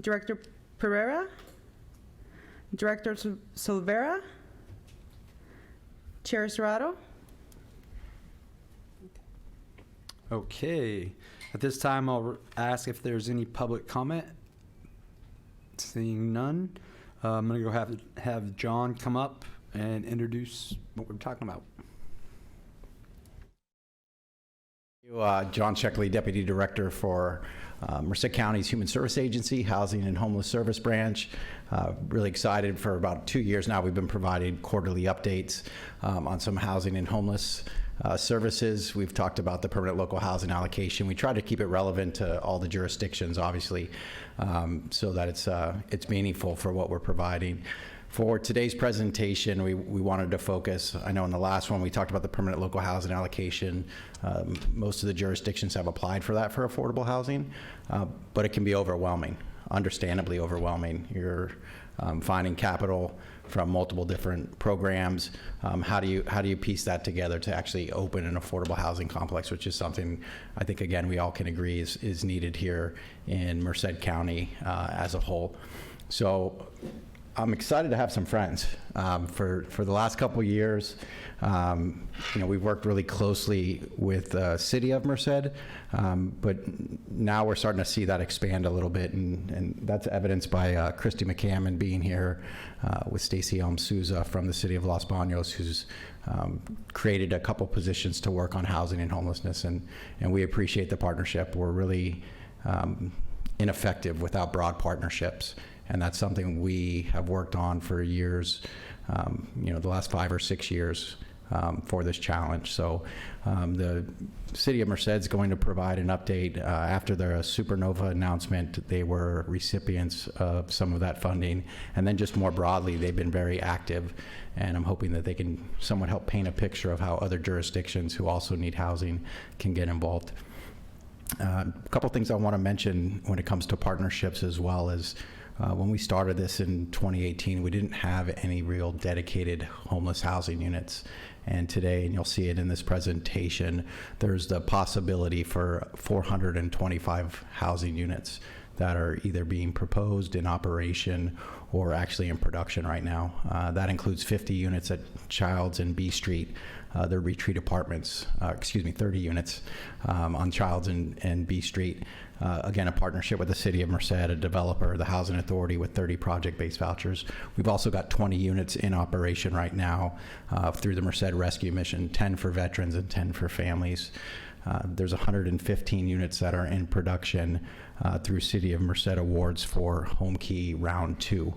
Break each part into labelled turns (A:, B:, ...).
A: Director Pereira, Director Silvera, Chair Serrato.
B: Okay. At this time, I'll ask if there's any public comment. Seeing none, I'm going to go have John come up and introduce what we're talking about.
C: John 𝗥𝗘𝗖𝗘𝗦𝗧, Deputy Director for Merced County's Human Service Agency, Housing and Homeless Service Branch. Really excited. For about 2 years now, we've been providing quarterly updates on some housing and homeless services. We've talked about the permanent local housing allocation. We try to keep it relevant to all the jurisdictions, obviously, so that it's meaningful for what we're providing. For today's presentation, we wanted to focus, I know in the last one we talked about the permanent local housing allocation. Most of the jurisdictions have applied for that for affordable housing, but it can be overwhelming, understandably overwhelming. You're finding capital from multiple different programs. How do you piece that together to actually open an affordable housing complex, which is something I think, again, we all can agree is needed here in Merced County as a whole. So I'm excited to have some friends. For the last couple of years, we've worked really closely with the city of Merced, but now we're starting to see that expand a little bit, and that's evidenced by Christy McCammon being here with Stacey Souza from the city of Los Banos, who's created a couple positions to work on housing and homelessness, and we appreciate the partnership. We're really ineffective without broad partnerships. And that's something we have worked on for years, the last 5 or 6 years for this challenge. So the city of Merced is going to provide an update after their Supernova announcement. They were recipients of some of that funding. And then just more broadly, they've been very active. And I'm hoping that they can somewhat help paint a picture of how other jurisdictions who also need housing can get involved. A couple things I want to mention when it comes to partnerships as well as when we started this in 2018, we didn't have any real dedicated homeless housing units. And today, and you'll see it in this presentation, there's the possibility for 425 housing units that are either being proposed in operation or actually in production right now. That includes 50 units at Childs and B Street. They're retreat apartments, 30 units on Childs and B Street. Again, a partnership with the city of Merced, a developer, the Housing Authority, with 30 project-based vouchers. We've also got 20 units in operation right now through the Merced Rescue Mission, 10 for veterans and 10 for families. There's 115 units that are in production through City of Merced awards for Home Key Round 2,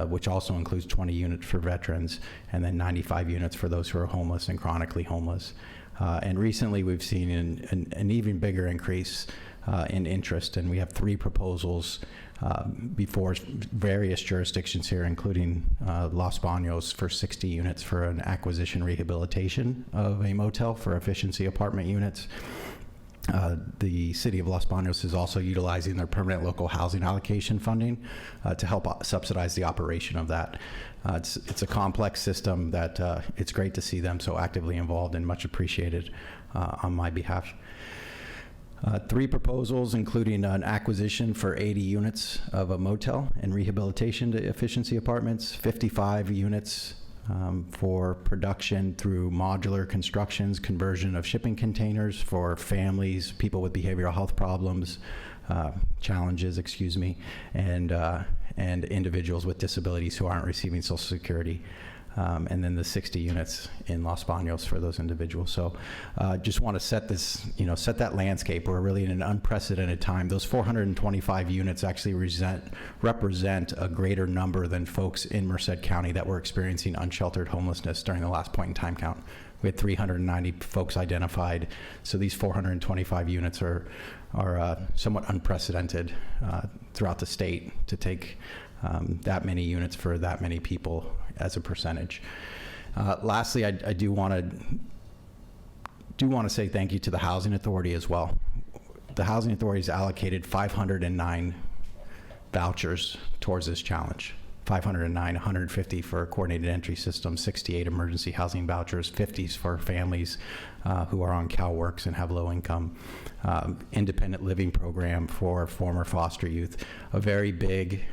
C: which also includes 20 units for veterans and then 95 units for those who are homeless and chronically homeless. And recently we've seen an even bigger increase in interest, and we have 3 proposals before various jurisdictions here, including Los Banos, for 60 units for an acquisition rehabilitation of a motel for efficiency apartment units. The city of Los Banos is also utilizing their permanent local housing allocation funding to help subsidize the operation of that. It's a complex system that it's great to see them so actively involved, and much appreciated on my behalf. 3 proposals, including an acquisition for 80 units of a motel and rehabilitation to efficiency apartments, 55 units for production through modular constructions, conversion of shipping containers for families, people with behavioral health problems, challenges, and individuals with disabilities who aren't receiving Social Security. And then the 60 units in Los Banos for those individuals. So just want to set this, set that landscape. We're really in an unprecedented time. Those 425 units actually represent a greater number than folks in Merced County that were experiencing unsheltered homelessness during the last point in time count. We had 390 folks identified. So these 425 units are somewhat unprecedented throughout the state to take that many units for that many people as a percentage. Lastly, I do want to say thank you to the Housing Authority as well. The Housing Authority has allocated 509 vouchers towards this challenge. 509, 150 for a coordinated entry system, 68 emergency housing vouchers, 50s for families who are on CalWORKs and have low income, independent living program for former foster youth, a very big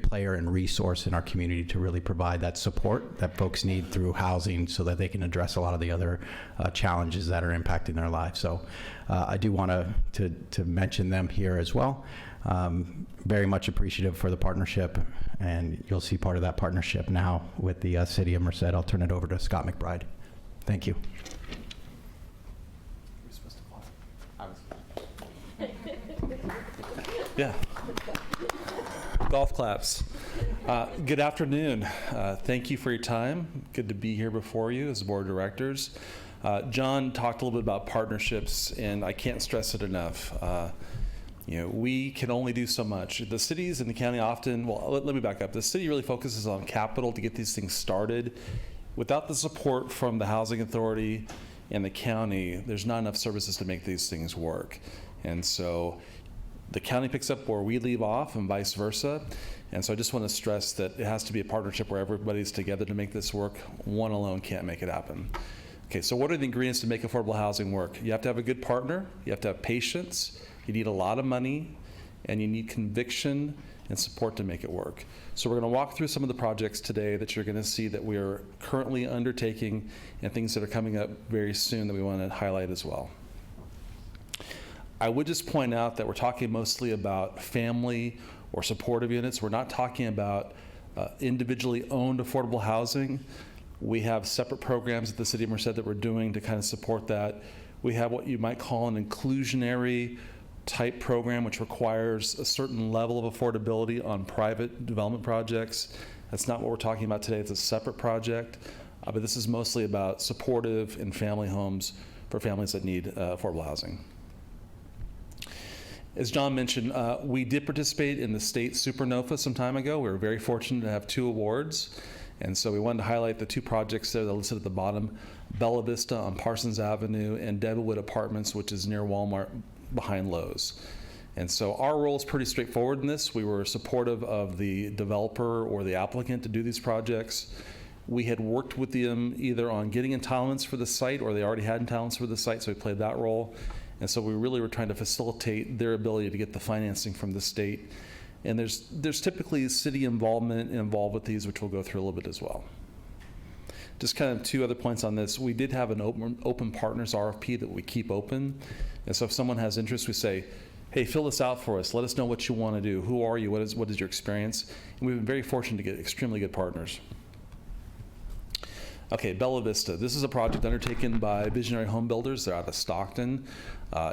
C: player and resource in our community to really provide that support that folks need through housing so that they can address a lot of the other challenges that are impacting their lives. So I do want to mention them here as well. Very much appreciative for the partnership, and you'll see part of that partnership now with the City of Merced. I'll turn it over to Scott McBride. Thank you.
D: Yeah. Golf claps. Good afternoon. Thank you for your time. Good to be here before you as board of directors. John talked a little bit about partnerships, and I can't stress it enough. We can only do so much. The cities and the county often, let me back up. The city really focuses on capital to get these things started. Without the support from the housing authority and the county, there's not enough services to make these things work. And so the county picks up where we leave off and vice versa. And so I just want to stress that it has to be a partnership where everybody's together to make this work. One alone can't make it happen. Okay, so what are the ingredients to make affordable housing work? You have to have a good partner, you have to have patience, you need a lot of money, and you need conviction and support to make it work. So we're going to walk through some of the projects today that you're going to see that we are currently undertaking and things that are coming up very soon that we want to highlight as well. I would just point out that we're talking mostly about family or supportive units. We're not talking about individually owned affordable housing. We have separate programs at the City of Merced that we're doing to kind of support that. We have what you might call an inclusionary type program, which requires a certain level of affordability on private development projects. That's not what we're talking about today. It's a separate project, but this is mostly about supportive and family homes for families that need affordable housing. As John mentioned, we did participate in the state Supernova some time ago. We were very fortunate to have 2 awards. And so we wanted to highlight the 2 projects there that are listed at the bottom, Bella Vista on Parsons Avenue and Devilwood Apartments, which is near Walmart behind Lowe's. And so our role is pretty straightforward in this. We were supportive of the developer or the applicant to do these projects. We had worked with them either on getting entitlements for the site or they already had entitlements for the site, so we played that role. And so we really were trying to facilitate their ability to get the financing from the state. And there's typically city involvement involved with these, which we'll go through a little bit as well. Just kind of 2 other points on this. We did have an open partners RFP that we keep open. And so if someone has interest, we say, hey, fill this out for us. Let us know what you want to do. Who are you? What is your experience? And we've been very fortunate to get extremely good partners. Okay, Bella Vista. This is a project undertaken by Visionary Home Builders. They're out of Stockton.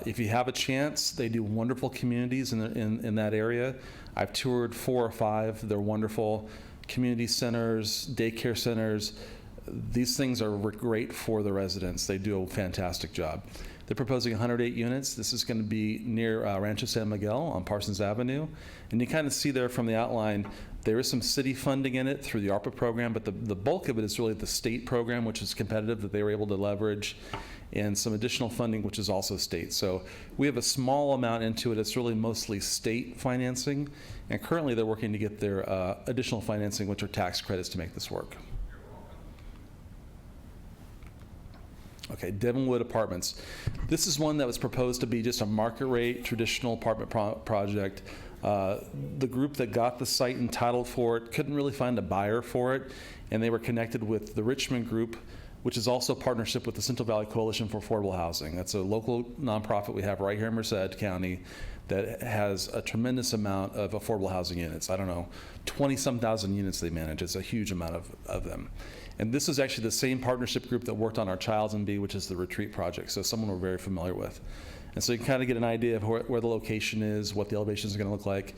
D: If you have a chance, they do wonderful communities in that area. I've toured 4 or 5. They're wonderful community centers, daycare centers. These things are great for the residents. They do a fantastic job. They're proposing 108 units. This is going to be near Rancho San Miguel on Parsons Avenue. And you kind of see there from the outline, there is some city funding in it through the ARPA program, but the bulk of it is really the state program, which is competitive, that they were able to leverage, and some additional funding, which is also state. So we have a small amount into it. It's really mostly state financing, and currently they're working to get their additional financing, which are tax credits, to make this work. Okay, Devilwood Apartments. This is one that was proposed to be just a market rate traditional apartment project. The group that got the site entitled for it couldn't really find a buyer for it, and they were connected with the Richmond Group, which is also a partnership with the Central Valley Coalition for Affordable Housing. That's a local nonprofit we have right here in Merced County that has a tremendous amount of affordable housing units. I don't know, 20-some thousand units they manage. It's a huge amount of them. And this is actually the same partnership group that worked on our Childs and B, which is the retreat project, so someone we're very familiar with. And so you can kind of get an idea of where the location is, what the elevations are going to look like.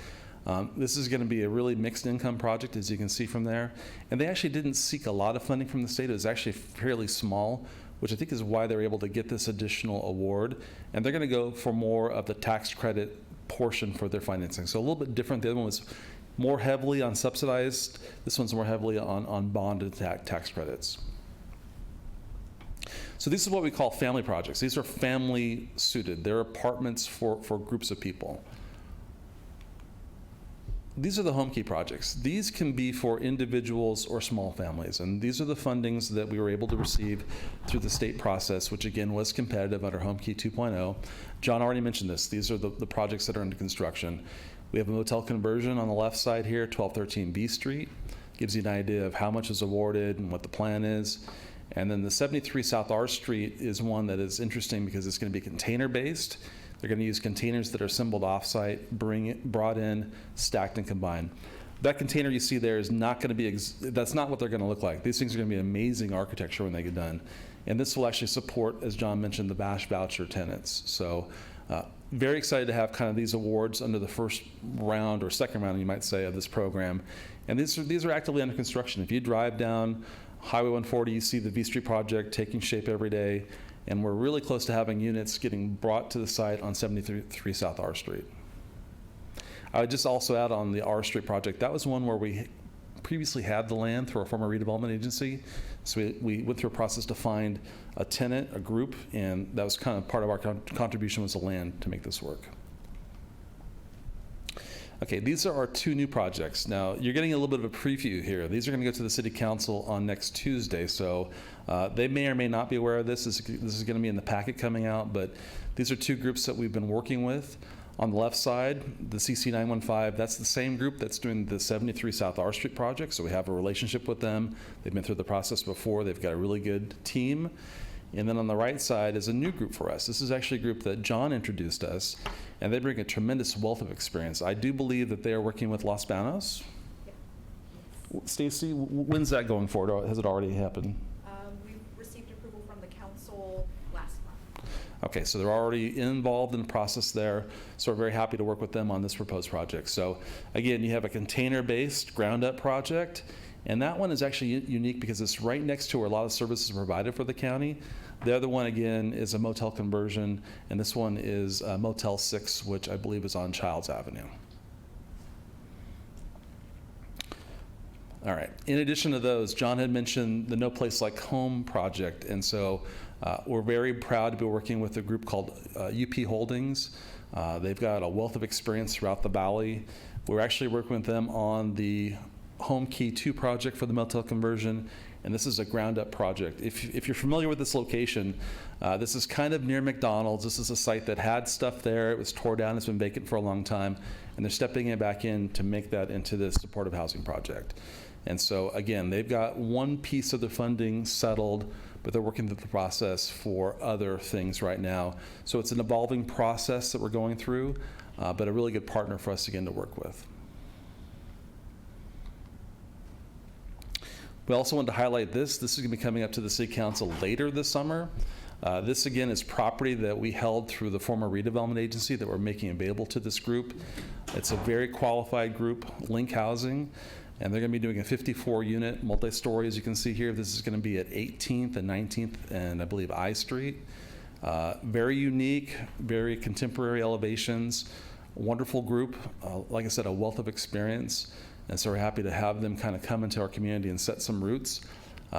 D: This is going to be a really mixed income project, as you can see from there. And they actually didn't seek a lot of funding from the state. It was actually fairly small, which I think is why they were able to get this additional award. And they're going to go for more of the tax credit portion for their financing. So a little bit different. The other one was more heavily on subsidized. This one's more heavily on bonded tax credits. So this is what we call family projects. These are family suited. They're apartments for groups of people. these are the home key projects. These can be for individuals or small families, and these are the fundings that we were able to receive through the state process, which again was competitive under Home Key 2.0. John already mentioned this. These are the projects that are under construction. We have a motel conversion on the left side here, 1213 B Street. Gives you an idea of how much is awarded and what the plan is. And then the 73 South R Street is one that is interesting because it's going to be container-based. They're going to use containers that are assembled off-site, brought in, stacked, and combined. That container you see there is not going to be, that's not what they're going to look like. These things are going to be amazing architecture when they get done. And this will actually support, as John mentioned, the BASH voucher tenants. So very excited to have kind of these awards under the first round or second round, you might say, of this program. And these are actively under construction. If you drive down Highway 140, you see the V Street project taking shape every day. And we're really close to having units getting brought to the site on 73 South R Street. I would just also add on the R Street project, that was one where we previously had the land through our former redevelopment agency. So we went through a process to find a tenant, a group, and that was kind of part of our contribution was the land to make this work. Okay, these are our two new projects. Now, you're getting a little bit of a preview here. These are going to go to the City Council on next Tuesday, so they may or may not be aware of this. This is going to be in the packet coming out, but these are two groups that we've been working with. On the left side, the CC 915, that's the same group that's doing the 73 South R Street project, so we have a relationship with them. They've been through the process before. They've got a really good team. And then on the right side is a new group for us. This is actually a group that John introduced us, and they bring a tremendous wealth of experience. I do believe that they are working with Los Banos. Stacy, when's that going forward? Or has it already happened?
E: We've received approval from the council last month.
D: Okay, so they're already involved in the process there, so we're very happy to work with them on this proposed project. So again, you have a container-based ground-up project, and that one is actually unique because it's right next to where a lot of services are provided for the county. The other one, again, is a motel conversion, and this one is Motel 6, which I believe is on Childs Avenue. All right. In addition to those, John had mentioned the No Place Like Home project, and so we're very proud to be working with a group called UP Holdings. They've got a wealth of experience throughout the valley. We're actually working with them on the Home Key 2 project for the motel conversion, and this is a ground-up project. If you're familiar with this location, this is kind of near McDonald's. This is a site that had stuff there. It was tore down. It's been vacant for a long time, and they're stepping it back in to make that into this supportive housing project. And so, again, they've got one piece of their funding settled, but they're working through the process for other things right now. So it's an evolving process that we're going through, but a really good partner for us, again, to work with. We also wanted to highlight this. This is going to be coming up to the City Council later this summer. This, again, is property that we held through the former redevelopment agency that we're making available to this group. It's a very qualified group, Link Housing, and they're going to be doing a 54-unit multi-story, as you can see here. This is going to be at 18th and 19th and I believe I Street. Very unique, very contemporary elevations, wonderful group. Like I said, a wealth of experience. And so we're happy to have them kind of come into our community and set some roots.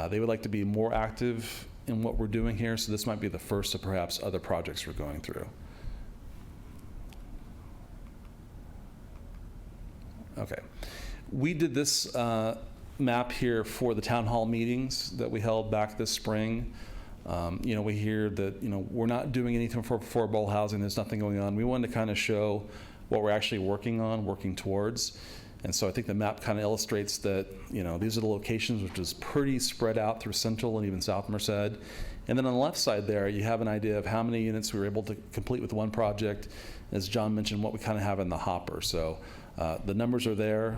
D: They would like to be more active in what we're doing here, so this might be the first of perhaps other projects we're going through. Okay. We did this map here for the town hall meetings that we held back this spring. We hear that, we're not doing anything for affordable housing. There's nothing going on. We wanted to kind of show what we're actually working towards. And so I think the map kind of illustrates that, these are the locations, which is pretty spread out through Central and even South Merced. And then on the left side there, you have an idea of how many units we were able to complete with one project. As John mentioned, what we kind of have in the hopper. So the numbers are there.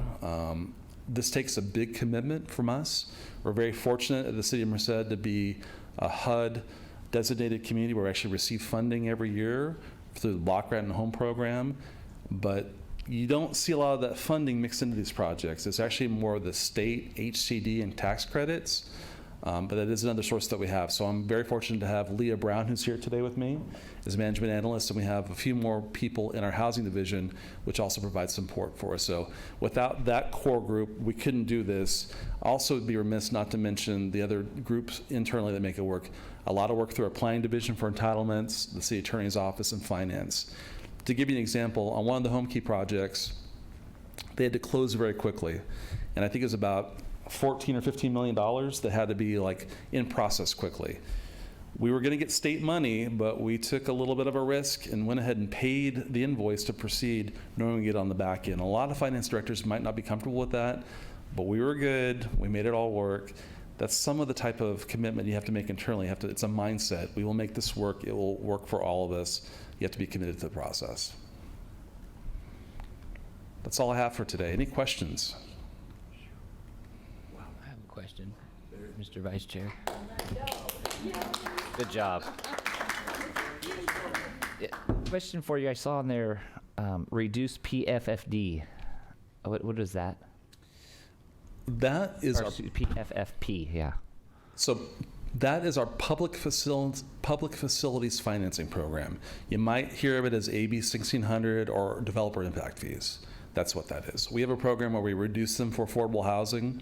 D: This takes a big commitment from us. We're very fortunate at the City of Merced to be a HUD designated community where we actually receive funding every year through the Block Grant and Home Program. But you don't see a lot of that funding mixed into these projects. It's actually more of the state, HCD, and tax credits, but that is another source that we have. So I'm very fortunate to have Leah Brown, who's here today with me, as a management analyst, and we have a few more people in our housing division, which also provides support for us. So without that core group, we couldn't do this. Also, it'd be remiss not to mention the other groups internally that make it work. A lot of work through our planning division for entitlements, the city attorney's office, and finance. To give you an example, on one of the Home Key projects, they had to close very quickly. And I think it was about $14 or $15 million that had to be like in process quickly. We were going to get state money, but we took a little bit of a risk and went ahead and paid the invoice to proceed, knowing we get on the back end. A lot of finance directors might not be comfortable with that, but we were good. We made it all work. That's some of the type of commitment you have to make internally. It's a mindset. We will make this work. It will work for all of us. You have to be committed to the process. That's all I have for today. Any questions?
F: I have a question, Mr. Vice Chair. Good job. Question for you. I saw on there, reduce PFFD. What is that?
D: That is our
F: PFFP, yeah.
D: So that is our public facilities financing program. You might hear of it as AB 1600 or developer impact fees. That's what that is. We have a program where we reduce them for affordable housing.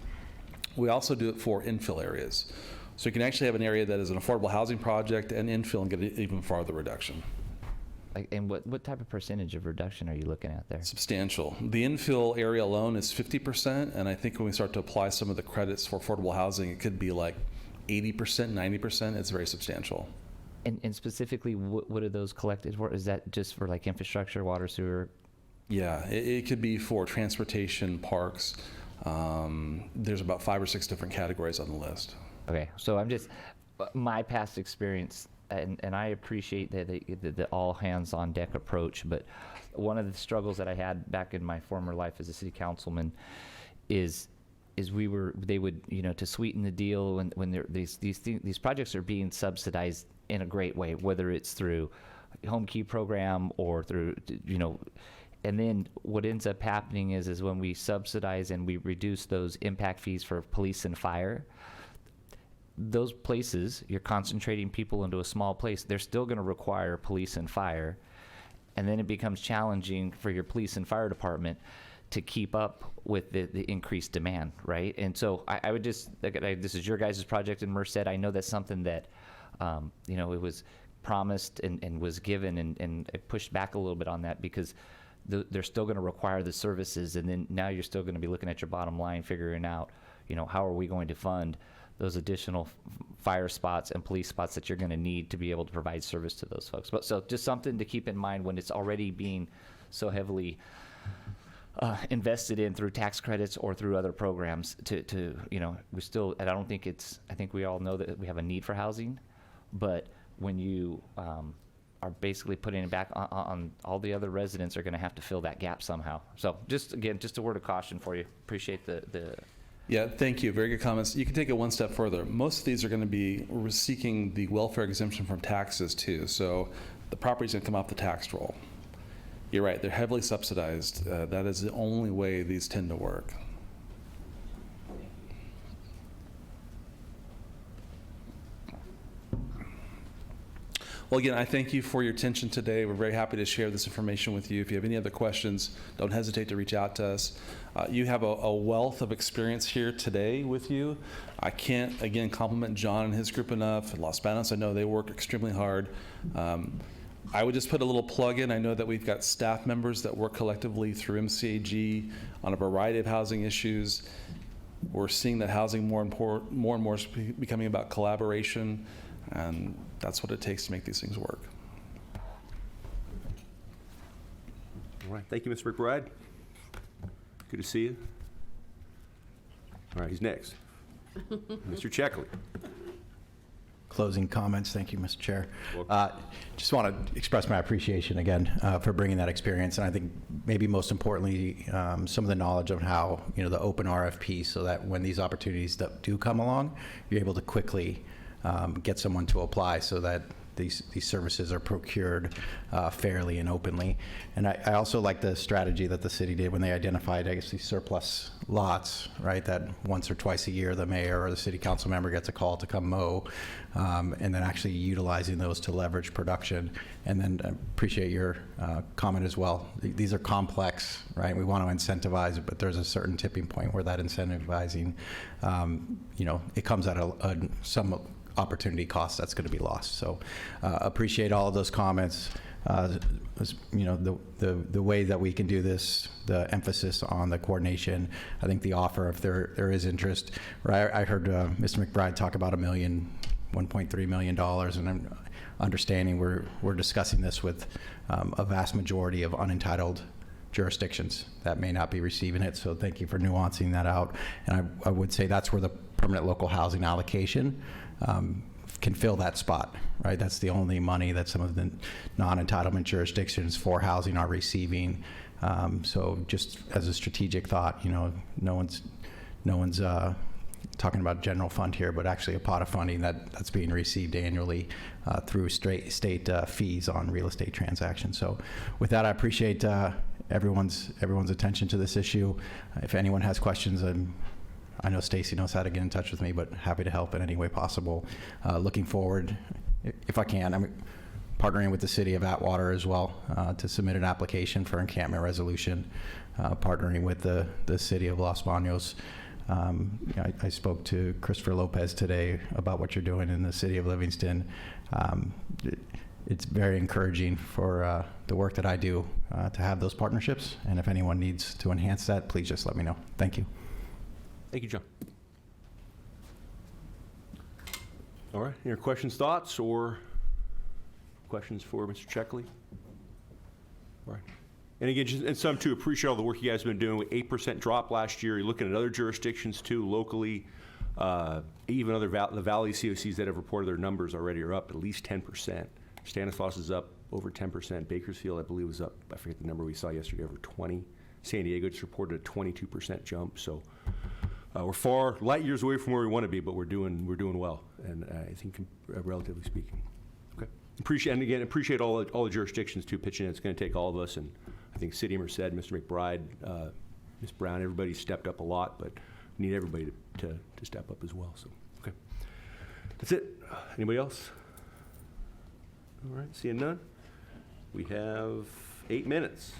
D: We also do it for infill areas. So you can actually have an area that is an affordable housing project and infill and get an even farther reduction.
F: And what type of percentage of reduction are you looking at there?
D: Substantial. The infill area alone is 50%, and I think when we start to apply some of the credits for affordable housing, it could be like 80%, 90%. It's very substantial.
F: And specifically, what are those collected for? Is that just for like infrastructure, water, sewer?
D: Yeah, it could be for transportation, parks. There's about 5 or 6 different categories on the list.
F: Okay, so I'm just, my past experience, and I appreciate the all hands on deck approach, but one of the struggles that I had back in my former life as a city councilman is they would, to sweeten the deal when these projects are being subsidized in a great way, whether it's through Home Key program or through, and then what ends up happening is when we subsidize and we reduce those impact fees for police and fire, those places, you're concentrating people into a small place, they're still going to require police and fire. And then it becomes challenging for your police and fire department to keep up with the increased demand, right? And so I would just, this is your guys' project in Merced. I know that's something that, it was promised and was given, and I pushed back a little bit on that because they're still going to require the services. And then now you're still going to be looking at your bottom line, figuring out, how are we going to fund those additional fire spots and police spots that you're going to need to be able to provide service to those folks. But so just something to keep in mind when it's already being so heavily invested in through tax credits or through other programs we still, and I think we all know that we have a need for housing, but when you are basically putting it back on all the other residents are going to have to fill that gap somehow. So just a word of caution for you. Appreciate the
D: Yeah, thank you. Very good comments. You can take it one step further. Most of these are going to be seeking the welfare exemption from taxes too. So the property's going to come off the tax roll. You're right. They're heavily subsidized. That is the only way these tend to work. Well, again, I thank you for your attention today. We're very happy to share this information with you. If you have any other questions, don't hesitate to reach out to us. You have a wealth of experience here today with you. I can't, again, compliment John and his group enough. At Los Banos, I know they work extremely hard. I would just put a little plug in. I know that we've got staff members that work collectively through MCAG on a variety of housing issues. We're seeing that housing more and more is becoming about collaboration, and that's what it takes to make these things work.
G: All right, thank you, Mr. McBride. Good to see you. All right, who's next? Mr. Checkley.
C: Closing comments. Thank you, Mr. Chair. Just want to express my appreciation again for bringing that experience, and I think maybe most importantly, some of the knowledge of how the open RFP, so that when these opportunities that do come along, you're able to quickly get someone to apply, so that these services are procured fairly and openly. And I also like the strategy that the city did when they identified, I guess, these surplus lots, right, that once or twice a year the mayor or the city council member gets a call to come mow, and then actually utilizing those to leverage production. And then I appreciate your comment as well. These are complex, right? We want to incentivize, but there's a certain tipping point where that incentivizing, it comes at some opportunity cost that's going to be lost. So appreciate all of those comments. the way that we can do this, the emphasis on the coordination, I think the offer, if there is interest. I heard Mr. McBride talk about $1.3 million, and I'm understanding we're discussing this with a vast majority of unentitled jurisdictions that may not be receiving it, so thank you for nuancing that out. And I would say that's where the permanent local housing allocation can fill that spot, right? That's the only money that some of the non-entitlement jurisdictions for housing are receiving. So just as a strategic thought, no one's talking about general fund here, but actually a pot of funding that's being received annually through state fees on real estate transactions. So with that, I appreciate everyone's attention to this issue. If anyone has questions, I know Stacy knows how to get in touch with me, but happy to help in any way possible. Looking forward, if I can, I'm partnering with the city of Atwater as well to submit an application for encampment resolution, partnering with the city of Los Banos. I spoke to Christopher Lopez today about what you're doing in the city of Livingston. It's very encouraging for the work that I do to have those partnerships. And if anyone needs to enhance that, please just let me know. Thank you.
G: Thank you, John. All right, any questions, thoughts, or questions for Mr. Checkley? All right. And again, and some too, appreciate all the work you guys have been doing. With 8% drop last year. You're looking at other jurisdictions too, locally. Even other the Valley COCs that have reported their numbers already are up at least 10%. Stanislaus is up over 10%. Bakersfield, I believe, was up, I forget the number we saw yesterday, over 20. San Diego just reported a 22% jump. So we're light years away from where we want to be, but we're doing well, and I think relatively speaking. Okay. Appreciate all the jurisdictions too pitching in. It's going to take all of us, and I think City of Merced, Mr. McBride, Ms. Brown, everybody stepped up a lot, but we need everybody to step up as well. So, okay. That's it. Anybody else? All right, seeing none. We have 8 minutes.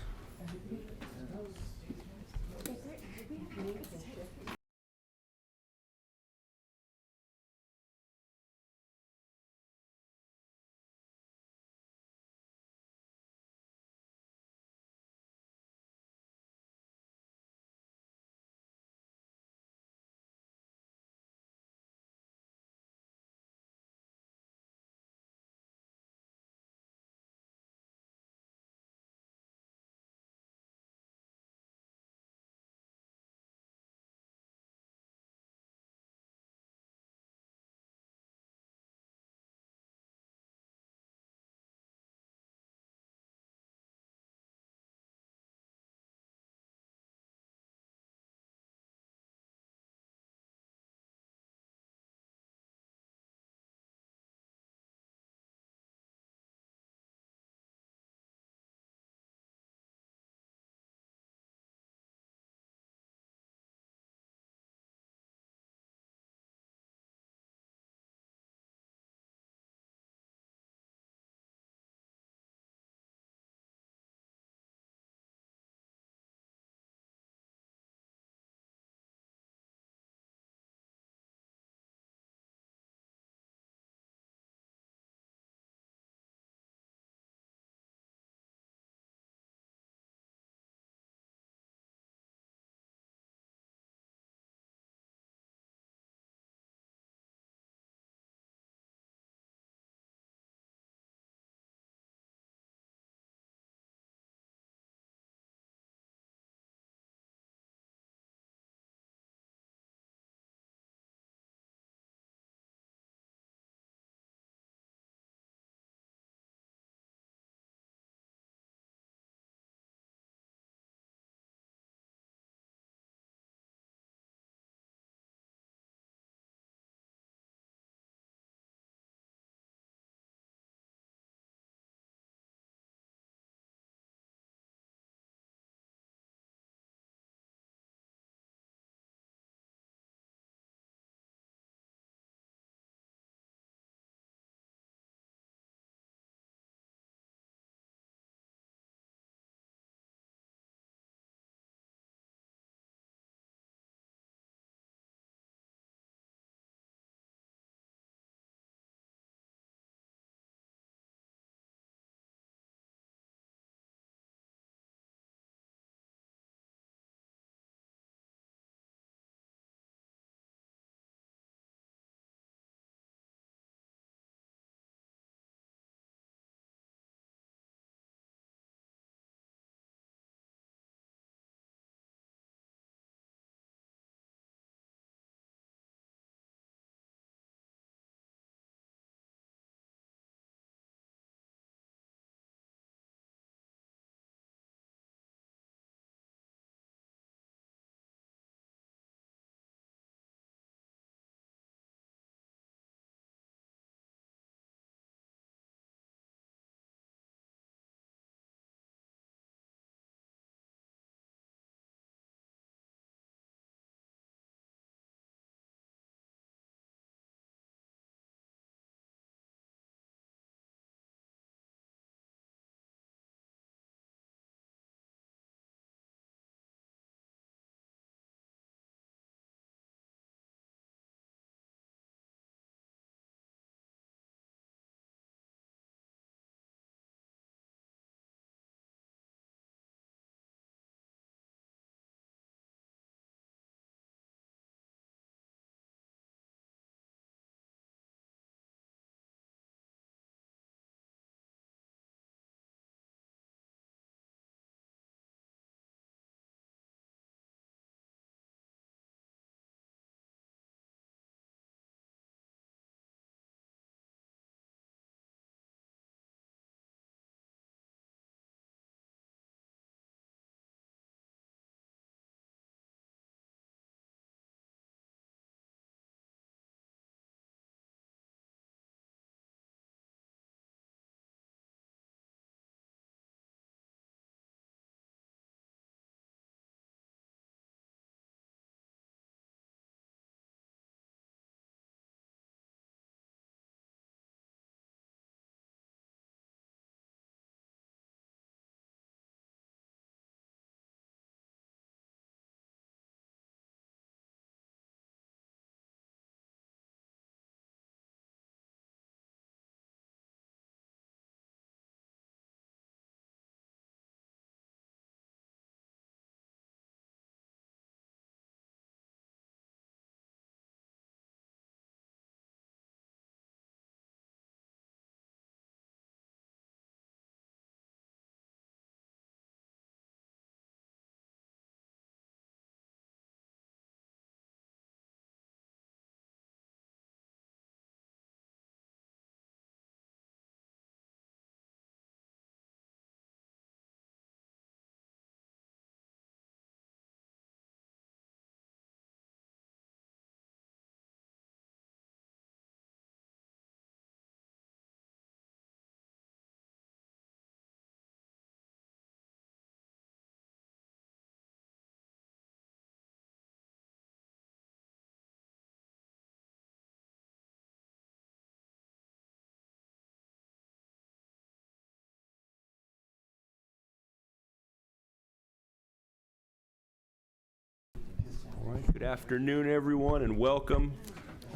G: All right, good afternoon, everyone, and welcome.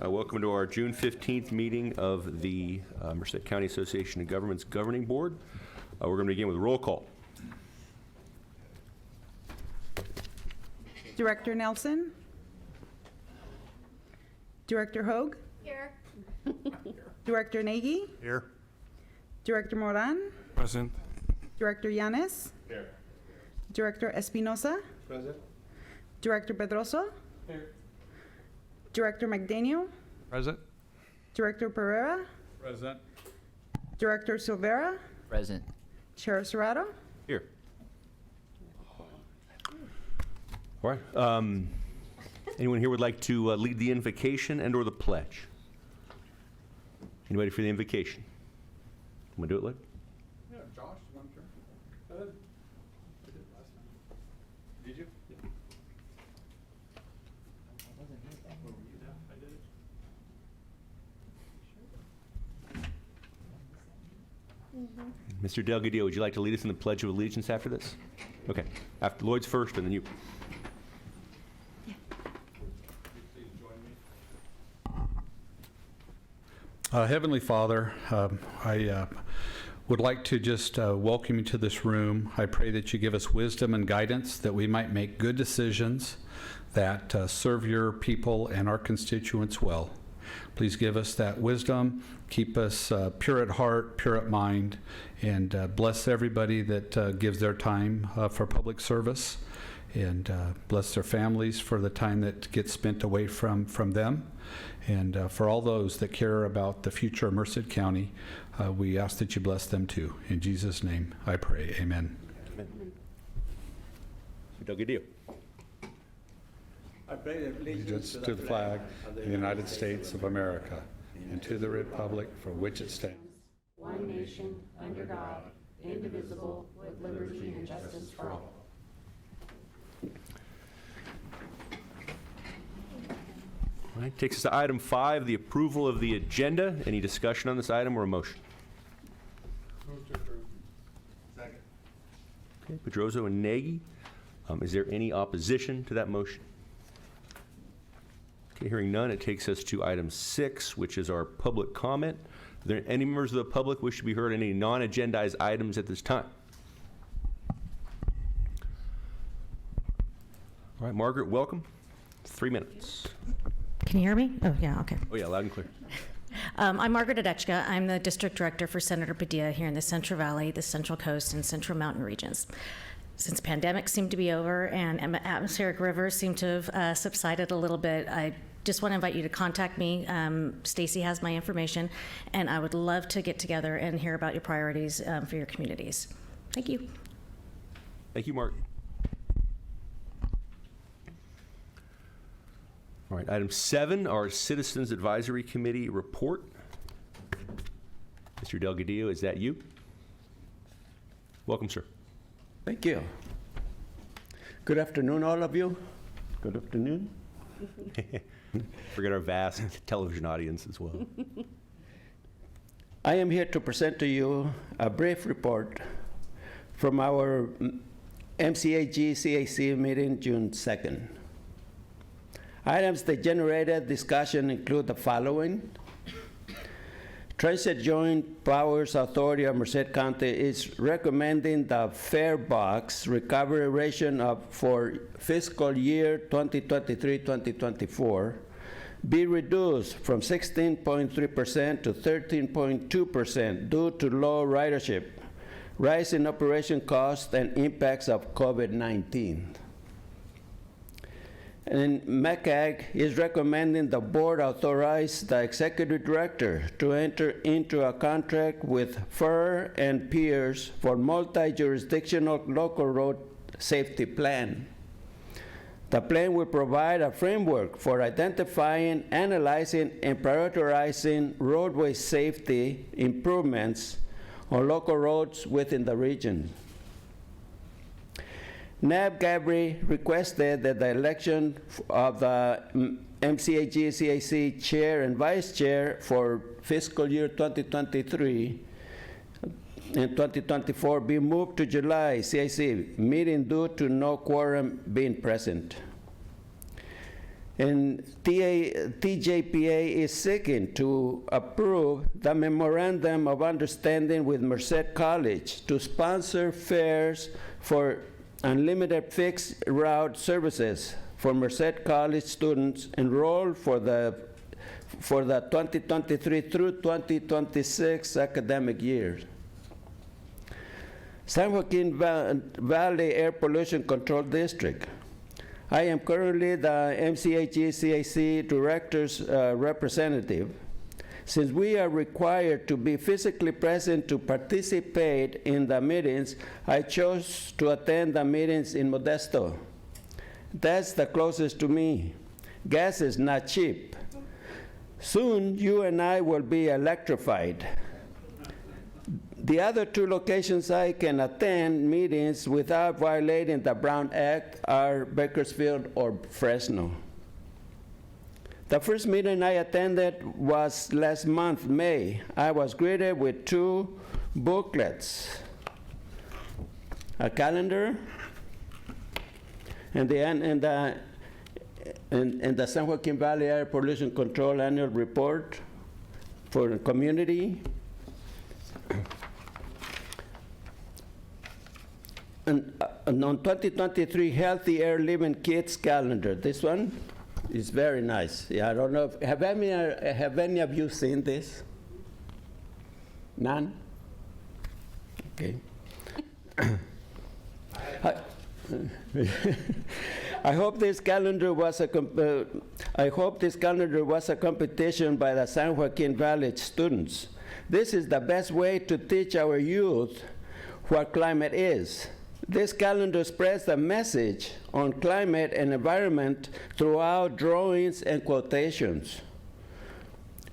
G: Welcome to our June 15th meeting of the Merced County Association of Governments Governing Board. We're going to begin with a roll call.
A: Director Nelson? Director Hoag?
E: Here.
A: Director Nagy?
G: Here.
A: Director Moran?
H: Present.
A: Director Yanes?
G: Here.
A: Director Espinosa?
G: Present.
A: Director Pedroso?
G: Here.
A: Director McDaniel?
H: Present.
A: Director Pereira?
H: Present.
A: Director Silvera?
F: Present.
A: Chair Serrato?
G: Here. All right. Anyone here would like to lead the invocation and/or the pledge? Anybody for the invocation? Want to do it, Lick?
H: Yeah, Josh, one turn. Go ahead. I did last time. Did you? Yeah.
G: Mr. Delgadillo, would you like to lead us in the Pledge of Allegiance after this? Okay. After Lloyd's first, and then you.
H: Heavenly Father, I would like to just welcome you to this room. I pray that you give us wisdom and guidance, that we might make good decisions that serve your people and our constituents well. Please give us that wisdom, keep us pure at heart, pure at mind, and bless everybody that gives their time for public service, and bless their families for the time that gets spent away from them. And for all those that care about the future of Merced County, we ask that you bless them too. In Jesus' name, I pray. Amen.
G: Amen. Mr. Delgadillo.
H: I pledge allegiance to the flag of the United States of America and to the republic for which it stands,
I: one nation, under God, indivisible, with liberty and justice for all.
G: All right, takes us to item 5, the approval of the agenda. Any discussion on this item or a motion?
H: Move to approve. Second.
G: Okay, Pedroso and Nagy. Is there any opposition to that motion? Okay, hearing none, it takes us to item 6, which is our public comment. Are there any members of the public wish to be heard on any non-agendized items at this time? All right, Margaret, welcome. 3 minutes.
I: Can you hear me? Oh, yeah, okay.
G: Oh, yeah, loud and clear.
I: I'm Margaret 𝗥𝗚𝗥𝗚𝗧𝗏. I'm the district director for Senator Padilla here in the Central Valley, the Central Coast, and Central Mountain regions. Since pandemic seemed to be over and atmospheric rivers seem to have subsided a little bit, I just want to invite you to contact me. Stacy has my information, and I would love to get together and hear about your priorities for your communities. Thank you.
G: Thank you, Mark. All right, item 7, our Citizens Advisory Committee report. Mr. Delgadillo, is that you? Welcome, sir.
J: Thank you. Good afternoon, all of you. Good afternoon.
G: Forget our vast television audience as well.
J: I am here to present to you a brief report from our MCAG-CAC meeting June 2nd. Items that generated discussion include the following. Transit Joint Powers Authority of Merced County is recommending the fare box recovery ratio for fiscal year 2023-2024 be reduced from 16.3% to 13.2% due to low ridership, rise in operation costs, and impacts of COVID-19. And MCAG is recommending the board authorize the executive director to enter into a contract with FER and peers for multi-jurisdictional local road safety plan. The plan will provide a framework for identifying, analyzing, and prioritizing roadway safety improvements on local roads within the region. NAB-GABRI requested that the election of the MCAG-CAC chair and vice chair for fiscal year 2023 and 2024 be moved to July CAC meeting due to no quorum being present. And TJPA is seeking to approve the Memorandum of Understanding with Merced College to sponsor fares for unlimited fixed route services for Merced College students enrolled for the 2023 through 2026 academic year. San Joaquin Valley Air Pollution Control District. I am currently the MCAG-CAC Director's representative. Since we are required to be physically present to participate in the meetings, I chose to attend the meetings in Modesto. That's the closest to me. Gas is not cheap. Soon, you and I will be electrified. The other two locations I can attend meetings without violating the Brown Act are Bakersfield or Fresno. The first meeting I attended was last month, May. I was greeted with 2 booklets, a calendar, and the San Joaquin Valley Air Pollution Control Annual Report for the community. And on 2023 Healthy Air Living Kids calendar, this one is very nice. Yeah, I don't know, have any of you seen this? None? Okay. I hope this calendar was a competition by the San Joaquin Valley students. This is the best way to teach our youth what climate is. This calendar spreads the message on climate and environment throughout drawings and quotations.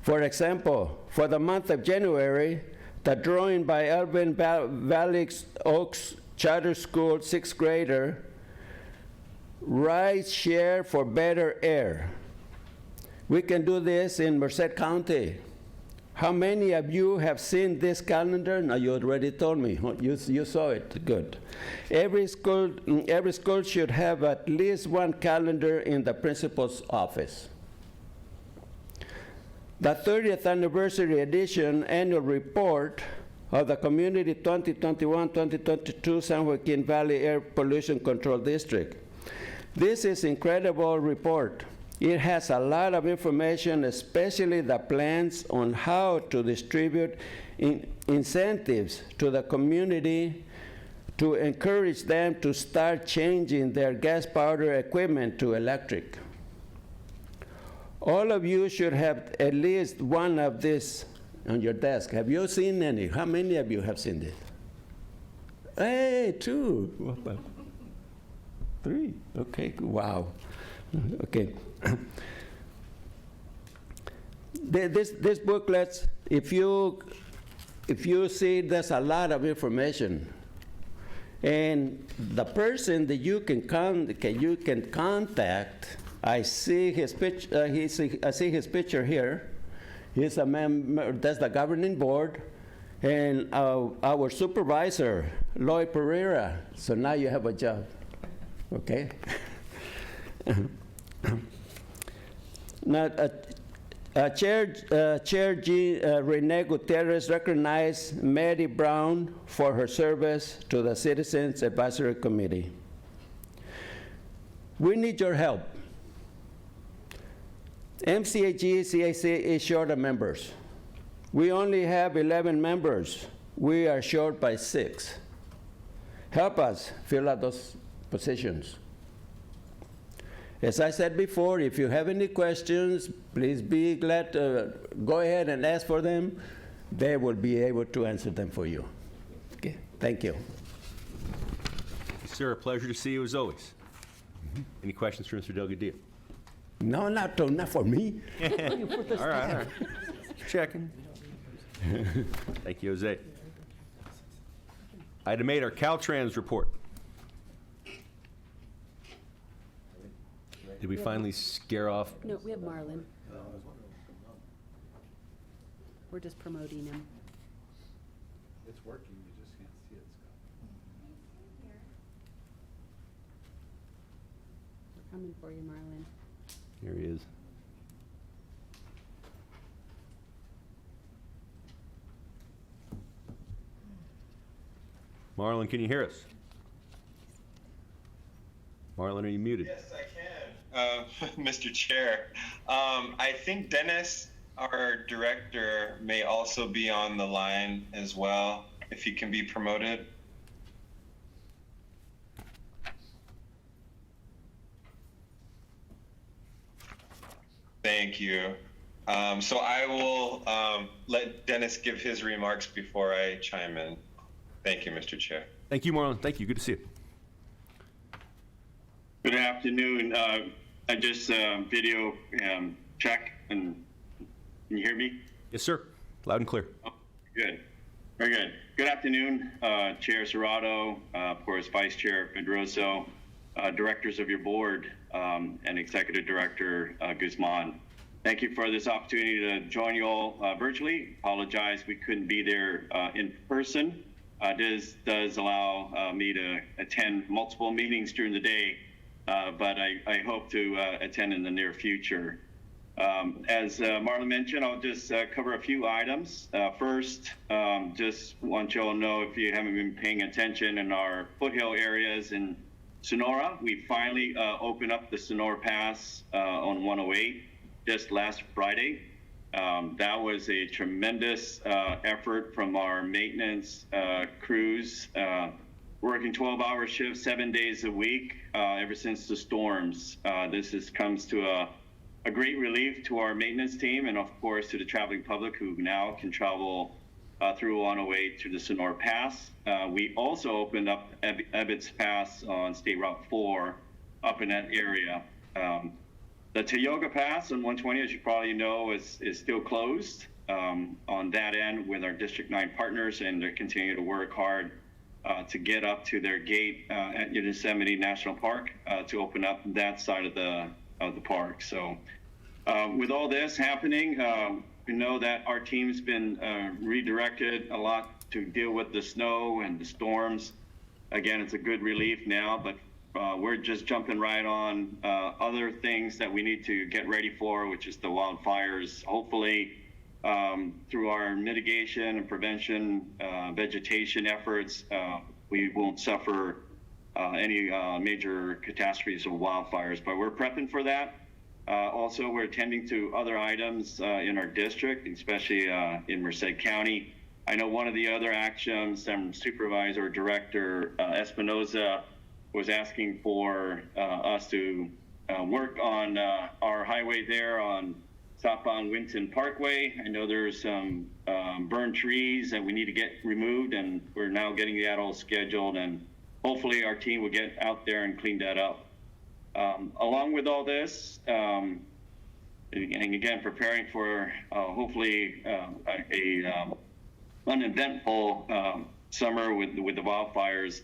J: For example, for the month of January, the drawing by Elvin Valley Oaks Charter School 6th grader, Rise Share for Better Air. We can do this in Merced County. How many of you have seen this calendar? No, you already told me. You saw it. Good. Every school should have at least one calendar in the principal's office. The 30th anniversary edition annual report of the Community 2021-2022 San Joaquin Valley Air Pollution Control District. This is an incredible report. It has a lot of information, especially the plans on how to distribute incentives to the community to encourage them to start changing their gas powder equipment to electric. All of you should have at least one of these on your desk. Have you seen any? How many of you have seen this? Hey, 2. 3. Okay, wow. Okay. This booklet, if you see, there's a lot of information, and the person that you can contact, I see his picture. I see his picture here. He's a member. That's the governing board, and our supervisor, 𝗪𝗢𝗪𝗧. So now you have a job, okay? Now, Chair Renee Gutierrez recognized Mary Brown for her service to the Citizens Advisory Committee. We need your help. MCAG-CAC is short of members. We only have 11 members. We are short by 6. Help us fill out those positions. As I said before, if you have any questions, please be glad to go ahead and ask for them. They will be able to answer them for you. Okay, thank you.
G: Sir, a pleasure to see you as always. Any questions for Mr. Delgadillo?
J: No, not for me.
G: All right. Checking. Thank you, Jose. Item 8, our Caltrans report. Did we finally scare off?
K: No, we have Marlon. We're just promoting him.
H: It's working, you just can't see it,
K: We're coming for you, Marlon.
G: There he is. Marlon, can you hear us? Marlon, are you muted?
L: Yes, I can, Mr. Chair. I think Dennis, our director, may also be on the line as well, if he can be promoted. Thank you. So I will let Dennis give his remarks before I chime in. Thank you, Mr. Chair.
G: Thank you, Marlon. Thank you. Good to see you.
M: Good afternoon. I just video check, and can you hear me?
G: Yes, sir. Loud and clear.
M: Oh, good. Very good. Good afternoon, Chair 𝗪𝗧𝗧𝗪𝗧, of course, Vice Chair Pedroso, directors of your board, and Executive Director Guzman. Thank you for this opportunity to join you all virtually. Apologize we couldn't be there in person. This does allow me to attend multiple meetings during the day, but I hope to attend in the near future. As Marlon mentioned, I'll just cover a few items. First, just want you all to know, if you haven't been paying attention, in our foothill areas in Sonora, we finally opened up the Sonora Pass on 108 just last Friday. That was a tremendous effort from our maintenance crews, working 12-hour shifts 7 days a week ever since the storms. This comes to a great relief to our maintenance team, and of course to the traveling public who now can travel through 108 to the Sonora Pass. We also opened up Ebbets Pass on State Route 4 up in that area. The Tioga Pass on 120, as you probably know, is still closed on that end with our District 9 partners, and they're continuing to work hard to get up to their gate at Yosemite National Park to open up that side of the park. So with all this happening, we know that our team's been redirected a lot to deal with the snow and the storms. Again, it's a good relief now, but we're just jumping right on other things that we need to get ready for, which is the wildfires. Hopefully, through our mitigation and prevention vegetation efforts, we won't suffer any major catastrophes of wildfires, but we're prepping for that. Also, we're attending to other items in our district, especially in Merced County. I know one of the other actions, Supervisor Director Espinoza was asking for us to work on our highway there on southbound Winton Parkway. I know there's some burned trees that we need to get removed, and we're now getting that all scheduled, and hopefully our team will get out there and clean that up. Along with all this, and again, preparing for hopefully a uneventful summer with the wildfires,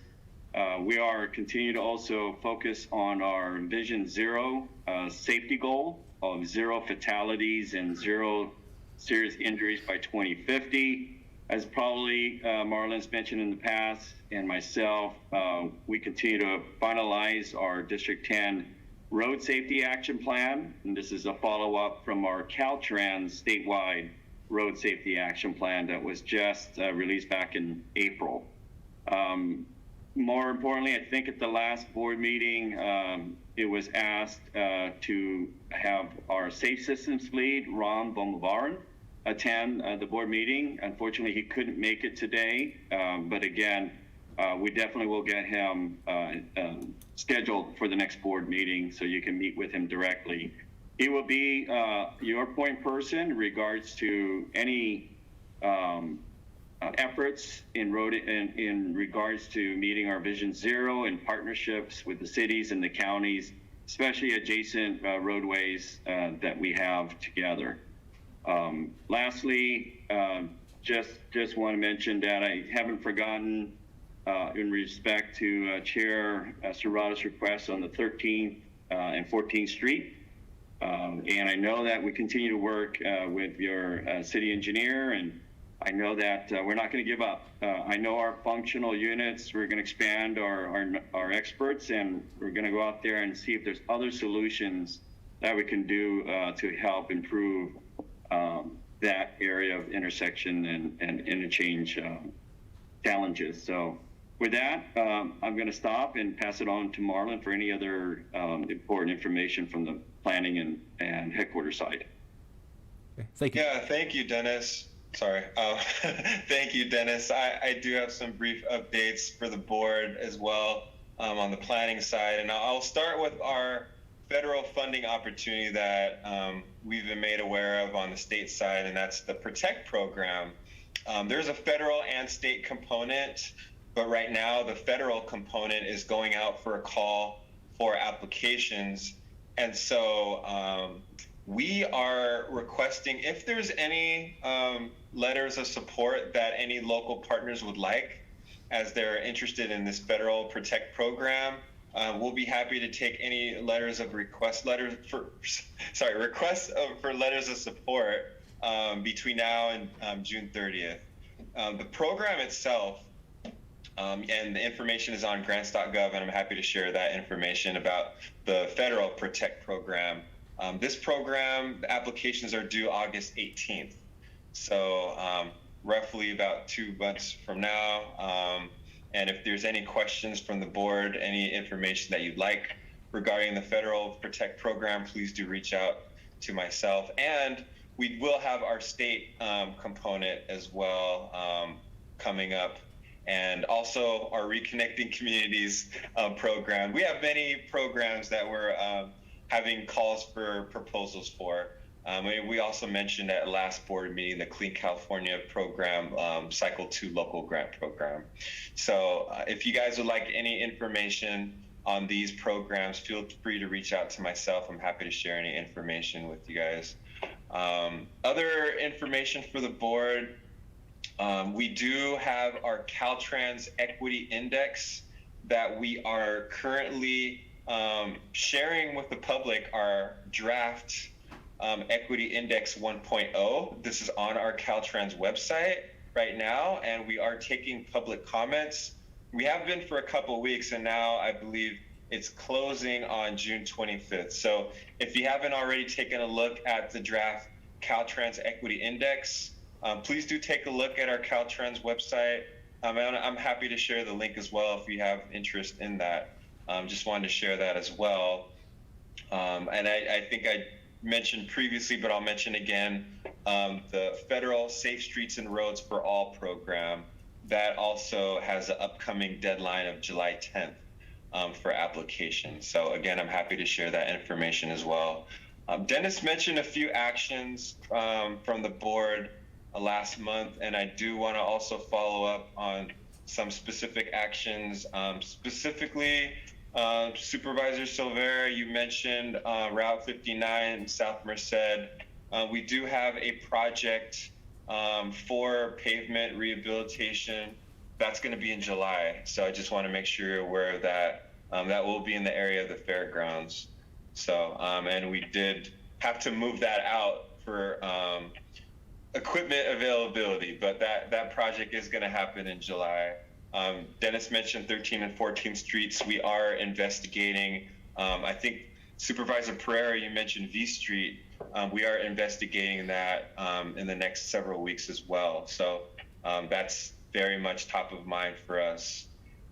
M: we are continuing to also focus on our Vision Zero safety goal of 0 fatalities and 0 serious injuries by 2050. As probably Marlon's mentioned in the past, and myself, we continue to finalize our District 10 Road Safety Action Plan, and this is a follow-up from our Caltrans statewide Road Safety Action Plan that was just released back in April. More importantly, I think at the last board meeting, it was asked to have our Safe Systems lead, Ron Bomavarin, attend the board meeting. Unfortunately, he couldn't make it today, but again, we definitely will get him scheduled for the next board meeting so you can meet with him directly. He will be your point person in regards to any efforts in regards to meeting our Vision Zero in partnerships with the cities and the counties, especially adjacent roadways that we have together. Lastly, just want to mention that I haven't forgotten in respect to Chair Serrato's request on the 13th and 14th Street. And I know that we continue to work with your city engineer, and I know that we're not going to give up. I know our functional units, we're going to expand our experts, and we're going to go out there and see if there's other solutions that we can do to help improve that area of intersection and interchange challenges. So with that, I'm going to stop and pass it on to Marlon for any other important information from the planning and headquarters side.
G: Okay. Thank you.
L: Yeah, thank you, Dennis. Sorry. Thank you, Dennis. I do have some brief updates for the board as well on the planning side. And I'll start with our federal funding opportunity that we've been made aware of on the state side, and that's the PROTECT program. There's a federal and state component, but right now the federal component is going out for a call for applications. And so we are requesting if there's any letters of support that any local partners would like as they're interested in this federal PROTECT program. We'll be happy to take any letters of requests for letters of support between now and June 30th. The program itself, and the information is on grants.gov, and I'm happy to share that information about the federal PROTECT program. This program, the applications are due August 18th. So roughly about 2 months from now. And if there's any questions from the board, any information that you'd like regarding the federal PROTECT program, please do reach out to myself. And we will have our state component as well coming up. And also our Reconnecting Communities program. We have many programs that we're having calls for proposals for. We also mentioned at last board meeting the Clean California program, Cycle 2 local grant program. So if you guys would like any information on these programs, feel free to reach out to myself. I'm happy to share any information with you guys. Other information for the board, we do have our Caltrans Equity Index that we are currently sharing with the public, our draft Equity Index 1.0. This is on our Caltrans website right now, and we are taking public comments. We have been for a couple weeks, and now I believe it's closing on June 25th. So if you haven't already taken a look at the draft Caltrans Equity Index, please do take a look at our Caltrans website. I'm happy to share the link as well if you have interest in that. Just wanted to share that as well. And I think I mentioned previously, but I'll mention again, the federal Safe Streets and Roads for All program that also has an upcoming deadline of July 10th for application. So again, I'm happy to share that information as well. Dennis mentioned a few actions from the board last month, and I do want to also follow up on some specific actions, specifically Supervisor Silvera, you mentioned Route 59 South Merced. We do have a project for pavement rehabilitation. That's going to be in July. So I just want to make sure you're aware of that. That will be in the area of the fairgrounds. So, and we did have to move that out for equipment availability, but that project is going to happen in July. Dennis mentioned 13th and 14th Streets. We are investigating, I think Supervisor Pereira, you mentioned V Street. We are investigating that in the next several weeks as well. So that's very much top of mind for us.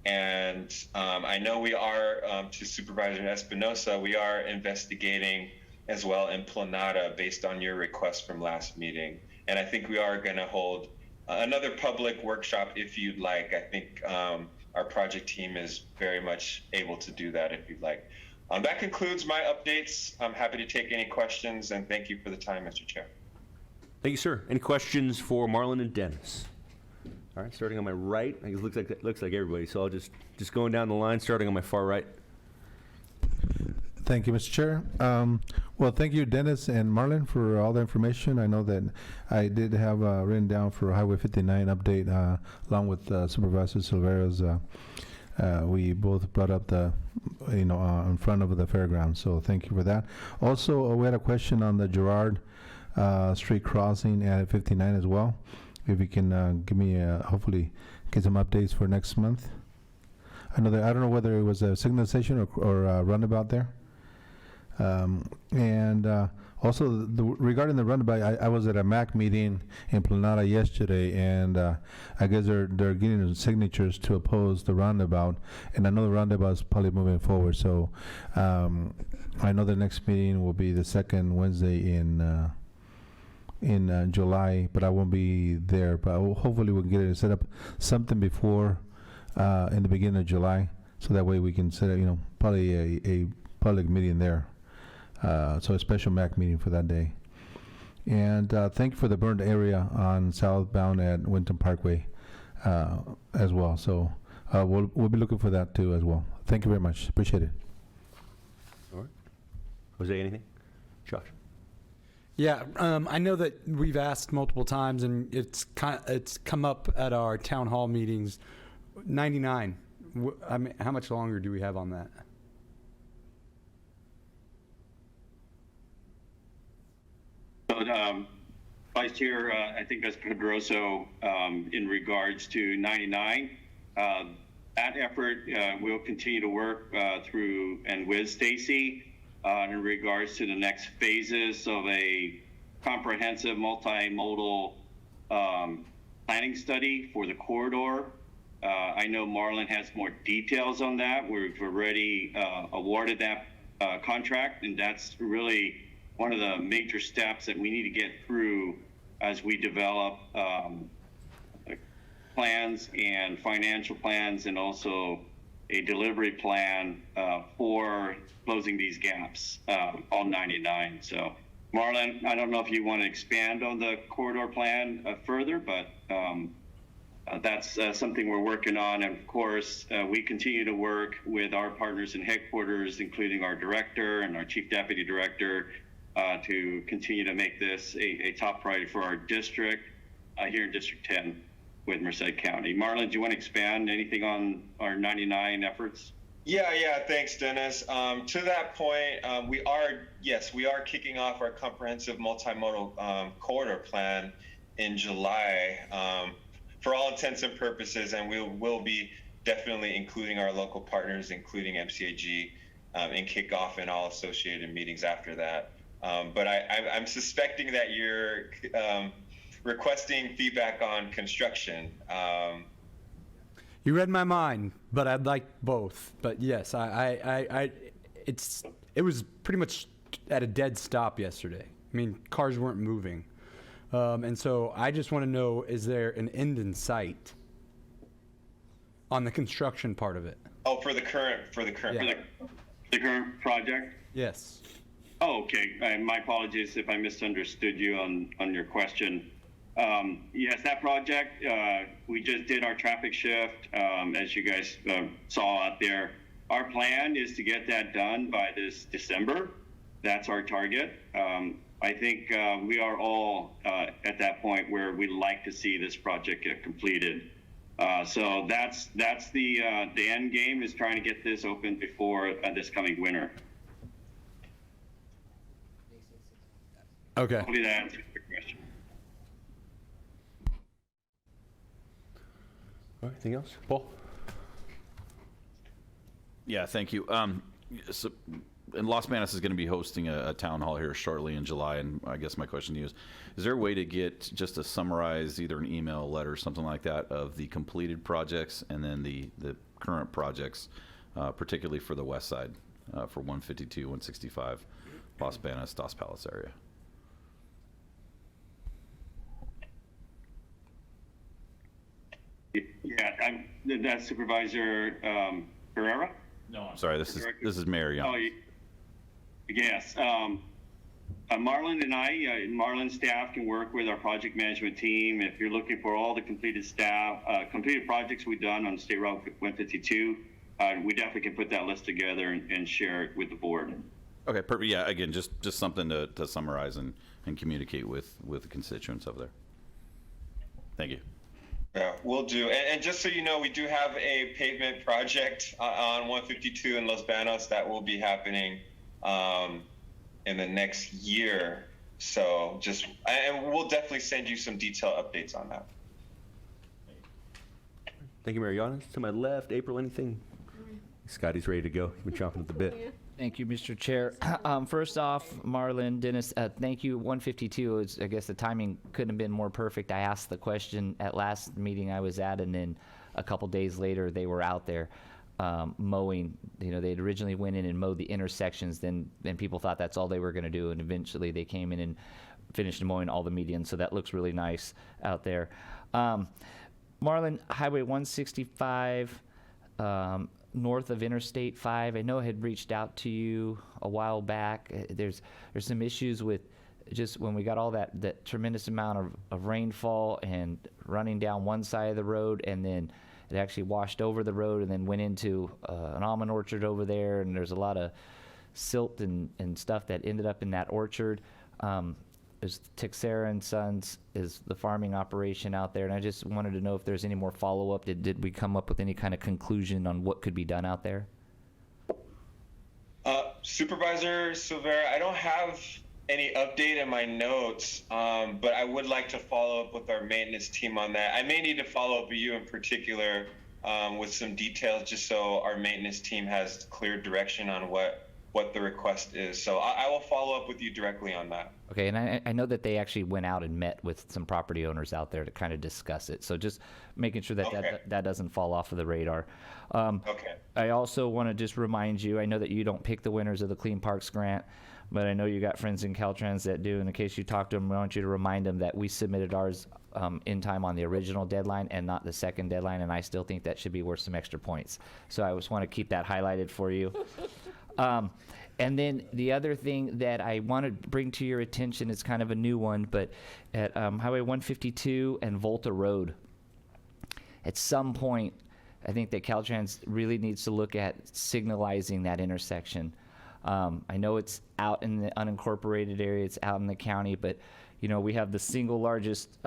L: And I know we are, to Supervisor Espinosa, we are investigating as well in Planada based on your request from last meeting. And I think we are going to hold another public workshop if you'd like. I think our project team is very much able to do that if you'd like. That concludes my updates. I'm happy to take any questions, and thank you for the time, Mr. Chair.
G: Thank you, sir. Any questions for Marlon and Dennis? All right, starting on my right. I think it looks like everybody, so I'll just going down the line, starting on my far right.
N: Thank you, Mr. Chair. Well, thank you, Dennis and Marlon, for all the information. I know that I did have written down for Highway 59 update, along with Supervisor Silvera's. We both brought up the, in front of the fairgrounds. So thank you for that. Also, we had a question on the Girard Street crossing at 59 as well. If you can give me, hopefully, get some updates for next month. I know that I don't know whether it was a signalization or a runabout there. And also, regarding the roundabout, I was at a MAC meeting in Planada yesterday, and I guess they're getting the signatures to oppose the roundabout, and I know the roundabout is probably moving forward. So I know the next meeting will be the second Wednesday in July, but I won't be there. But hopefully we'll get it set up something before in the beginning of July, so that way we can set up, probably a public meeting there. So a special MAC meeting for that day. And thank you for the burned area on southbound at Winton Parkway as well. So we'll be looking for that too as well. Thank you very much. Appreciate it.
G: All right. Jose, anything? Josh?
B: Yeah, I know that we've asked multiple times, and it's come up at our town hall meetings. 99. I mean, how much longer do we have on that?
M: Vice Chair, I think that's Pedroso, in regards to 99. That effort will continue to work through and with Stacy in regards to the next phases of a comprehensive multimodal planning study for the corridor. I know Marlon has more details on that. We've already awarded that contract, and that's really one of the major steps that we need to get through as we develop plans and financial plans, and also a delivery plan for closing these gaps on 99. So Marlon, I don't know if you want to expand on the corridor plan further, but that's something we're working on. And of course, we continue to work with our partners in headquarters, including our director and our chief deputy director, to continue to make this a top priority for our district here in District 10 with Merced County. Marlon, do you want to expand anything on our 99 efforts?
L: Yeah, thanks, Dennis. To that point, we are kicking off our comprehensive multimodal corridor plan in July for all intents and purposes, and we will be definitely including our local partners, including MCAG, in kickoff and all associated meetings after that. But I'm suspecting that you're requesting feedback on construction.
B: You read my mind, but I'd like both. But yes, it was pretty much at a dead stop yesterday. I mean, cars weren't moving. And so I just want to know, is there an end in sight on the construction part of it?
L: Oh, for the current
B: Yeah.
M: The current project?
B: Yes.
M: Oh, okay. My apologies if I misunderstood you on your question. Yes, that project, we just did our traffic shift, as you guys saw out there. Our plan is to get that done by this December. That's our target. I think we are all at that point where we'd like to see this project get completed. So that's the end game, is trying to get this open before this coming winter.
B: Okay.
M: Hopefully that answers your question.
G: All right, anything else? Paul?
O: Yeah, thank you. So, and Los Banos is going to be hosting a town hall here shortly in July, and I guess my question to you is there a way to get just to summarize either an email, a letter, something like that, of the completed projects and then the current projects, particularly for the west side, for 152, 165, Los Banos, Dos Palos area?
M: Yeah, that's Supervisor Pereira?
O: No, I'm sorry. This is Mayor Young.
M: Oh, yes. Marlon and Marlon's staff can work with our project management team. If you're looking for all the completed projects we've done on State Route 152, we definitely can put that list together and share it with the board.
O: Okay, perfect. Yeah, again, just something to summarize and communicate with the constituents over there. Thank you.
L: Yeah, we'll do. And just so you know, we do have a pavement project on 152 in Los Banos that will be happening in the next year. So and we'll definitely send you some detailed updates on that.
G: Thank you, Mariana. To my left, April, anything? Scotty's ready to go. He's been chomping at the bit.
F: Thank you, Mr. Chair. First off, Marlon, Dennis, thank you. 152 is, I guess the timing couldn't have been more perfect. I asked the question at last meeting I was at, and then a couple days later they were out there mowing. You know, they'd originally went in and mowed the intersections, then people thought that's all they were going to do, and eventually they came in and finished mowing all the medians, so that looks really nice out there. Marlon, Highway 165, north of Interstate 5, I know I had reached out to you a while back. There's some issues with just when we got all that tremendous amount of rainfall and running down one side of the road, and then it actually washed over the road and then went into an almond orchard over there, and there's a lot of silt and stuff that ended up in that orchard. There's 𝗥𝗘𝗖𝗟𝗏 and Sons is the farming operation out there, and I just wanted to know if there's any more follow-up. Did we come up with any kind of conclusion on what could be done out there?
L: Supervisor Silvera, I don't have any update in my notes, but I would like to follow up with our maintenance team on that. I may need to follow up with you in particular with some details, just so our maintenance team has clear direction on what the request is. So I will follow up with you directly on that.
F: Okay, and I know that they actually went out and met with some property owners out there to kind of discuss it. So just making sure that that doesn't fall off of the radar.
L: Okay.
F: I also want to just remind you, I know that you don't pick the winners of the Clean Parks Grant, but I know you got friends in Caltrans that do. And in case you talk to them, I want you to remind them that we submitted ours in time on the original deadline and not the second deadline, and I still think that should be worth some extra points. So I just want to keep that highlighted for you. And then the other thing that I want to bring to your attention is kind of a new one, but at Highway 152 and Volta Road, at some point, I think that Caltrans really needs to look at signalizing that intersection. I know it's out in the unincorporated area, it's out in the county, but you know, we have the single largest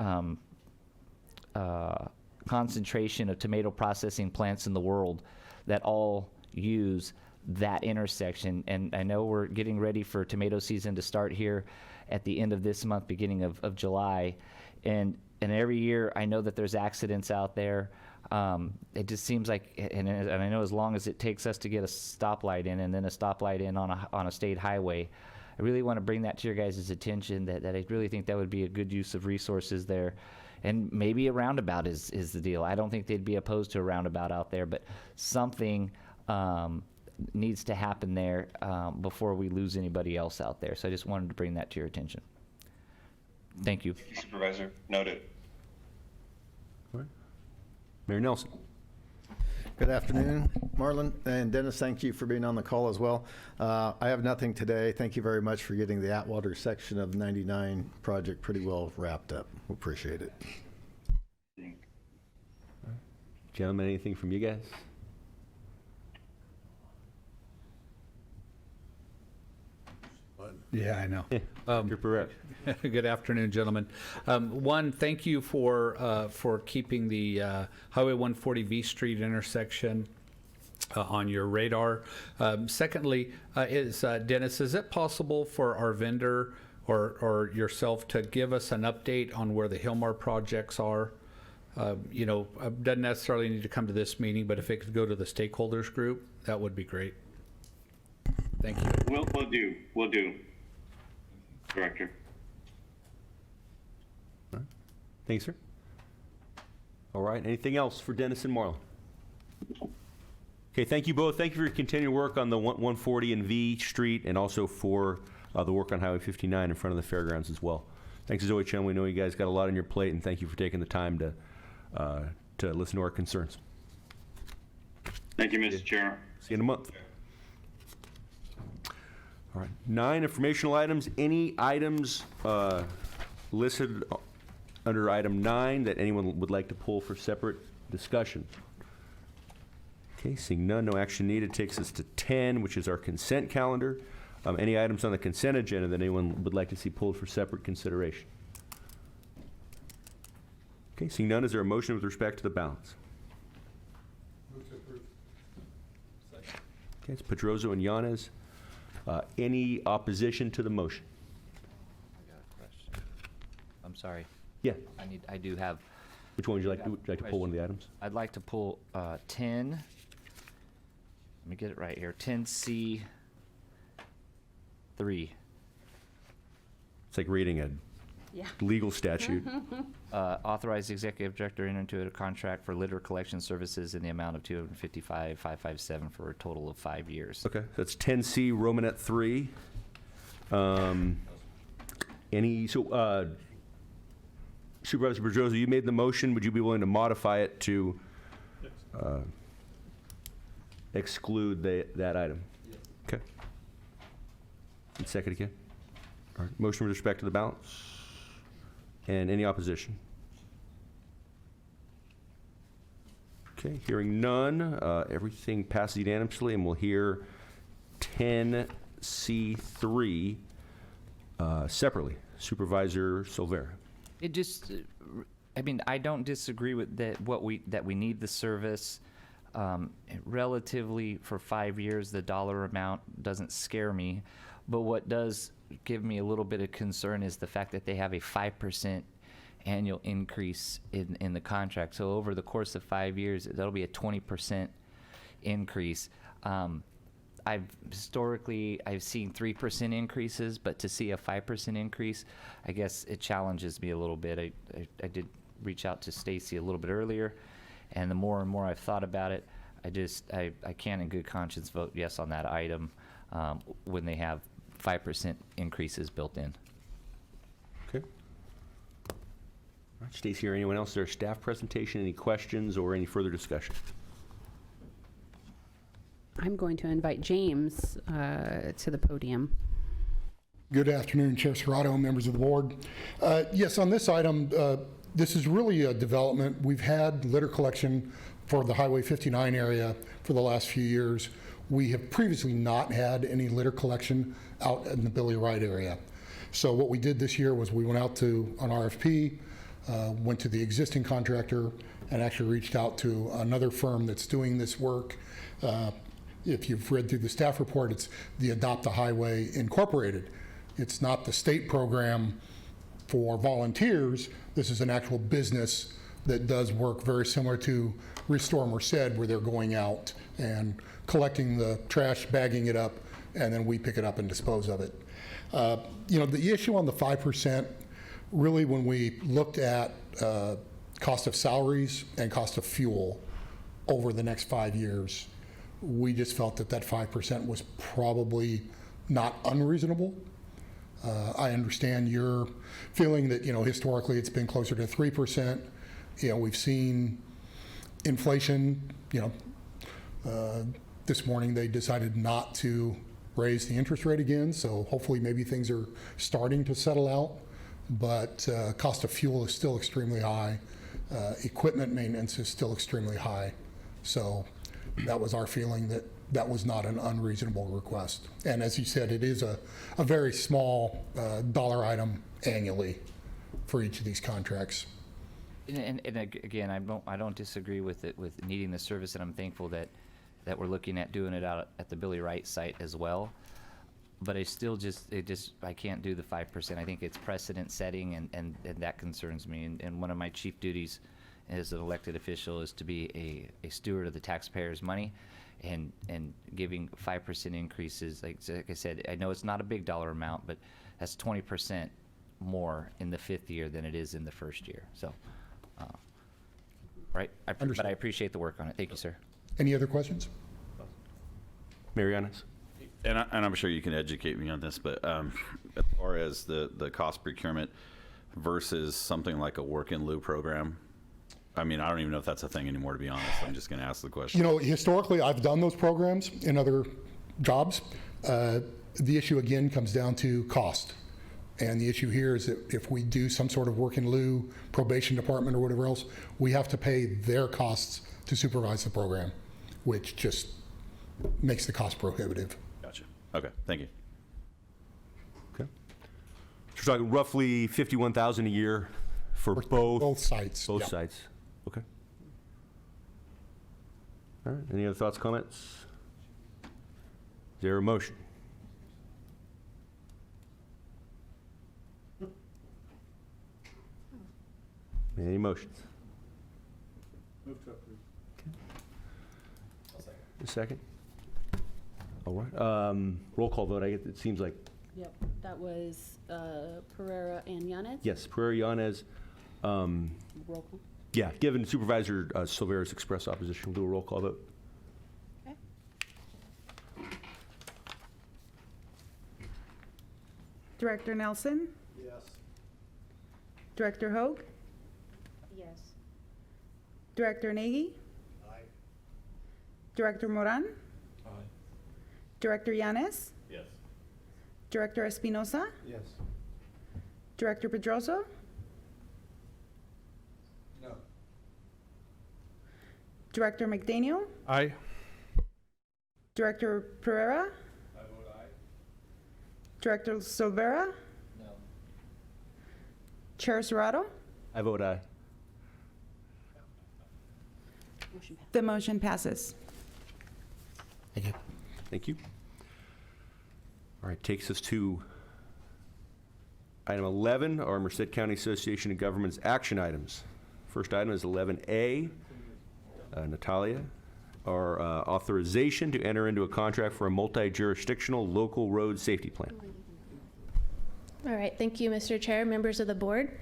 F: concentration of tomato processing plants in the world that all use that intersection. And I know we're getting ready for tomato season to start here at the end of this month, beginning of July. And every year I know that there's accidents out there. It just seems like, and I know as long as it takes us to get a stoplight in and then a stoplight in on a state highway, I really want to bring that to your guys' attention, that I really think that would be a good use of resources there. And maybe a roundabout is the deal. I don't think they'd be opposed to a roundabout out there, but something needs to happen there before we lose anybody else out there. So I just wanted to bring that to your attention. Thank you.
L: Thank you, Supervisor. Noted.
G: All right. Mayor Nelson.
P: Good afternoon, Marlon and Dennis. Thank you for being on the call as well. I have nothing today. Thank you very much for getting the Atwater section of the 99 project pretty well wrapped up. We appreciate it.
G: Gentlemen, anything from you guys?
H: Yeah, I know.
G: Dr. Pereira.
H: Good afternoon, gentlemen. One, thank you for keeping the Highway 140 V Street intersection on your radar. Secondly, Dennis, is it possible for our vendor or yourself to give us an update on where the Hillmar projects are? You know, doesn't necessarily need to come to this meeting, but if it could go to the stakeholders group, that would be great. Thank you.
M: We'll do. Director.
G: All right. Thanks, sir. All right. Anything else for Dennis and Marlon? Okay. Thank you both. Thank you for your continued work on the 140 and V Street, and also for the work on Highway 59 in front of the fairgrounds as well. Thanks as always, Chen. We know you guys got a lot on your plate, and thank you for taking the time to listen to our concerns.
M: Thank you, Mr. Chair.
G: See you in a month. All right, 9 informational items. Any items listed under item 9 that anyone would like to pull for separate discussion? Okay, seeing none, no action needed, takes us to 10, which is our consent calendar. Any items on the consent agenda that anyone would like to see pulled for separate consideration? Okay, seeing none, is there a motion with respect to the balance?
H: Move to approve.
G: Okay, it's Pedroso and Yanez. Any opposition to the motion?
F: I got a question. I'm sorry.
G: Yeah.
F: I do have.
G: Which one would you like to? Would you like to pull one of the items?
F: I'd like to pull 10. Let me get it right here. 10C, 3.
G: It's like reading a legal statute.
F: Authorize the executive director enter into a contract for litter collection services in the amount of $255,557 for a total of 5 years.
G: Okay, that's 10C Romanet 3. Supervisor Pedrosa, you made the motion. Would you be willing to modify it to exclude that item? Yes. Okay. And second again? All right. Motion with respect to the balance? And any opposition? Okay, hearing none, everything passes unanimously, and we'll hear 10C3 separately. Supervisor Silvera.
F: It just, I mean, I don't disagree with that. That we need the service. Relatively, for 5 years, the dollar amount doesn't scare me, but what does give me a little bit of concern is the fact that they have a 5% annual increase in the contract. So over the course of 5 years, that'll be a 20% increase. I've seen 3% increases, but to see a 5% increase, I guess it challenges me a little bit. I did reach out to Stacy a little bit earlier, and the more and more I've thought about it, I can't in good conscience vote yes on that item when they have 5% increases built in.
G: Okay. All right, Stacy or anyone else, is there a staff presentation, any questions or any further discussion?
K: I'm going to invite James to the podium.
Q: Good afternoon, Chair Serrato, members of the board. Yes, on this item, this is really a development. We've had litter collection for the Highway 59 area for the last few years. We have previously not had any litter collection out in the Billy Wright area. So what we did this year was we went out to an RFP, went to the existing contractor, and actually reached out to another firm that's doing this work. If you've read through the staff report, it's the Adopt a Highway Incorporated. It's not the state program for volunteers. This is an actual business that does work very similar to Restore Merced, where they're going out and collecting the trash, bagging it up, and then we pick it up and dispose of it. The issue on the 5%, really when we looked at cost of salaries and cost of fuel over the next 5 years, we just felt that 5% was probably not unreasonable. I understand your feeling that, historically it's been closer to 3%. We've seen inflation, this morning they decided not to raise the interest rate again, so hopefully maybe things are starting to settle out, but cost of fuel is still extremely high. Equipment maintenance is still extremely high. So that was our feeling that was not an unreasonable request. And as you said, it is a very small dollar item annually for each of these contracts.
F: And again, I don't disagree with needing the service, and I'm thankful that we're looking at doing it out at the Billy Wright site as well. But I still I can't do the 5%. I think it's precedent setting, and that concerns me. And one of my chief duties as an elected official is to be a steward of the taxpayers' money, and giving 5% increases. Like I said, I know it's not a big dollar amount, but that's 20% more in the 5th year than it is in the 1st year. So, right. But I appreciate the work on it. Thank you, sir.
Q: Any other questions?
G: Marianas?
O: And I'm sure you can educate me on this, but as far as the cost procurement versus something like a work in lieu program, I mean, I don't even know if that's a thing anymore, to be honest. I'm just going to ask the question.
Q: Historically, I've done those programs in other jobs. The issue, again, comes down to cost. And the issue here is that if we do some sort of work in lieu, probation department or whatever else, we have to pay their costs to supervise the program, which just makes the cost prohibitive.
O: Gotcha. Okay, thank you.
G: Okay. So we're talking roughly $51,000 a year for both
Q: sites.
G: Both sites. Okay. All right. Any other thoughts, comments? Is there a motion? Any motions?
H: Move to approve.
G: A second? All right. Roll call vote. It seems like
K: Yep, that was Pereira and Yanez.
G: Yes, 𝗪𝗢𝗡𝗖𝗓𝗏.
K: Roll call.
G: Yeah, given Supervisor Silvera's express opposition, we'll do a roll call vote.
K: Okay.
A: Director Nelson?
P: Yes.
A: Director Hoag?
K: Yes.
A: Director Nagy?
P: Aye.
A: Director Moran?
D: Aye.
A: Director Yanez?
O: Yes.
A: Director Espinosa?
P: Yes.
A: Director Pedroso?
P: No.
A: Director McDaniel?
H: Aye.
A: Director Pereira?
O: I vote aye.
A: Director Silvera?
P: No.
A: Chair Serrato?
G: I vote aye.
K: Motion passed.
A: The motion passes.
P: Thank you.
G: Thank you. All right, takes us to item 11, our Merced County Association of Governments action items. First item is 11A, Natalia, our authorization to enter into a contract for a multi-jurisdictional local road safety plan.
R: All right, thank you, Mr. Chair, members of the board.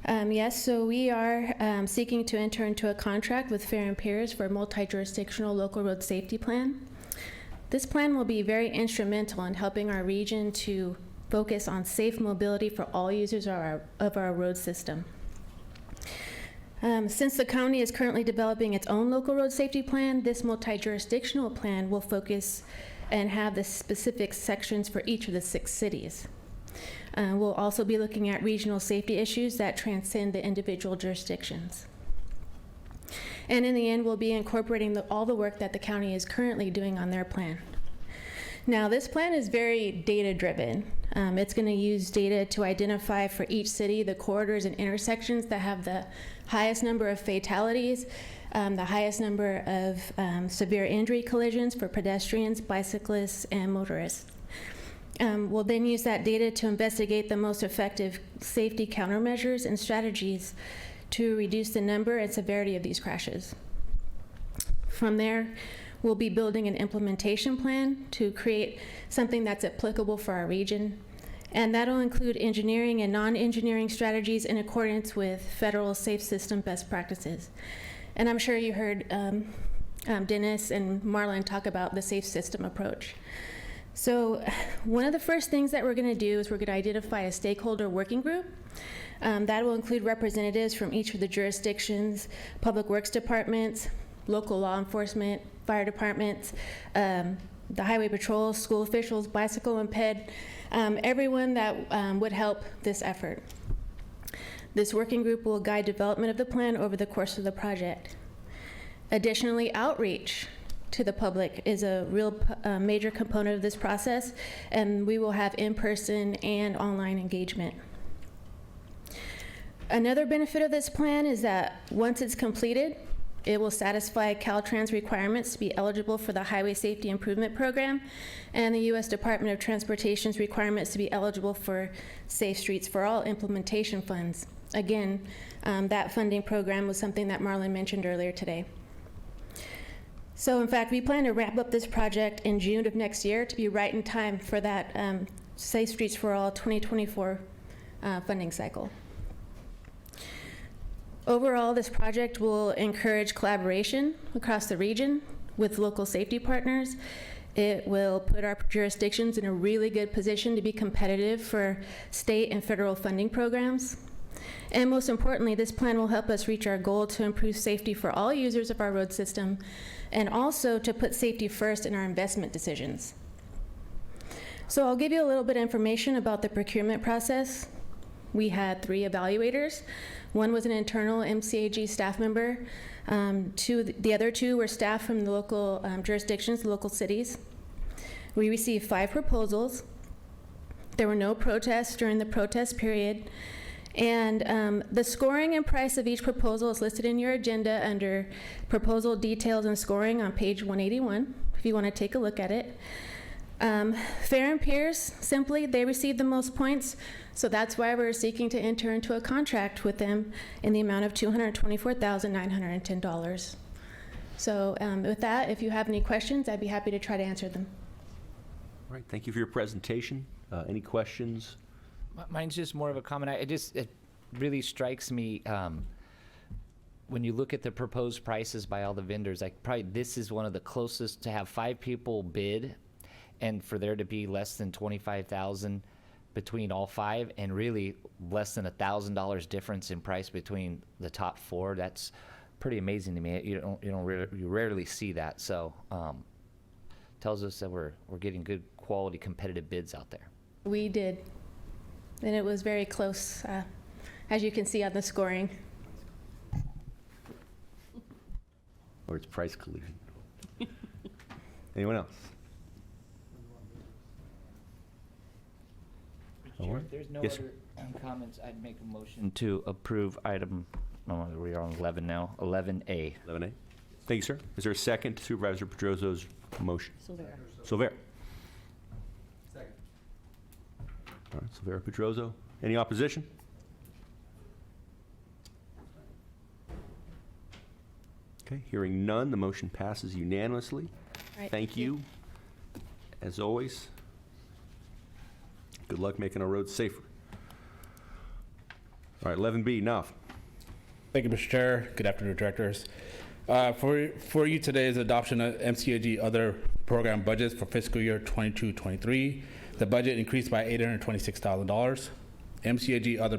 R: Yes, so we are seeking to enter into a contract with Fair and Peers for a multi-jurisdictional local road safety plan. This plan will be very instrumental in helping our region to focus on safe mobility for all users of our road system. Since the county is currently developing its own local road safety plan, this multi-jurisdictional plan will focus and have the specific sections for each of the 6 cities. We'll also be looking at regional safety issues that transcend the individual jurisdictions. And in the end, we'll be incorporating all the work that the county is currently doing on their plan. Now, this plan is very data-driven. It's going to use data to identify for each city the corridors and intersections that have the highest number of fatalities, the highest number of severe injury collisions for pedestrians, bicyclists, and motorists. We'll then use that data to investigate the most effective safety countermeasures and strategies to reduce the number and severity of these crashes. From there, we'll be building an implementation plan to create something that's applicable for our region, and that'll include engineering and non-engineering strategies in accordance with federal safe system best practices. And I'm sure you heard Dennis and Marlon talk about the safe system approach. So one of the first things that we're going to do is we're going to identify a stakeholder working group. That will include representatives from each of the jurisdictions, public works departments, local law enforcement, fire departments, the highway patrol, school officials, bicycle and ped, everyone that would help this effort. This working group will guide development of the plan over the course of the project. Additionally, outreach to the public is a real major component of this process, and we will have in-person and online engagement. Another benefit of this plan is that once it's completed, it will satisfy Caltrans requirements to be eligible for the Highway Safety Improvement Program and the U.S. Department of Transportation's requirements to be eligible for Safe Streets for All implementation funds. Again, that funding program was something that Marlon mentioned earlier today. So in fact, we plan to wrap up this project in June of next year to be right in time for that Safe Streets for All 2024 funding cycle. Overall, this project will encourage collaboration across the region with local safety partners. It will put our jurisdictions in a really good position to be competitive for state and federal funding programs. And most importantly, this plan will help us reach our goal to improve safety for all users of our road system, and also to put safety first in our investment decisions. So I'll give you a little bit of information about the procurement process. We had 3 evaluators. One was an internal MCAG staff member. The other 2 were staff from the local jurisdictions, the local cities. We received 5 proposals. There were no protests during the protest period. And the scoring and price of each proposal is listed in your agenda under proposal details and scoring on page 181, if you want to take a look at it. Fair and Peers, simply, they received the most points, so that's why we're seeking to enter into a contract with them in the amount of $224,910. So with that, if you have any questions, I'd be happy to try to answer them.
G: All right, thank you for your presentation. Any questions?
F: Mine's just more of a comment. It really strikes me when you look at the proposed prices by all the vendors, like probably this is one of the closest to have 5 people bid and for there to be less than 25,000 between all 5 and really less than $1,000 difference in price between the top 4. That's pretty amazing to me. You rarely see that. So tells us that we're getting good quality competitive bids out there.
R: We did, and it was very close, as you can see on the scoring.
G: Or it's price collusion? Anyone else?
F: If there's no
G: Yes,
F: other comments, I'd make a motion to approve item, we are on 11 now, 11A.
G: 11A. Thank you, sir. Is there a second to Supervisor Pedroso's motion? Silvera. Second. All right, Silvera Pedroso. Any opposition? Okay, hearing none, the motion passes unanimously.
R: Right,
G: Thank you. As always, good luck making our roads safer. All right, 11B, Naf.
S: Thank you, Mr. Chair. Good afternoon, directors. For you today is adoption of MCAG other program budgets for fiscal year 22-23. The budget increased by $826,000. MCAG other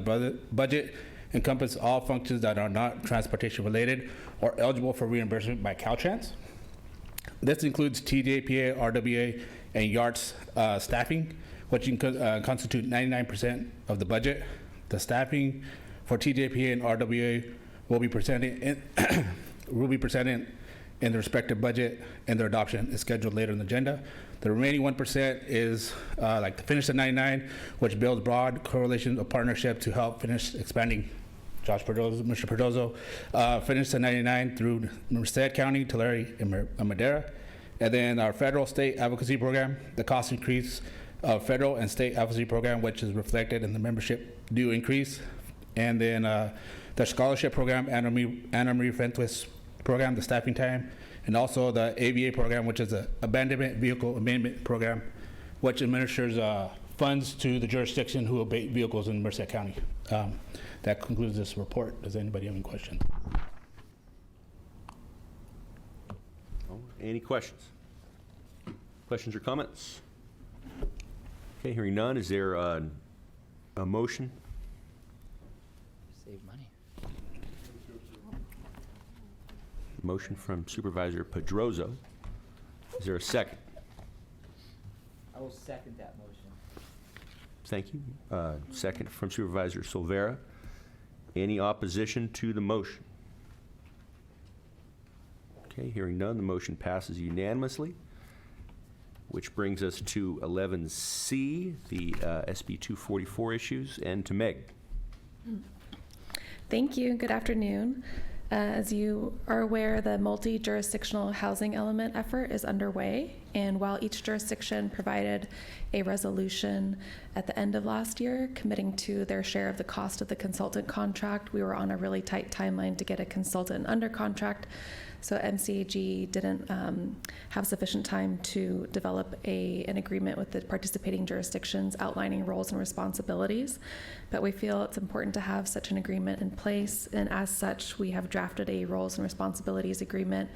S: budget encompasses all functions that are not transportation related or eligible for reimbursement by Caltrans. This includes TJPA, RWA, and YARTS staffing, which constitute 99% of the budget. The staffing for TJPA and RWA will be presented in the respective budget, and their adoption is scheduled later in the agenda. The remaining 1% is like to finish the 99, which builds broad correlation of partnership to help finish expanding. Mr. Pedroso, finish the 99 through Merced County, Tulare, and Madera. And then our federal state advocacy program, the cost increase of federal and state advocacy program, which is reflected in the membership due increase. And then the scholarship program, Anna Marie Fentress program, the staffing time, and also the AVA program, which is the abandonment vehicle amendment program, which administers funds to the jurisdiction who abate vehicles in Merced County. That concludes this report. Does anybody have any questions?
G: Any questions? Questions or comments? Okay, hearing none, is there a motion?
F: Save money.
G: Motion from Supervisor Pedroso. Is there a second?
F: I will second that motion.
G: Thank you. Second from Supervisor Silvera. Any opposition to the motion? Okay, hearing none, the motion passes unanimously, which brings us to 11C, the SB 244 issues, and to Meg.
T: Thank you. Good afternoon. As you are aware, the multi-jurisdictional housing element effort is underway, and while each jurisdiction provided a resolution at the end of last year committing to their share of the cost of the consultant contract, we were on a really tight timeline to get a consultant under contract, so MCAG didn't have sufficient time to develop an agreement with the participating jurisdictions outlining roles and responsibilities. But we feel it's important to have such an agreement in place, and as such, we have drafted a roles and responsibilities agreement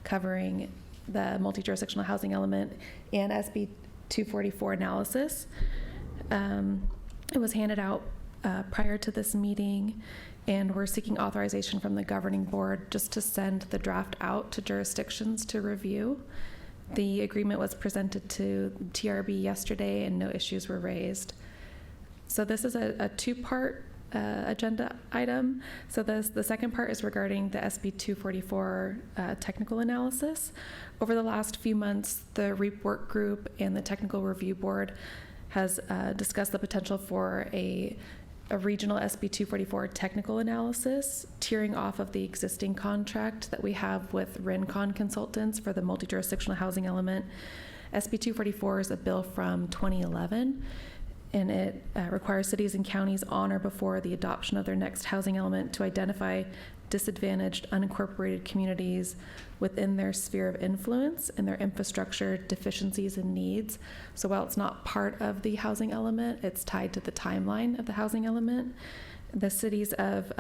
T: covering the multi-jurisdictional housing element and SB 244 analysis. It was handed out prior to this meeting, and we're seeking authorization from the governing board just to send the draft out to jurisdictions to review. The agreement was presented to TRB yesterday and no issues were raised. So this is a two-part agenda item. So the second part is regarding the SB 244 technical analysis. Over the last few months, the REAP work group and the technical review board has discussed the potential for a regional SB 244 technical analysis, tiering off of the existing contract that we have with RENCON consultants for the multi-jurisdictional housing element. SB 244 is a bill from 2011, and it requires cities and counties on or before the adoption of their next housing element to identify disadvantaged, unincorporated communities within their sphere of influence and their infrastructure deficiencies and needs. So while it's not part of the housing element, it's tied to the timeline of the housing element. The cities of,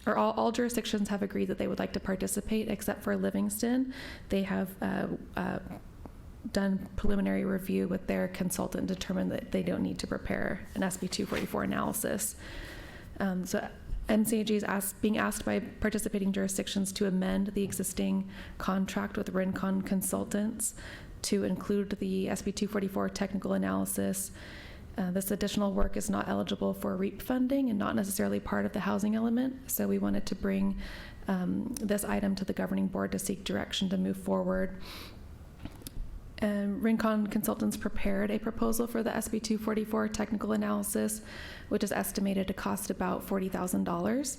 T: or all jurisdictions have agreed that they would like to participate, except for Livingston. They have done preliminary review with their consultant and determined that they don't need to prepare an SB 244 analysis. So MCAG is being asked by participating jurisdictions to amend the existing contract with Rincon Consultants to include the SB 244 technical analysis. This additional work is not eligible for REAP funding and not necessarily part of the housing element, so we wanted to bring this item to the governing board to seek direction to move forward. Rincon Consultants prepared a proposal for the SB 244 technical analysis, which is estimated to cost about $40,000.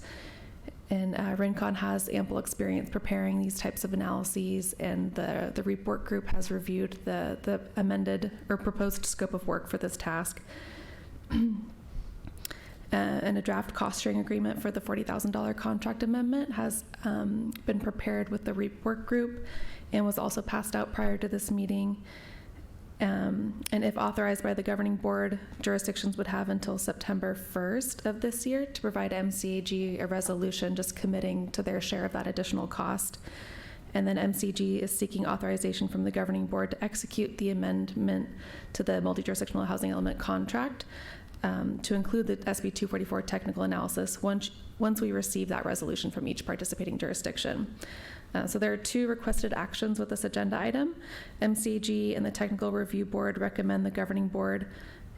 T: And Rincon has ample experience preparing these types of analyses, and the REAP work group has reviewed the amended or proposed scope of work for this task. And a draft cost sharing agreement for the $40,000 contract amendment has been prepared with the REAP work group and was also passed out prior to this meeting. And if authorized by the governing board, jurisdictions would have until September 1st of this year to provide MCAG a resolution just committing to their share of that additional cost. And then MCG is seeking authorization from the governing board to execute the amendment to the multi-jurisdictional housing element contract to include the SB 244 technical analysis once we receive that resolution from each participating jurisdiction. So there are two requested actions with this agenda item. MCG and the Technical Review Board recommend the governing board,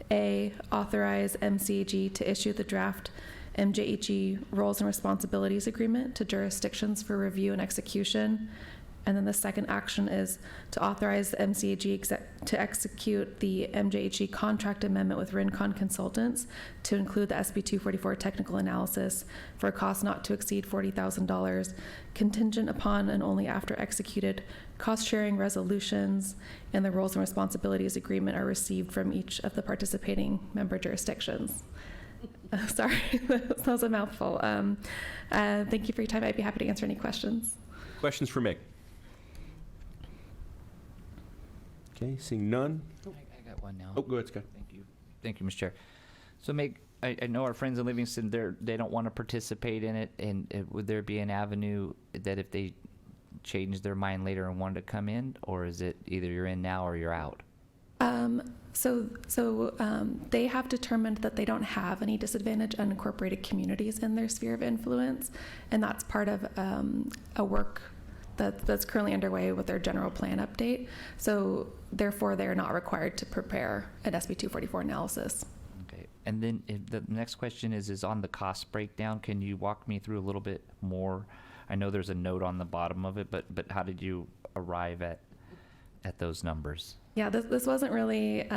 T: A, authorize MCG to issue the draft MJHE Roles and Responsibilities Agreement to jurisdictions for review and execution. And then the second action is to authorize the MCAG to execute the MJHE contract amendment with Rincon Consultants to include the SB 244 technical analysis for a cost not to exceed $40,000, contingent upon and only after executed cost-sharing resolutions and the roles and responsibilities agreement are received from each of the participating member jurisdictions. Sorry, that was a mouthful. Thank you for your time. I'd be happy to answer any questions.
G: Questions for Meg? Okay, seeing none.
F: I got one now.
G: Oh, go ahead, Scott.
F: Thank you, Mr. Chair. So Meg, I know our friends in Livingston, they don't want to participate in it, and would there be an avenue that if they change their mind later and wanted to come in, or is it either you're in now or you're out?
T: They have determined that they don't have any disadvantaged unincorporated communities in their sphere of influence, and that's part of a work that's currently underway with their general plan update. So therefore, they're not required to prepare an SB 244 analysis.
F: Okay, and then the next question is on the cost breakdown. Can you walk me through a little bit more? I know there's a note on the bottom of it, but how did you arrive at those numbers?
T: Yeah, this wasn't really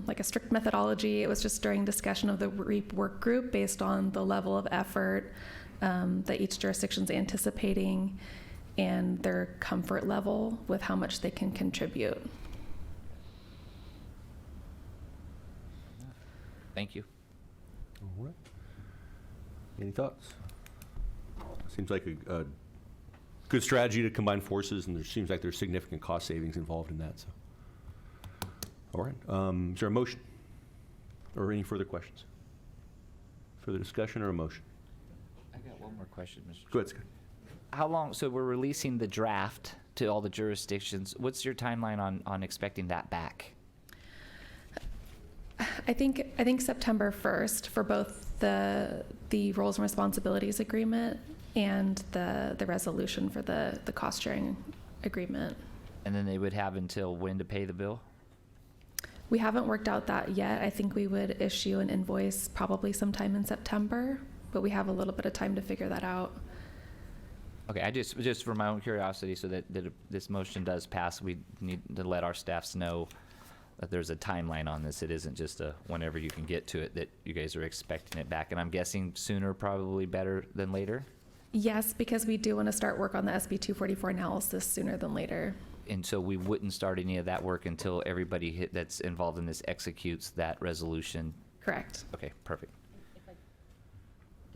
T: like a strict methodology. It was just during discussion of the REAP work group based on the level of effort that each jurisdiction's anticipating and their comfort level with how much they can contribute.
F: Thank you.
G: All right. Any thoughts? Seems like a good strategy to combine forces, and there seems like there's significant cost savings involved in that. So, all right. Is there a motion or any further questions? Further discussion or a motion?
F: I got one more question, Mr.
G: Go ahead, Scott.
F: How long, so we're releasing the draft to all the jurisdictions. What's your timeline on expecting that back?
T: I think September 1st for both the roles and responsibilities agreement and the resolution for the cost sharing agreement.
F: And then they would have until when to pay the bill?
T: We haven't worked out that yet. I think we would issue an invoice probably sometime in September, but we have a little bit of time to figure that out.
F: Okay, I just for my own curiosity, so that if this motion does pass, we need to let our staffs know that there's a timeline on this. It isn't just a whenever you can get to it, that you guys are expecting it back. And I'm guessing sooner probably better than later?
T: Yes, because we do want to start work on the SB 244 analysis sooner than later.
F: And so we wouldn't start any of that work until everybody that's involved in this executes that resolution?
T: Correct.
F: Okay, perfect.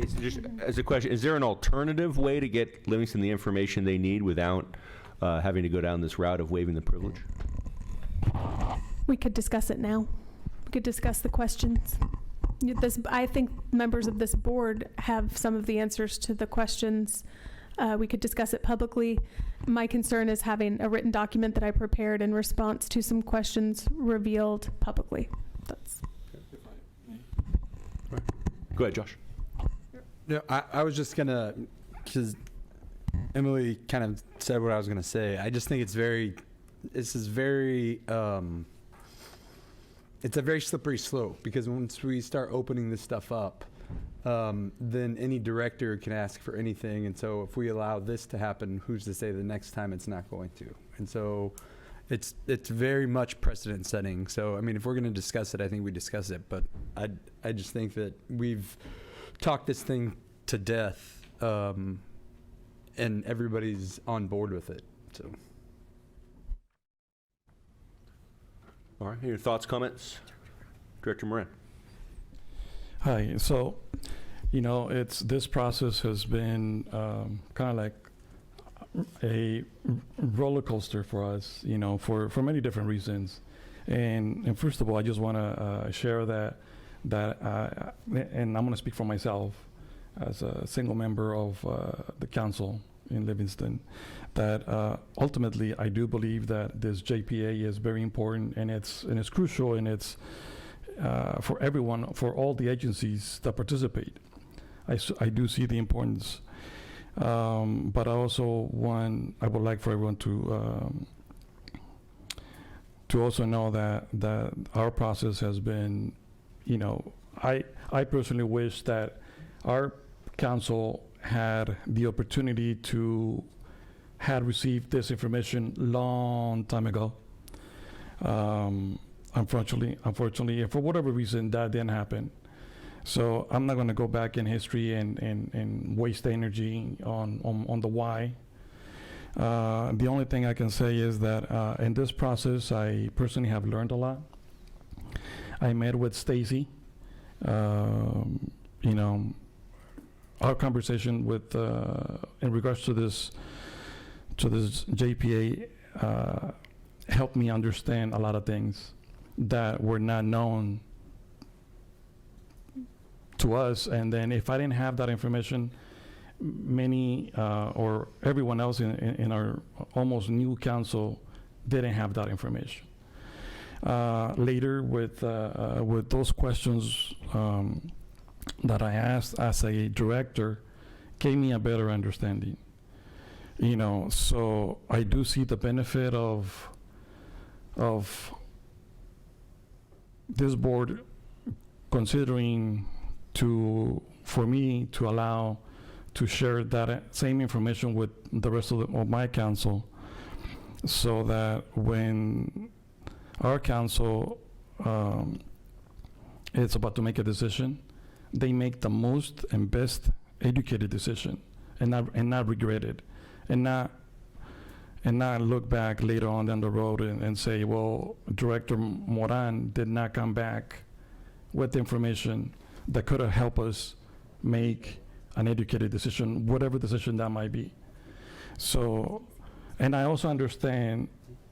G: It's just, as a question, is there an alternative way to get Livingston the information they need without having to go down this route of waiving the privilege?
U: We could discuss it now. We could discuss the questions. I think members of this board have some of the answers to the questions. We could discuss it publicly. My concern is having a written document that I prepared in response to some questions revealed publicly. That's.
G: Go ahead, Josh.
B: Yeah, I was just gonna, because Emily kind of said what I was gonna say. I just think it's a very slippery slope, because once we start opening this stuff up, then any director can ask for anything. And so if we allow this to happen, who's to say the next time it's not going to? And so it's very much precedent setting. So, I mean, if we're going to discuss it, I think we discuss it. But I just think that we've talked this thing to death, and everybody's on board with it. So.
G: All right, your thoughts, comments? Director Moran.
C: Hi, so, this process has been kind of like a roller coaster for us, for many different reasons. And first of all, I just want to share that and I'm going to speak for myself as a single member of the council in Livingston, that ultimately I do believe that this JPA is very important, and it's crucial, and it's for everyone, for all the agencies that participate. I do see the importance, but I would like for everyone to also know that our process has been, I personally wish that our council had the opportunity to had received this information long time ago. Unfortunately, and for whatever reason, that didn't happen. So I'm not going to go back in history and waste energy on the why. The only thing I can say is that in this process, I personally have learned a lot. I met with Stacy. Our conversation with in regards to this JPA helped me understand a lot of things that were not known to us. And then if I didn't have that information, many or everyone else in our almost new council didn't have that information. Later, with those questions that I asked as a director, gave me a better understanding. So I do see the benefit of this board considering for me to allow to share that same information with the rest of my council, so that when our council is about to make a decision, they make the most and best educated decision, and not regret it, and not look back later on down the road and say, well, Director Moran did not come back with information that could have helped us make an educated decision, whatever decision that might be. So, and I also understand,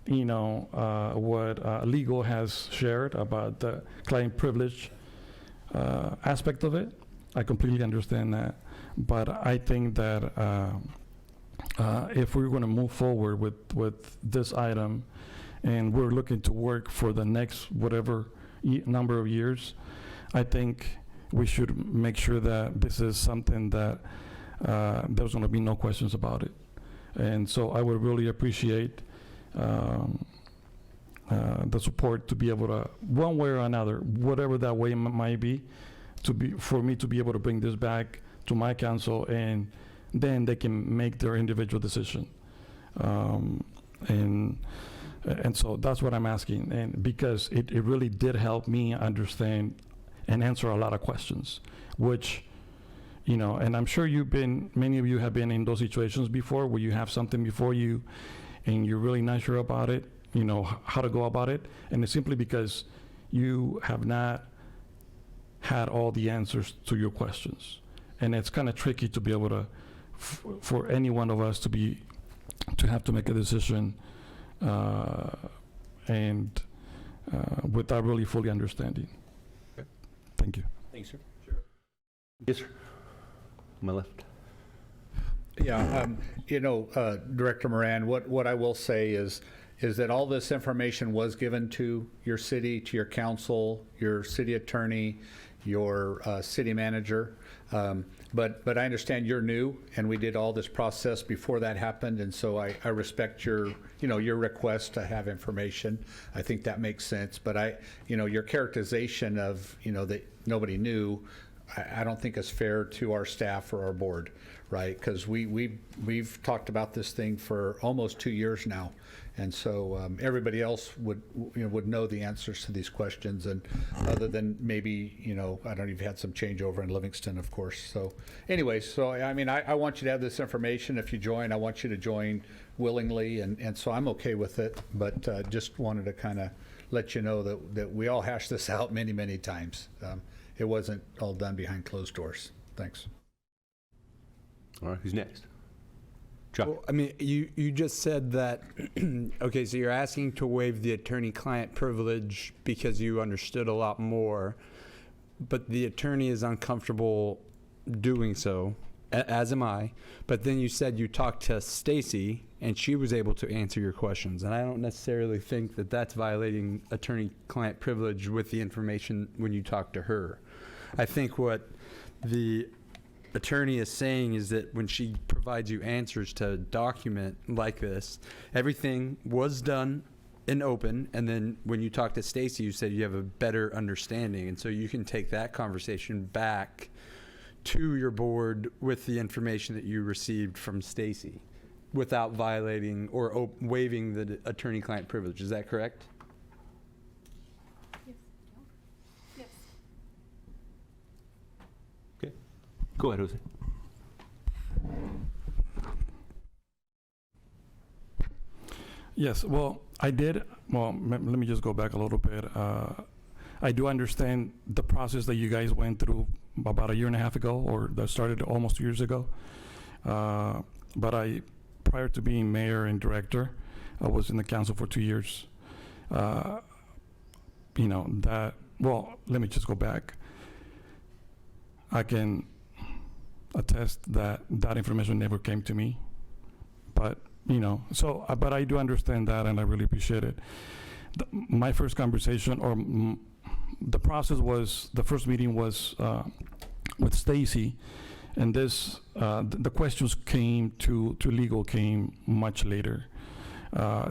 C: what legal has shared about the client privilege aspect of it. I completely understand that, but I think that if we're going to move forward with this item, and we're looking to work for the next whatever number of years, I think we should make sure that this is something that there's going to be no questions about it. And so I would really appreciate the support to be able to, one way or another, whatever that way might be, for me to be able to bring this back to my council, and then they can make their individual decision. And so that's what I'm asking, and because it really did help me understand and answer a lot of questions, which, and I'm sure many of you have been in those situations before, where you have something before you and you're really not sure about it, how to go about it, and it's simply because you have not had all the answers to your questions. and it's kind of tricky to be able to, for any one of us to have to make a decision, and without really fully understanding.
G: Okay.
C: Thank you.
G: Thanks, sir. Sure. Yes, sir. On my left.
E: Yeah, Director Moran, what I will say is that all this information was given to your city, to your council, your city attorney, your city manager. But I understand you're new, and we did all this process before that happened, and so I respect your request to have information. I think that makes sense. But your characterization of that nobody knew, I don't think is fair to our staff or our board, right? Because we've talked about this thing for almost 2 years now, and so everybody else would know the answers to these questions, and other than maybe I don't know, you've had some changeover in Livingston, of course. So anyway, I want you to have this information. If you join, I want you to join willingly, and so I'm okay with it. But just wanted to kind of let you know that we all hashed this out many times. It wasn't all done behind closed doors. Thanks.
G: All right, who's next? Chuck.
B: Well, I mean, you just said that, okay, so you're asking to waive the attorney-client privilege because you understood a lot more, but the attorney is uncomfortable doing so, as am I. But then you said you talked to Stacy, and she was able to answer your questions. And I don't necessarily think that that's violating attorney-client privilege with the information when you talk to her. I think what the attorney is saying is that when she provides you answers to a document like this, everything was done in open, and then when you talk to Stacy, you said you have a better understanding, and so you can take that conversation back to your board with the information that you received from Stacy without violating or waiving the attorney-client privilege. Is that correct?
G: Go ahead, Jose.
C: Yes, well, I did. Well, let me just go back a little bit. I do understand the process that you guys went through about 1.5 years ago, or that started almost 2 years ago. But prior to being mayor and director, I was in the council for 2 years. Well, let me just go back. I can attest that information never came to me, but but I do understand that, and I really appreciate it. My first conversation, or the process was, the first meeting was with Stacy, and this the questions came to legal came much later. And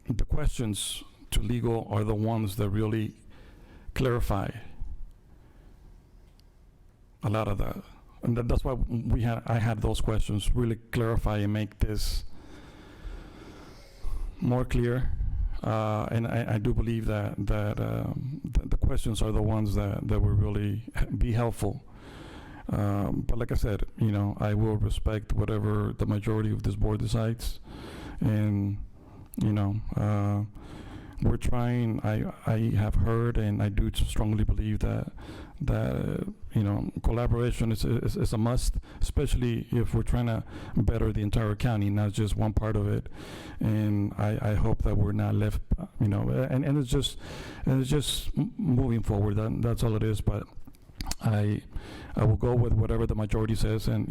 C: the questions to legal are the ones that really clarify a lot of that, and that's why I had those questions really clarify and make this more clear. And I do believe that the questions are the ones that will really be helpful. But like I said, I will respect whatever the majority of this board decides, and we're trying. I have heard, and I do strongly believe that collaboration is a must, especially if we're trying to better the entire county, not just one part of it. And I hope that we're not left, and it's just moving forward. That's all it is. But I will go with whatever the majority says, and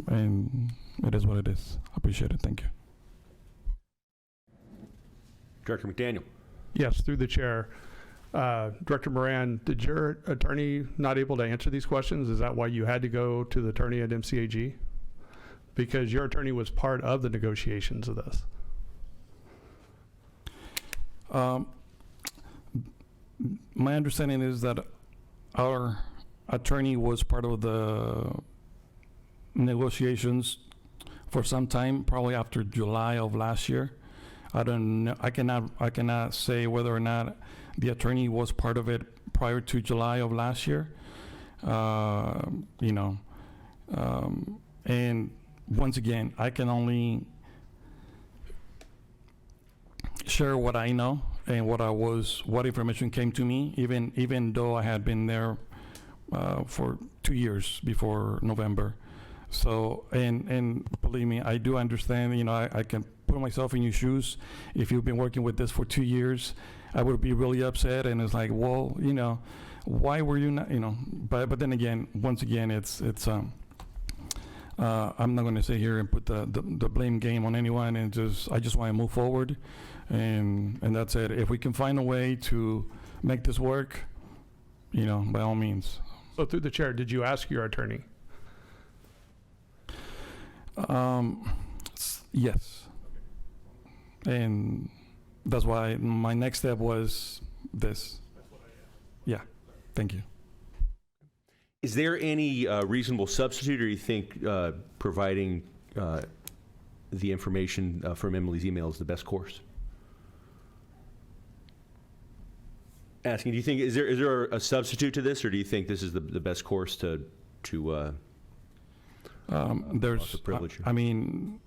C: and it is what it is. I appreciate it. Thank you.
G: Director McDaniel.
V: Yes, through the chair. Director Moran, did your attorney not able to answer these questions? Is that why you had to go to the attorney at MCAG? Because your attorney was part of the negotiations of this.
C: My understanding is that our attorney was part of the negotiations for some time, probably after July of last year. I don't know. I cannot say whether or not the attorney was part of it prior to July of last year. And once again, I can only share what I know and what information came to me, even though I had been there for 2 years before November. So, and believe me, I do understand, you know, I can put myself in your shoes. If you've been working with this for 2 years, I would be really upset, and it's like, well, you know, why were you not, you know, but then again, once again, it's I'm not going to sit here and put the blame game on anyone, and I just want to move forward, and that's it. If we can find a way to make this work, you know, by all means.
V: So through the chair, did you ask your attorney?
C: Yes. And that's why my next step was this. Yeah, thank you.
G: Is there any reasonable substitute, or you think providing the information from Emily's email is the best course? Asking, do you think, is there a substitute to this, or do you think this is the best course to
C: there's
G: the privilege?
C: I mean,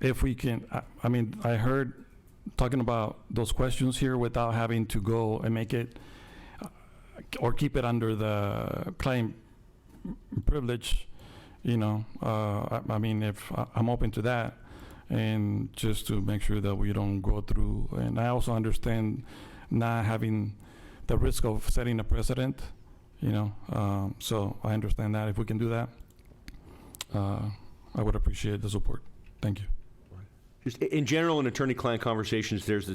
C: if we can, I mean, I heard talking about those questions here without having to go and make it or keep it under the client privilege, you know, I mean, if I'm open to that, and just to make sure that we don't go through, and I also understand not having the risk of setting a precedent, you know, so I understand that. If we can do that, I would appreciate the support. Thank you.
G: Just in general, in attorney-client conversations, there's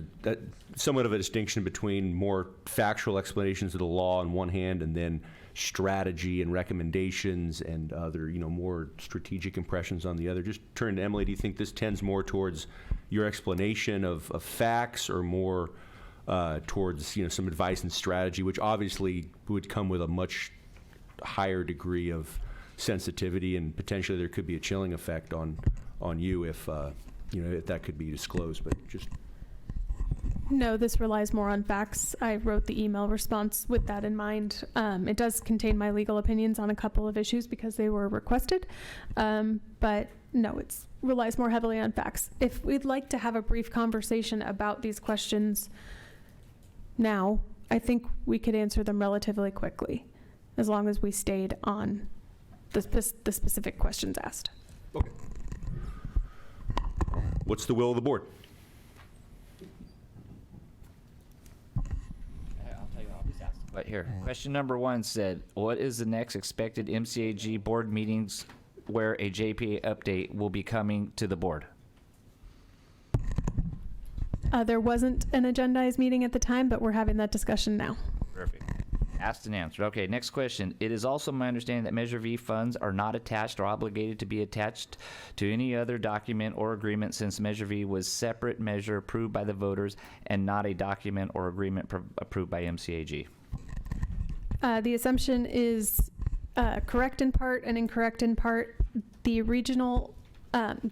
G: somewhat of a distinction between more factual explanations of the law on one hand, and then strategy and recommendations and other, you know, more strategic impressions on the other. Just turn to Emily. Do you think this tends more towards your explanation of facts, or more towards, you know, some advice and strategy, which obviously would come with a much higher degree of sensitivity, and potentially there could be a chilling effect on you if you know, if that could be disclosed, but just.
U: No, this relies more on facts. I wrote the email response with that in mind. It does contain my legal opinions on a couple of issues because they were requested, but no, it relies more heavily on facts. If we'd like to have a brief conversation about these questions now, I think we could answer them relatively quickly, as long as we stayed on the specific questions asked.
G: Okay. What's the will of the board?
F: I'll tell you, I'll just ask. But here, question number 1 said, what is the next expected MCAG board meetings where a JPA update will be coming to the board?
U: There wasn't an agendized meeting at the time, but we're having that discussion now.
F: Perfect. Asked and answered. Okay, next question. It is also my understanding that Measure V funds are not attached or obligated to be attached to any other document or agreement, since Measure V was separate measure approved by the voters and not a document or agreement approved by MCAG.
U: The assumption is correct in part and incorrect in part. The regional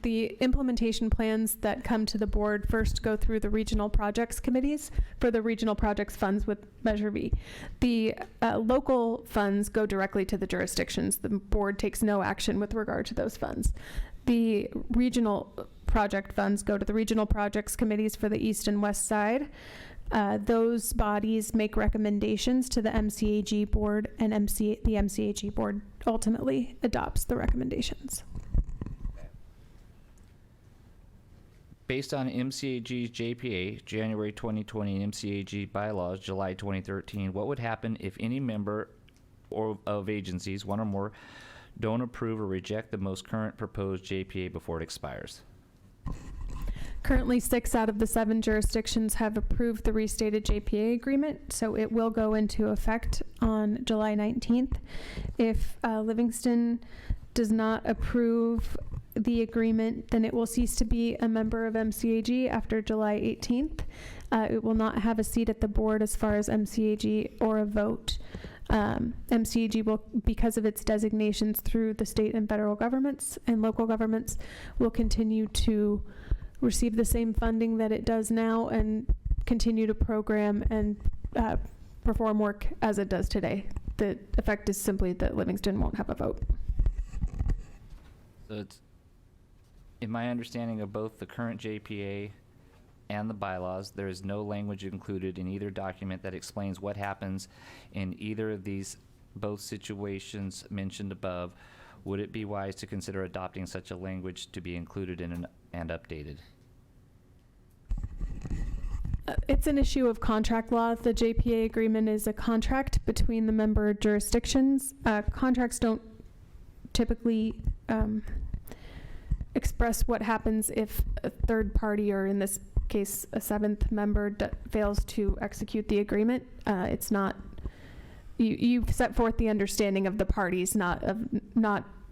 U: the implementation plans that come to the board first go through the regional projects committees for the regional projects funds with Measure V. The local funds go directly to the jurisdictions. The board takes no action with regard to those funds. The regional project funds go to the regional projects committees for the east and west side. Those bodies make recommendations to the MCAG board, and the MCAG board ultimately adopts the recommendations.
F: Based on MCAG's JPA, January 2020, and MCAG bylaws, July 2013, what would happen if any member of agencies, one or more, don't approve or reject the most current proposed JPA before it expires?
U: Currently, 6 out of the 7 jurisdictions have approved the restated JPA agreement, so it will go into effect on July 19th. If Livingston does not approve the agreement, then it will cease to be a member of MCAG after July 18th. It will not have a seat at the board as far as MCAG or a vote. MCAG will, because of its designations through the state and federal governments and local governments, will continue to receive the same funding that it does now and continue to program and perform work as it does today. The effect is simply that Livingston won't have a vote.
F: So it's, in my understanding of both the current JPA and the bylaws. There is no language included in either document that explains what happens in either of these both situations mentioned above. Would it be wise to consider adopting such a language to be included in and updated?
U: It's an issue of contract law. The JPA agreement is a contract between the member jurisdictions. Contracts don't typically express what happens if a third party, or in this case a seventh member, fails to execute the agreement. It's not, you've set forth the understanding of the parties, not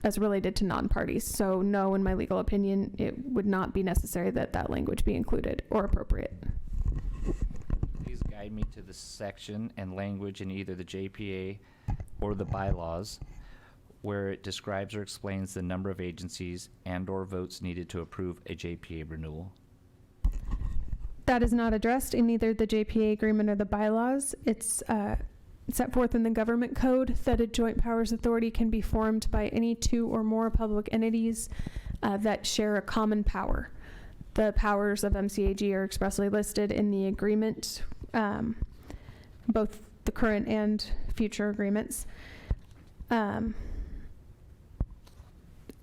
U: as related to non-parties. So no, in my legal opinion, it would not be necessary that that language be included or appropriate.
F: Please guide me to the section and language in either the JPA or the bylaws where it describes or explains the number of agencies and/or votes needed to approve a JPA renewal.
U: That is not addressed in either the JPA agreement or the bylaws. It's set forth in the government code that a joint powers authority can be formed by any two or more public entities that share a common power. The powers of MCAG are expressly listed in the agreement, both the current and future agreements.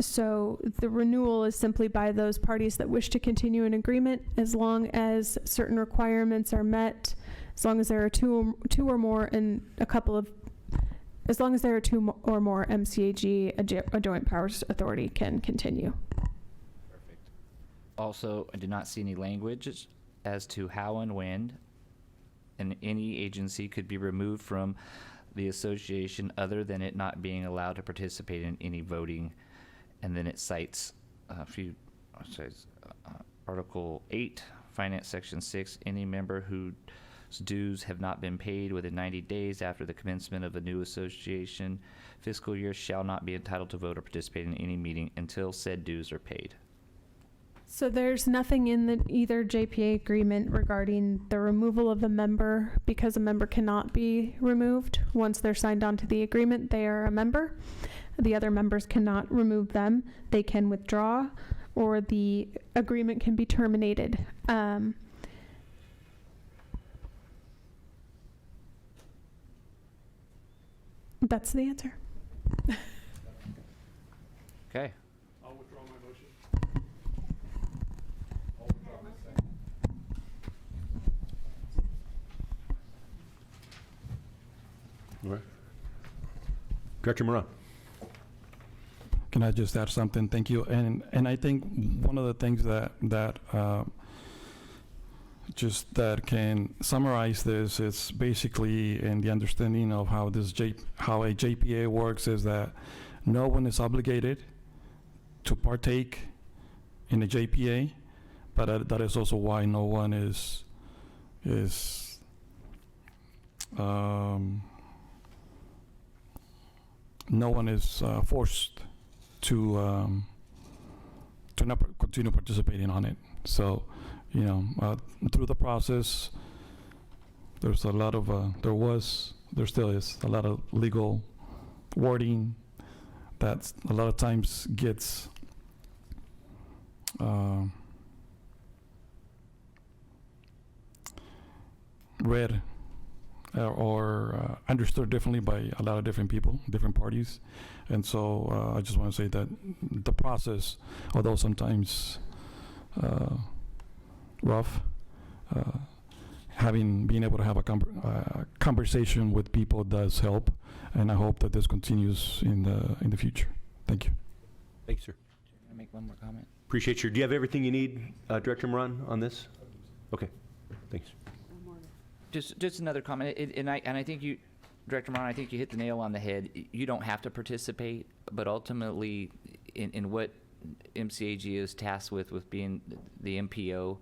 U: So the renewal is simply by those parties that wish to continue an agreement, as long as certain requirements are met, as long as there are two or more, and as long as there are two or more MCAG, a joint powers authority can continue.
F: Perfect. Also, I did not see any language as to how and when any agency could be removed from the association other than it not being allowed to participate in any voting. And then it cites Article 8, Finance Section 6, any member whose dues have not been paid within 90 days after the commencement of a new association fiscal year shall not be entitled to vote or participate in any meeting until said dues are paid.
U: So there's nothing in either JPA agreement regarding the removal of a member, because a member cannot be removed. Once they're signed onto the agreement, they are a member. The other members cannot remove them. They can withdraw, or the agreement can be terminated. That's the answer.
F: Okay.
V: I'll withdraw my motion.
G: All right. Director Moran.
C: Can I just add something? Thank you. And I think one of the things that can summarize this is basically in the understanding of how how a JPA works is that no one is obligated to partake in a JPA, but that is also why no one is forced to not continue participating on it. So, through the process, there's a lot of there still is a lot of legal wording that a lot of times gets read or understood differently by a lot of different people, different parties. And so I just want to say that the process, although sometimes rough, being able to have a conversation with people does help, and I hope that this continues in the future. Thank you.
G: Thank you, sir.
F: Can I make one more comment?
G: Appreciate do you have everything you need, Director Moran, on this? Okay, thanks.
F: Just another comment, and I think you, Director Moran, I think you hit the nail on the head. You don't have to participate, but ultimately, in what MCAG is tasked with being the MPO,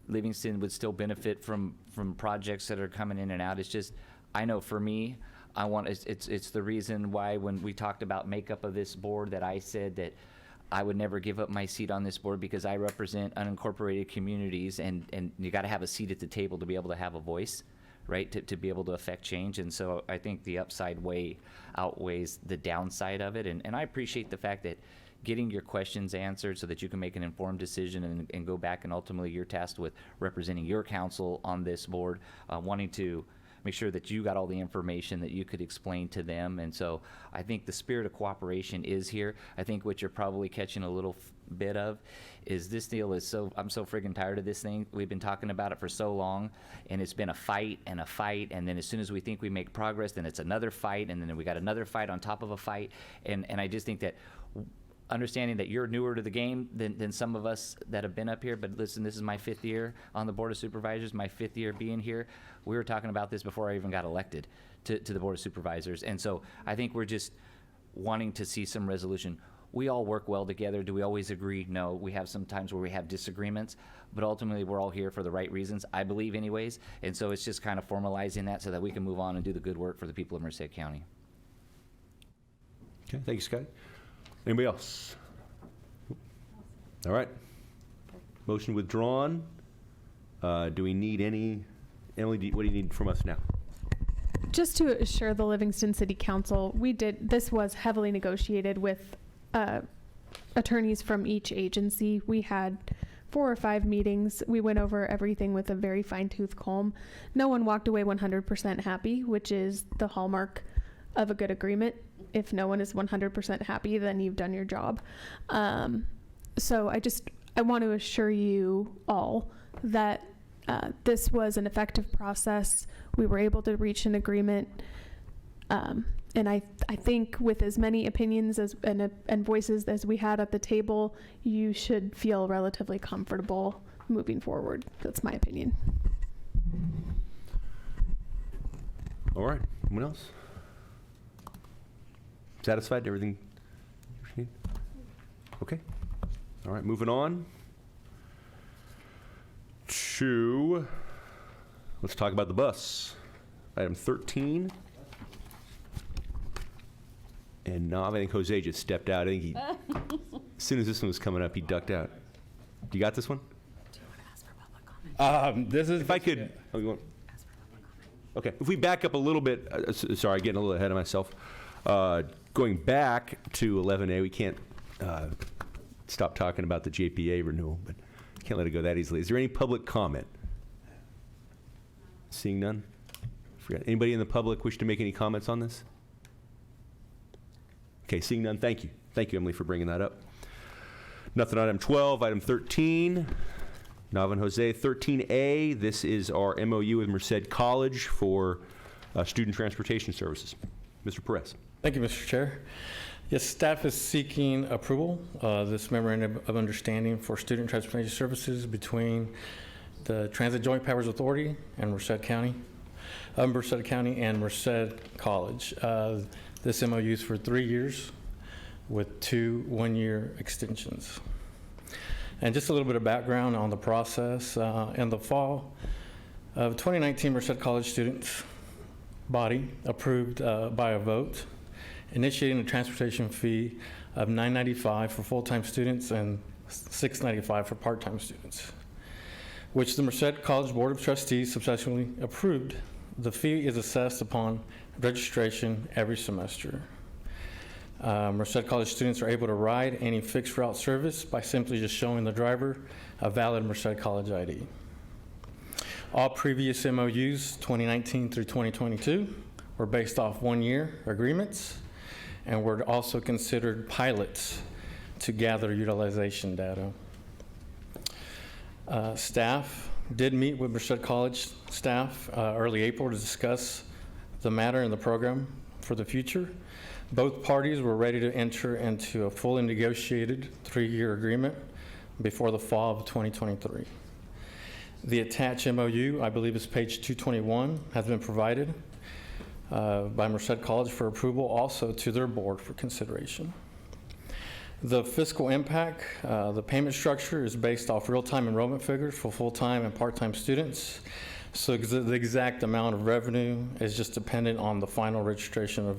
F: Livingston would still benefit from projects that are coming in and out. It's just, I know for me, it's the reason why when we talked about makeup of this board that I said that I would never give up my seat on this board, because I represent unincorporated communities, and you got to have a seat at the table to be able to have a voice, right, to be able to affect change. And so I think the upside way outweighs the downside of it. And I appreciate the fact that getting your questions answered so that you can make an informed decision and go back, and ultimately you're tasked with representing your council on this board, wanting to make sure that you got all the information that you could explain to them. And so I think the spirit of cooperation is here. I think what you're probably catching a little bit of is this deal is I'm so friggin' tired of this thing. We've been talking about it for so long, and it's been a fight, and then as soon as we think we make progress, then it's another fight, and then we got another fight on top of a fight. And I just think that understanding that you're newer to the game than some of us that have been up here, but listen, this is my 5th year on the Board of Supervisors, my 5th year being here. We were talking about this before I even got elected to the Board of Supervisors. And so I think we're just wanting to see some resolution. We all work well together. Do we always agree? No. We have some times where we have disagreements, but ultimately we're all here for the right reasons, I believe anyways. And so it's just kind of formalizing that so that we can move on and do the good work for the people of Merced County.
G: Okay, thank you, Scott. Anybody else? All right. Motion withdrawn. Do we need any, Emily, what do you need from us now?
U: Just to assure the Livingston City Council, this was heavily negotiated with attorneys from each agency. We had 4 or 5 meetings. We went over everything with a very fine-tooth comb. No one walked away 100% happy, which is the hallmark of a good agreement. If no one is 100% happy, then you've done your job. So I want to assure you all that this was an effective process. We were able to reach an agreement. And I think with as many opinions and voices as we had at the table, you should feel relatively comfortable moving forward. That's my opinion.
G: All right. Anyone else? Satisfied? Everything you need? Okay. All right. Moving on to, let's talk about the bus. Item 13. And I think Jose just stepped out. I think as soon as this one was coming up, he ducked out. You got this one?
S: Do you want to ask for public comment? This is.
G: If I could. Oh, you want? Okay. If we back up a little bit, sorry, getting a little ahead of myself. Going back to 11A, we can't stop talking about the JPA renewal, but can't let it go that easily. Is there any public comment? Seeing none? Forgot. Anybody in the public wish to make any comments on this? Okay, seeing none, thank you. Thank you, Emily, for bringing that up. Nothing on item 12. Item 13, Nava and Jose. 13A, this is our MOU with Merced College for student transportation services. Mr. Perez.
C: Thank you, Mr. Chair. Yes, staff is seeking approval of this memorandum of understanding for student transportation services between the Transit Joint Powers Authority and Merced County and Merced College. This MOU is for 3 years with 2 one-year extensions. And just a little bit of background on the process. In the fall of 2019, Merced College students body approved by a vote, initiating a transportation fee of $9.95 for full-time students and $6.95 for part-time students, which the Merced College Board of Trustees subsequently approved. The fee is assessed upon registration every semester. Merced College students are able to ride any fixed route service by simply just showing the driver a valid Merced College ID. All previous MOUs, 2019 through 2022, were based off one-year agreements and were also considered pilots to gather utilization data. Staff did meet with Merced College staff early April to discuss the matter and the program for the future. Both parties were ready to enter into a fully negotiated 3-year agreement before the fall of 2023. The attached MOU, I believe is page 221, has been provided by Merced College for approval, also to their board for consideration. The fiscal impact, the payment structure is based off real-time enrollment figures for full-time and part-time students. So the exact amount of revenue is just dependent on the final registration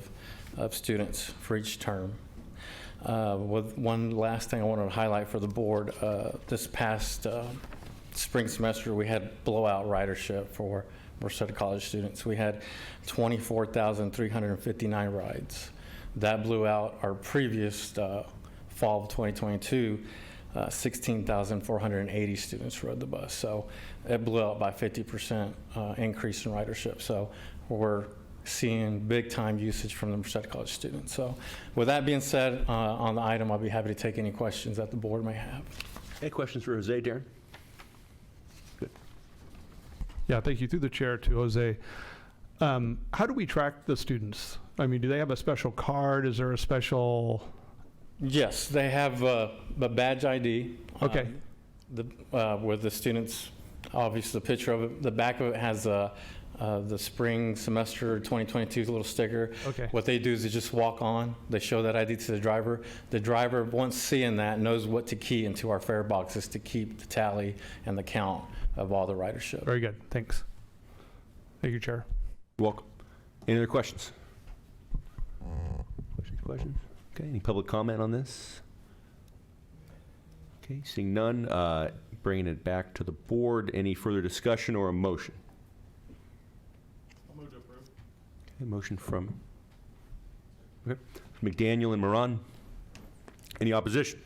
C: of students for each term. With one last thing I wanted to highlight for the board, this past spring semester we had blowout ridership for Merced College students. We had 24,359 rides. That blew out our previous
I: fall of 2022, 16,480 students rode the bus. So it blew out by 50% increase in ridership. So we're seeing big time usage from the Merced College students. So with that being said, on the item, I'll be happy to take any questions that the board may have.
G: Any questions for Jose, Darren? Good.
V: Yeah, thank you. Through the chair to Jose. How do we track the students? I mean, do they have a special card? Is there a special?
I: Yes, they have a badge ID.
V: Okay.
I: Where the students, obviously the picture of it, the back of it has the spring semester 2022 little sticker.
V: Okay.
I: What they do is they just walk on. They show that ID to the driver. The driver, once seeing that, knows what to key into our fare boxes to keep the tally and the count of all the ridership.
V: Very good. Thanks. Thank you, Chair.
G: You're welcome. Any other questions? Questions? Okay, any public comment on this? Okay, seeing none, bringing it back to the board. Any further discussion or a motion?
V: I'll move to approve.
G: Okay, motion from McDaniel and Moran. Any opposition?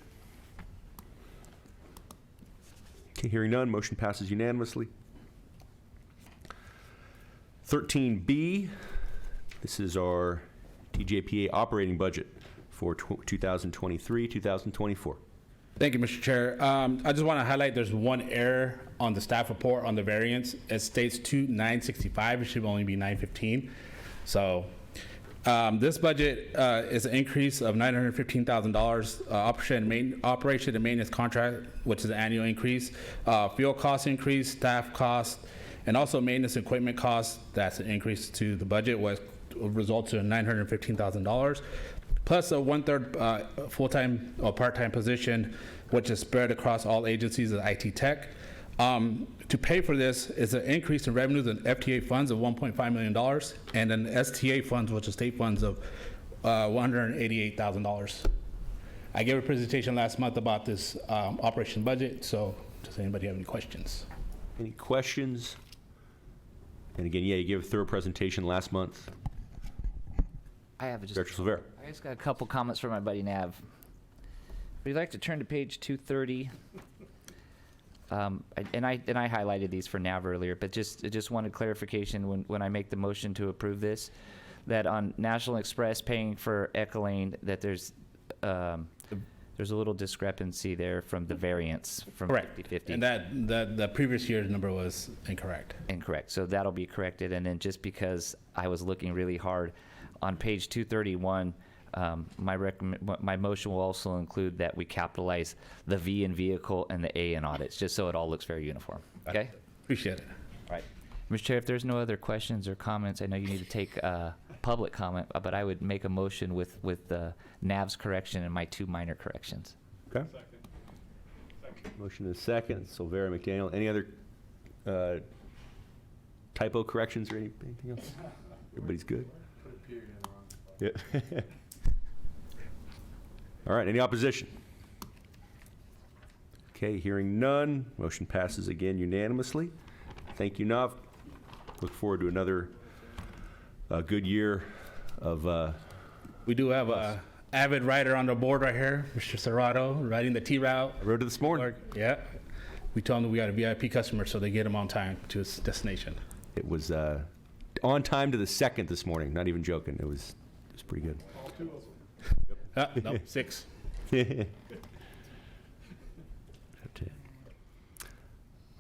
G: Okay, hearing none, motion passes unanimously. 13B, this is our TJPA operating budget for 2023-2024.
S: Thank you, Mr. Chair. I just want to highlight there's one error on the staff report on the variance. It states 965. It should only be 915. So this budget is an increase of $915,000 operation and maintenance contract, which is an annual increase. Fuel cost increase, staff cost, and also maintenance equipment costs. That's an increase to the budget, was results in $915,000, plus a 1/3 full-time or part-time position, which is spread across all agencies of IT tech. To pay for this is an increase in revenues and FTA funds of $1.5 million, and then STA funds, which is state funds, of $188,000. I gave a presentation last month about this operation budget, so does anybody have any questions?
G: Any questions? And again, yeah, you gave a thorough presentation last month.
F: I have just.
G: Director Silvera.
F: I just got a couple comments from my buddy Nav. We'd like to turn to page 230. And I highlighted these for Nav earlier, but just wanted clarification when I make the motion to approve this, that on National Express paying for 𝗥𝗘𝗧𝗏, that there's a little discrepancy there from the variance from
S: Correct.
F: 50/50.
S: And that the previous year's number was incorrect.
F: Incorrect. So that'll be corrected. And then just because I was looking really hard on page 231, my motion will also include that we capitalize the V in vehicle and the A in audits, just so it all looks very uniform. Okay?
S: Appreciate it.
F: All right. Mr. Chair, if there's no other questions or comments, I know you need to take public comment, but I would make a motion with Nav's correction and my 2 minor corrections.
G: Okay. Motion is second. Silvera, McDaniel. Any other typo corrections or anything else? Everybody's good?
I: Put a period in the wrong
G: spot. Yeah. All right, any opposition? Okay, hearing none, motion passes again unanimously. Thank you, Nav. Look forward to another good year of.
S: We do have a avid rider on the board right here, Mr. Serrato, riding the T route.
G: I rode it this morning.
S: Yeah. We told him that we got a VIP customer, so they get him on time to his destination.
G: It was on time to the second this morning. Not even joking. It was pretty good.
V: All 2 of them.
S: No, 6.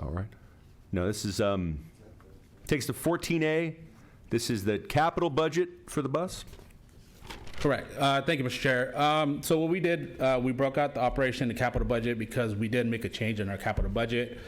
G: All right. No, this is takes to 14A. This is the capital budget for the bus.
S: Correct. Thank you, Mr. Chair. So what we did, we broke out the operation and capital budget because we did make a change in our capital budget.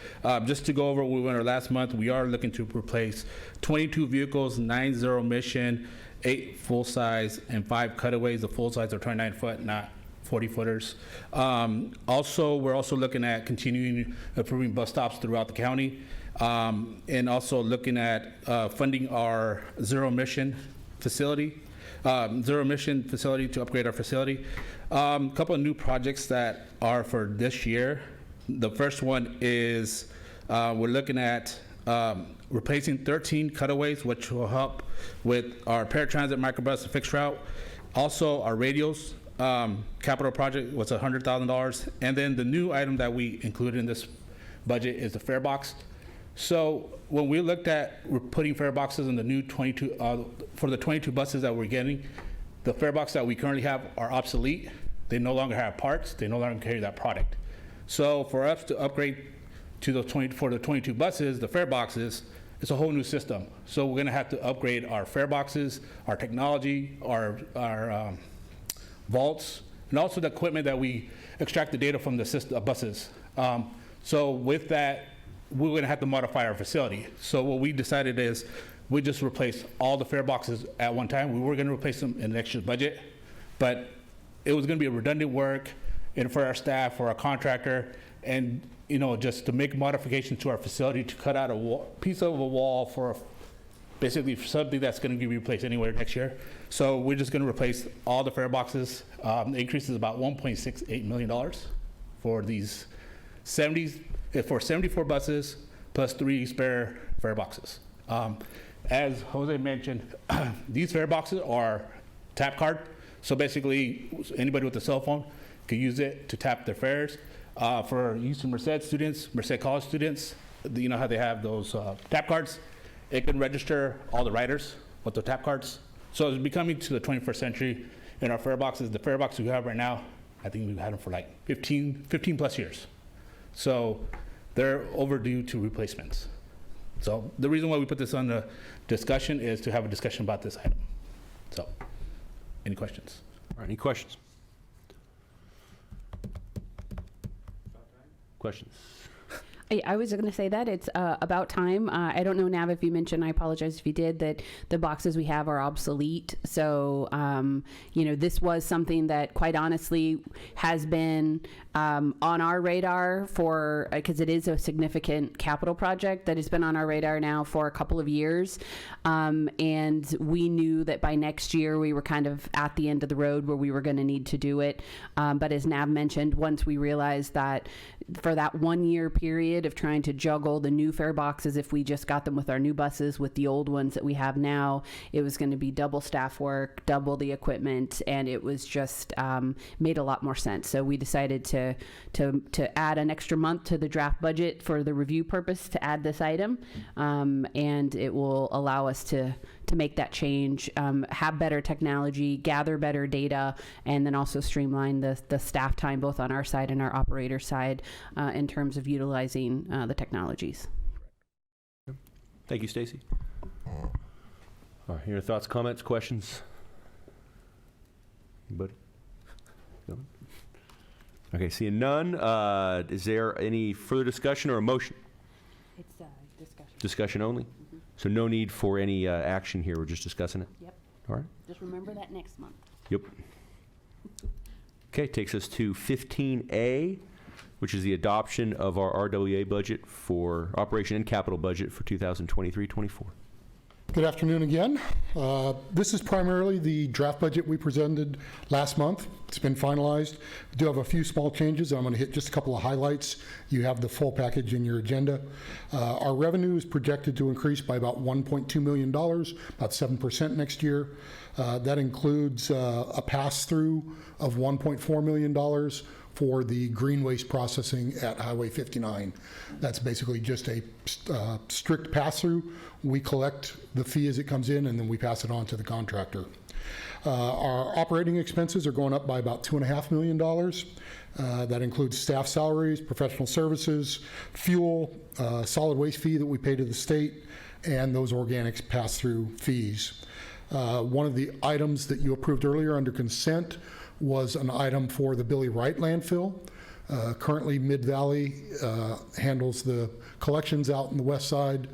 S: Just to go over what we went over last month, we are looking to replace 22 vehicles, 9 zero emission, 8 full size, and 5 cutaways. The full size are 29 foot, not 40 footers. Also, we're also looking at continuing improving bus stops throughout the county, and also looking at funding our zero emission facility to upgrade our facility. A couple of new projects that are for this year. The first one is we're looking at replacing 13 cutaways, which will help with our paratransit microbus and fixed route. Also, our radios capital project was $100,000. And then the new item that we included in this budget is the fare box. So when we looked at we're putting fare boxes in the new 22, for the 22 buses that we're getting, the fare box that we currently have are obsolete. They no longer have parts. They no longer carry that product. So for us to upgrade to those for the 22 buses, the fare boxes, it's a whole new system. So we're gonna have to upgrade our fare boxes, our technology, our vaults, and also the equipment that we extract the data from the system, buses. So with that, we're gonna have to modify our facility. So what we decided is we just replace all the fare boxes at one time. We were gonna replace them in the next year's budget, but it was gonna be a redundant work and for our staff, for our contractor, and just to make modifications to our facility to cut out a piece of a wall for basically something that's gonna be replaced anywhere next year. So we're just gonna replace all the fare boxes. The increase is about $1.68 million for these 74 buses plus 3 spare fare boxes. As Jose mentioned, these fare boxes are tap card. So basically, anybody with a cell phone can use it to tap their fares. For use to Merced students, Merced College students, you know how they have those tap cards? It can register all the riders with the tap cards. So it's becoming to the 21st century in our fare boxes. The fare boxes we have right now, I think we've had them for like 15 plus years. So they're overdue to replacements. So the reason why we put this on the discussion is to have a discussion about this item. So, any questions?
G: All right, any questions? Questions?
K: I was going to say that it's about time. I don't know, Nav, if you mentioned, I apologize if you did, that the boxes we have are obsolete. So, this was something that quite honestly has been on our radar because it is a significant capital project that has been on our radar now for a couple of years. And we knew that by next year we were kind of at the end of the road where we were going to need to do it. But as Nav mentioned, once we realized that for that 1 year period of trying to juggle the new fare boxes, if we just got them with our new buses with the old ones that we have now, it was going to be double staff work, double the equipment, and it was just made a lot more sense. So we decided to add an extra month to the draft budget for the review purpose to add this item, and it will allow us to make that change, have better technology, gather better data, and then also streamline the staff time both on our side and our operator side in terms of utilizing the technologies.
G: Thank you, Stacy. All right, your thoughts, comments, questions? Anybody? No? Okay, seeing none, is there any further discussion or a motion?
K: It's discussion.
G: Discussion only? So no need for any action here, we're just discussing it?
K: Yep.
G: All right.
K: Just remember that next month.
G: Yep. Okay, takes us to 15A, which is the adoption of our RWA budget for operation and capital budget for 2023-24.
Q: Good afternoon again. This is primarily the draft budget we presented last month. It's been finalized. We do have a few small changes. I'm going to hit just a couple of highlights. You have the full package in your agenda. Our revenue is projected to increase by about $1.2 million, about 7% next year. That includes a pass-through of $1.4 million for the green waste processing at Highway 59. That's basically just a strict pass-through. We collect the fee as it comes in, and then we pass it on to the contractor. Our operating expenses are going up by about $2.5 million. That includes staff salaries, professional services, fuel, solid waste fee that we pay to the state, and those organics pass-through fees. One of the items that you approved earlier under consent was an item for the Billy Wright landfill. Currently, Mid-Valley handles the collections out in the west side.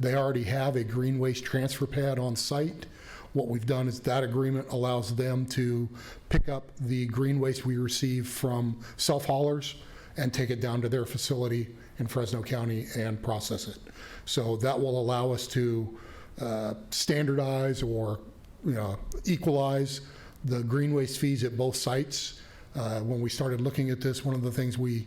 Q: They already have a green waste transfer pad on site. What we've done is that agreement allows them to pick up the green waste we receive from self-haulers and take it down to their facility in Fresno County and process it. So that will allow us to standardize or equalize the green waste fees at both sites. When we started looking at this, one of the things we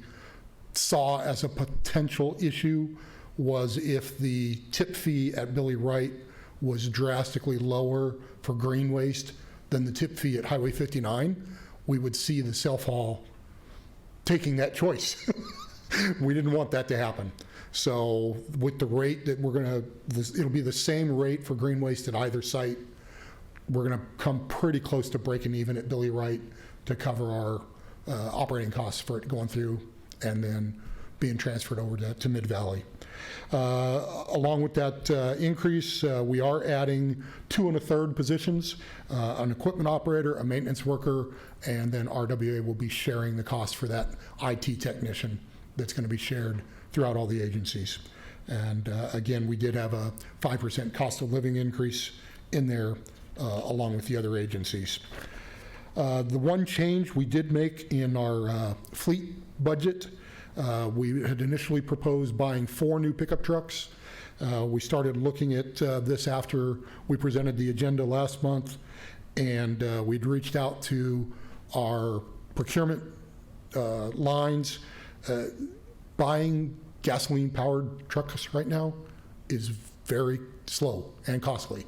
Q: saw as a potential issue was if the tip fee at Billy Wright was drastically lower for green waste than the tip fee at Highway 59, we would see the self-haul taking that choice. We didn't want that to happen. So with the rate that it'll be the same rate for green waste at either site. We're gonna come pretty close to breaking even at Billy Wright to cover our operating costs for it going through and then being transferred over to Mid-Valley. Along with that increase, we are adding 2 1/3 positions, an equipment operator, a maintenance worker, and then RWA will be sharing the cost for that IT technician that's going to be shared throughout all the agencies. And again, we did have a 5% cost of living increase in there along with the other agencies. The one change we did make in our fleet budget, we had initially proposed buying 4 new pickup trucks. We started looking at this after we presented the agenda last month, and we'd reached out to our procurement lines. Buying gasoline-powered trucks right now is very slow and costly.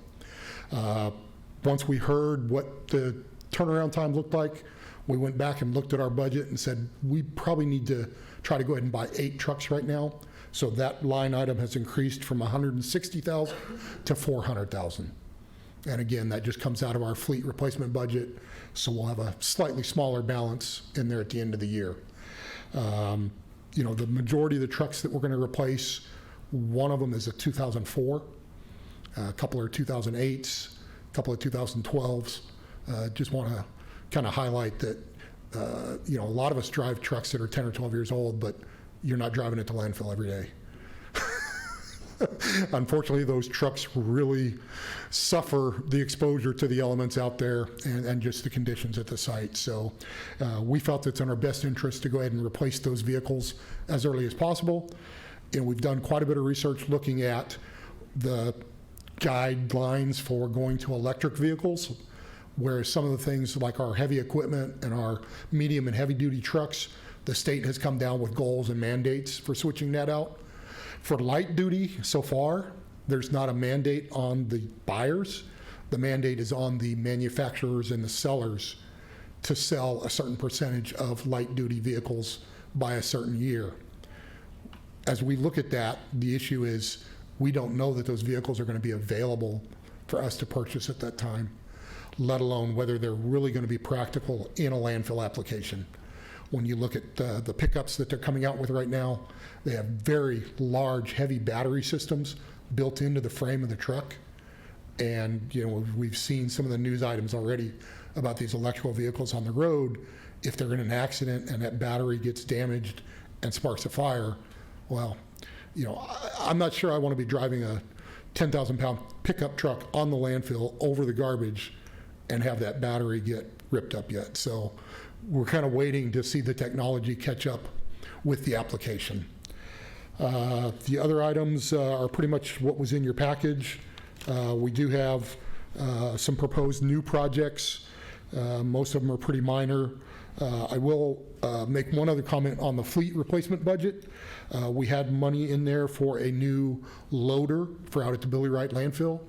Q: Once we heard what the turnaround time looked like, we went back and looked at our budget and said, we probably need to try to go ahead and buy 8 trucks right now. So that line item has increased from $160,000 to $400,000. And again, that just comes out of our fleet replacement budget. So we'll have a slightly smaller balance in there at the end of the year. You know, the majority of the trucks that we're going to replace, one of them is a 2004, a couple are 2008s, a couple of 2012s. Just want to kind of highlight that, you know, a lot of us drive trucks that are 10 or 12 years old, but you're not driving it to landfill every day. Unfortunately, those trucks really suffer the exposure to the elements out there and just the conditions at the site. So we felt it's in our best interest to go ahead and replace those vehicles as early as possible. And we've done quite a bit of research looking at the guidelines for going to electric vehicles, whereas some of the things like our heavy equipment and our medium and heavy duty trucks, the state has come down with goals and mandates for switching that out. For light duty, so far, there's not a mandate on the buyers. The mandate is on the manufacturers and the sellers to sell a certain percentage of light duty vehicles by a certain year. As we look at that, the issue is we don't know that those vehicles are going to be available for us to purchase at that time, let alone whether they're really going to be practical in a landfill application. When you look at the pickups that they're coming out with right now, they have very large, heavy battery systems built into the frame of the truck. And you know, we've seen some of the news items already about these electrical vehicles on the road. If they're in an accident and that battery gets damaged and sparks a fire, well, you know, I'm not sure I want to be driving a 10,000-pound pickup truck on the landfill over the garbage and have that battery get ripped up yet. So we're kind of waiting to see the technology catch up with the application. The other items are pretty much what was in your package. We do have some proposed new projects. Most of them are pretty minor. I will make one other comment on the fleet replacement budget. We had money in there for a new loader for out at the Billy Wright landfill.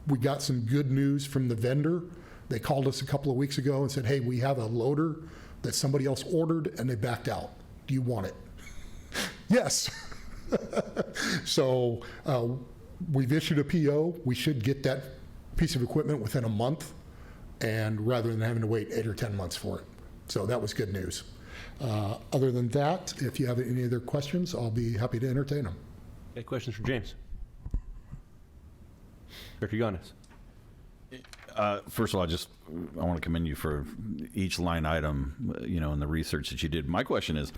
Q: We got some good news from the vendor. They called us a couple of weeks ago and said, hey, we have a loader that somebody else ordered and they backed out. Do you want it? Yes. So we've issued a PO. We should get that piece of equipment within a month, and rather than having to wait 8 or 10 months for it. So that was good news. Other than that, if you have any other questions, I'll be happy to entertain them.
G: Any questions for James? Director Yanis.
O: First of all, I want to commend you for each line item, you know, and the research that you did. My question is,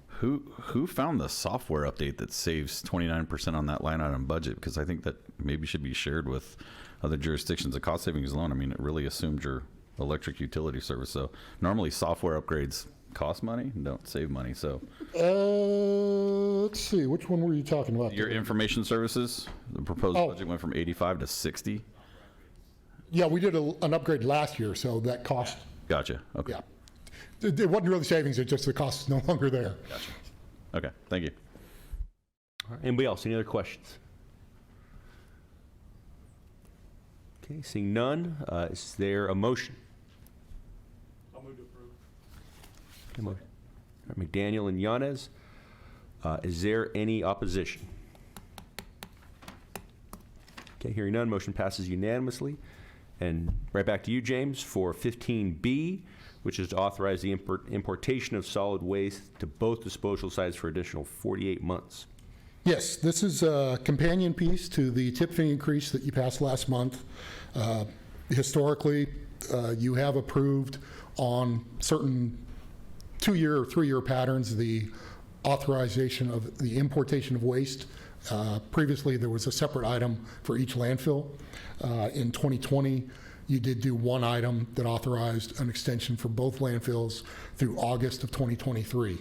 O: who found the software update that saves 29% on that line item budget? Because I think that maybe should be shared with other jurisdictions. The cost savings alone, I mean, it really assumes your electric utility service. So normally software upgrades cost money and don't save money. So
Q: let's see, which one were you talking about?
O: Your information services, the proposed budget went from 85 to 60.
Q: Yeah, we did an upgrade last year, so that cost.
O: Gotcha. Okay.
Q: Yeah. It wasn't really savings, it's just the cost is no longer there.
O: Gotcha. Okay, thank you.
G: All right. Anybody else? Any other questions? Okay, seeing none, is there a motion?
V: move to approve.
G: All right, McDaniel and Yanez. Is there any opposition? Okay, hearing none, motion passes unanimously. And right back to you, James, for 15B, which is to authorize the importation of solid waste to both disposal sites for additional 48 months.
Q: Yes, this is a companion piece to the tip fee increase that you passed last month. Historically, you have approved on certain 2-year or 3-year patterns the authorization of the importation of waste. Previously, there was a separate item for each landfill. In 2020, you did do one item that authorized an extension for both landfills through August of 2023.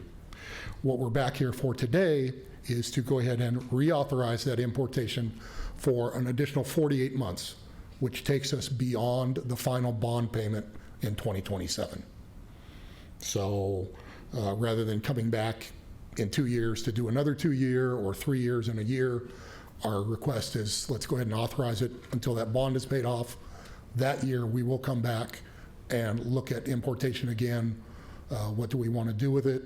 Q: What we're back here for today is to go ahead and reauthorize that importation for an additional 48 months, which takes us beyond the final bond payment in 2027. So rather than coming back in 2 years to do another 2-year or 3 years and a year, our request is let's go ahead and authorize it until that bond is paid off. That year we will come back and look at importation again. What do we want to do with it?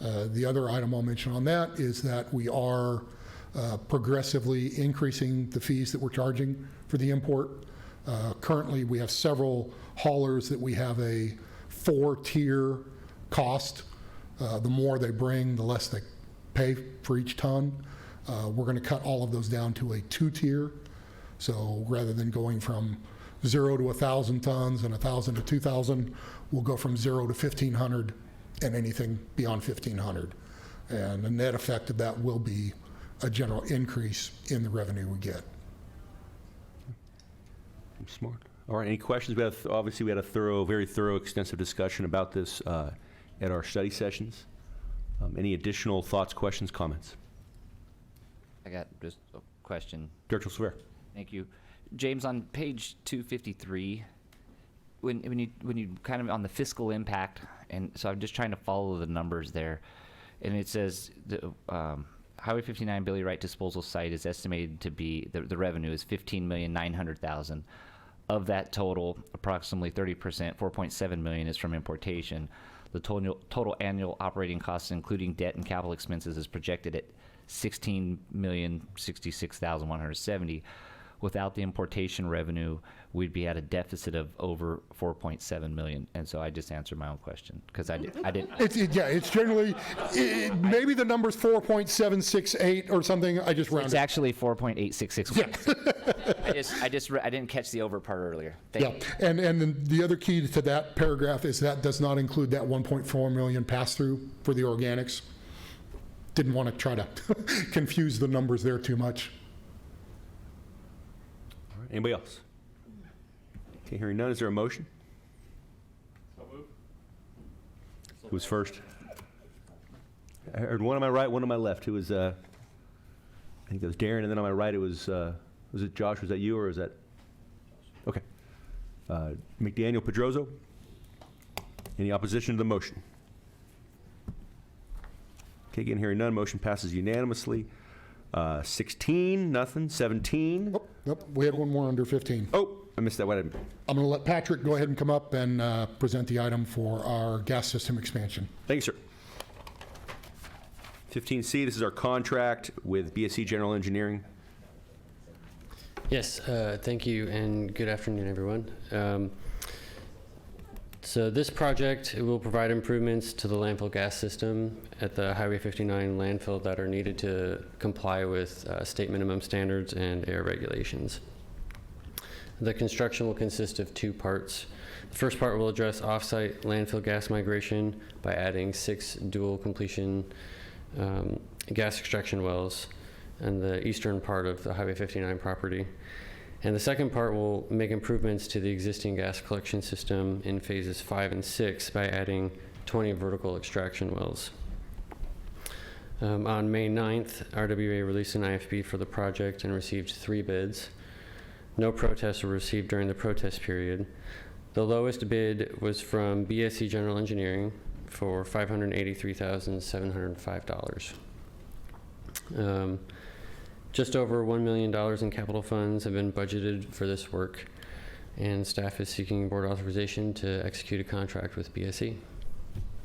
Q: The other item I'll mention on that is that we are progressively increasing the fees that we're charging for the import. Currently, we have several haulers that we have a 4-tier cost. The more they bring, the less they pay for each ton. We're going to cut all of those down to a 2-tier. So rather than going from 0 to 1,000 tons and 1,000 to 2,000, we'll go from 0 to 1,500 and anything beyond 1,500. And the net effect of that will be a general increase in the revenue we get.
G: Smart. All right, any questions? Obviously, we had a very thorough, extensive discussion about this at our study sessions. Any additional thoughts, questions, comments?
F: I got just a question.
G: Director Silvera.
F: Thank you. James, on page 253, when you kind of on the fiscal impact, and so I'm just trying to follow the numbers there, and it says the Highway 59 Billy Wright disposal site is estimated to be, the revenue is $15,900,000. Of that total, approximately 30%, $4.7 million, is from importation. The total annual operating costs, including debt and capital expenses, is projected at $16,066,170. Without the importation revenue, we'd be at a deficit of over $4.7 million. And so I just answered my own question because I didn't.
Q: It's generally, maybe the number's 4.768 or something. I just rounded.
F: It's actually 4.8661. I didn't catch the over part earlier. Thank you.
Q: And then the other key to that paragraph is that does not include that 1.4 million pass-through for the organics. Didn't want to try to confuse the numbers there too much.
G: Anybody else? Okay, hearing none, is there a motion?
V: So moved.
G: Who's first? I heard one on my right, one on my left. Who was, I think that was Darren, and then on my right it was it Josh? Was that you or is that? Okay. McDaniel Pedroso. Any opposition to the motion? Okay, again, hearing none, motion passes unanimously. 16, nothing. 17.
Q: Oh, nope, we had one more under 15.
G: Oh, I missed that one.
Q: I'm going to let Patrick go ahead and come up and present the item for our gas system expansion.
G: Thank you, sir. 15C, this is our contract with BSC General Engineering.
J: Yes, thank you, and good afternoon, everyone. So this project will provide improvements to the landfill gas system at the Highway 59 landfill that are needed to comply with state minimum standards and air regulations. The construction will consist of 2 parts. The first part will address off-site landfill gas migration by adding 6 dual completion gas extraction wells in the eastern part of the Highway 59 property. And the second part will make improvements to the existing gas collection system in phases 5 and 6 by adding 20 vertical extraction wells. On May 9th, RWA released an IFB for the project and received 3 bids. No protests were received during the protest period. The lowest bid was from BSC General Engineering for $583,705. Just over $1 million in capital funds have been budgeted for this work. and staff is seeking board authorization to execute a contract with BSE.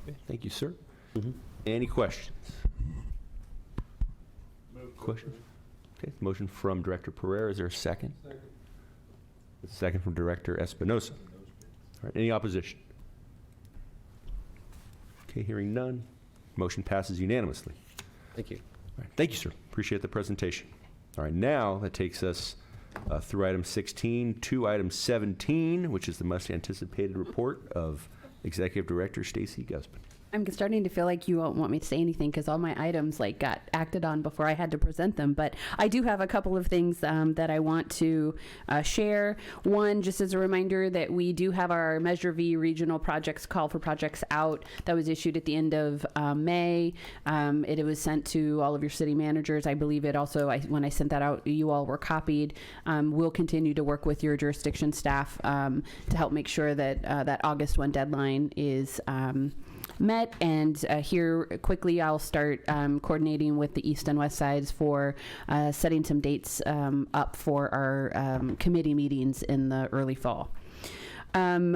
G: Okay, thank you, sir. Any questions? Questions? Okay, motion from Director Pereira. Is there a second? A second from Director Espinosa. All right, any opposition? Okay, hearing none. Motion passes unanimously.
J: Thank you.
G: All right, thank you, sir. Appreciate the presentation. All right, now that takes us through item 16 to item 17, which is the much anticipated report of Executive Director Stacey Guzman.
K: I'm starting to feel like you won't want me to say anything because all my items like got acted on before I had to present them. But I do have a couple of things that I want to share. One, just as a reminder that we do have our Measure V regional projects call for projects out that was issued at the end of May. It was sent to all of your city managers. I believe it also, when I sent that out, you all were copied. We'll continue to work with your jurisdiction staff to help make sure that that August 1 deadline is met. And here quickly I'll start coordinating with the east and west sides for setting some dates up for our committee meetings in the early fall.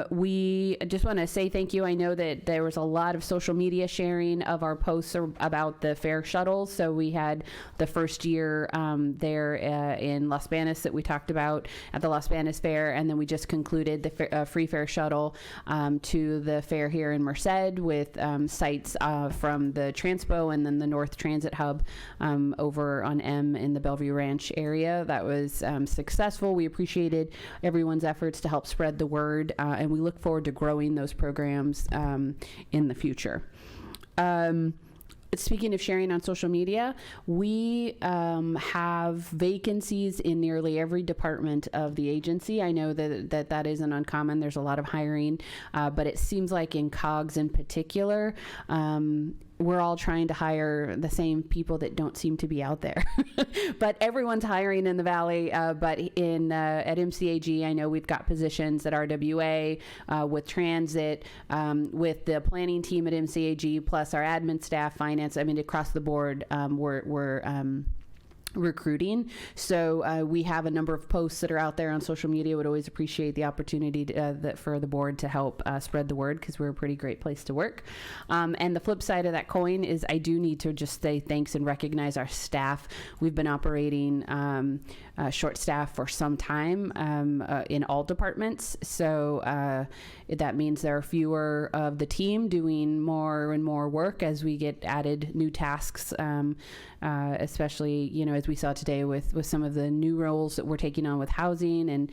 K: We just want to say thank you. I know that there was a lot of social media sharing of our posts about the fair shuttles. So we had the first year there in Las Banas that we talked about at the Las Banas Fair, and then we just concluded the free fare shuttle to the fair here in Merced with sites from the Transpo and then the North Transit Hub over on M in the Bellevue Ranch area. That was successful. We appreciated everyone's efforts to help spread the word. And we look forward to growing those programs in the future. Speaking of sharing on social media, we have vacancies in nearly every department of the agency. I know that isn't uncommon. There's a lot of hiring, but it seems like in COGS in particular, we're all trying to hire the same people that don't seem to be out there. But everyone's hiring in the Valley. But at MCAG, I know we've got positions at RWA, with transit, with the planning team at MCAG, plus our admin staff, finance. I mean, across the board, we're recruiting. So we have a number of posts that are out there on social media. Would always appreciate the opportunity for the board to help spread the word, because we're a pretty great place to work. And the flip side of that coin is I do need to just say thanks and recognize our staff. We've been operating short staff for some time in all departments. So that means there are fewer of the team doing more and more work as we get added new tasks, especially, as we saw today with some of the new roles that we're taking on with housing and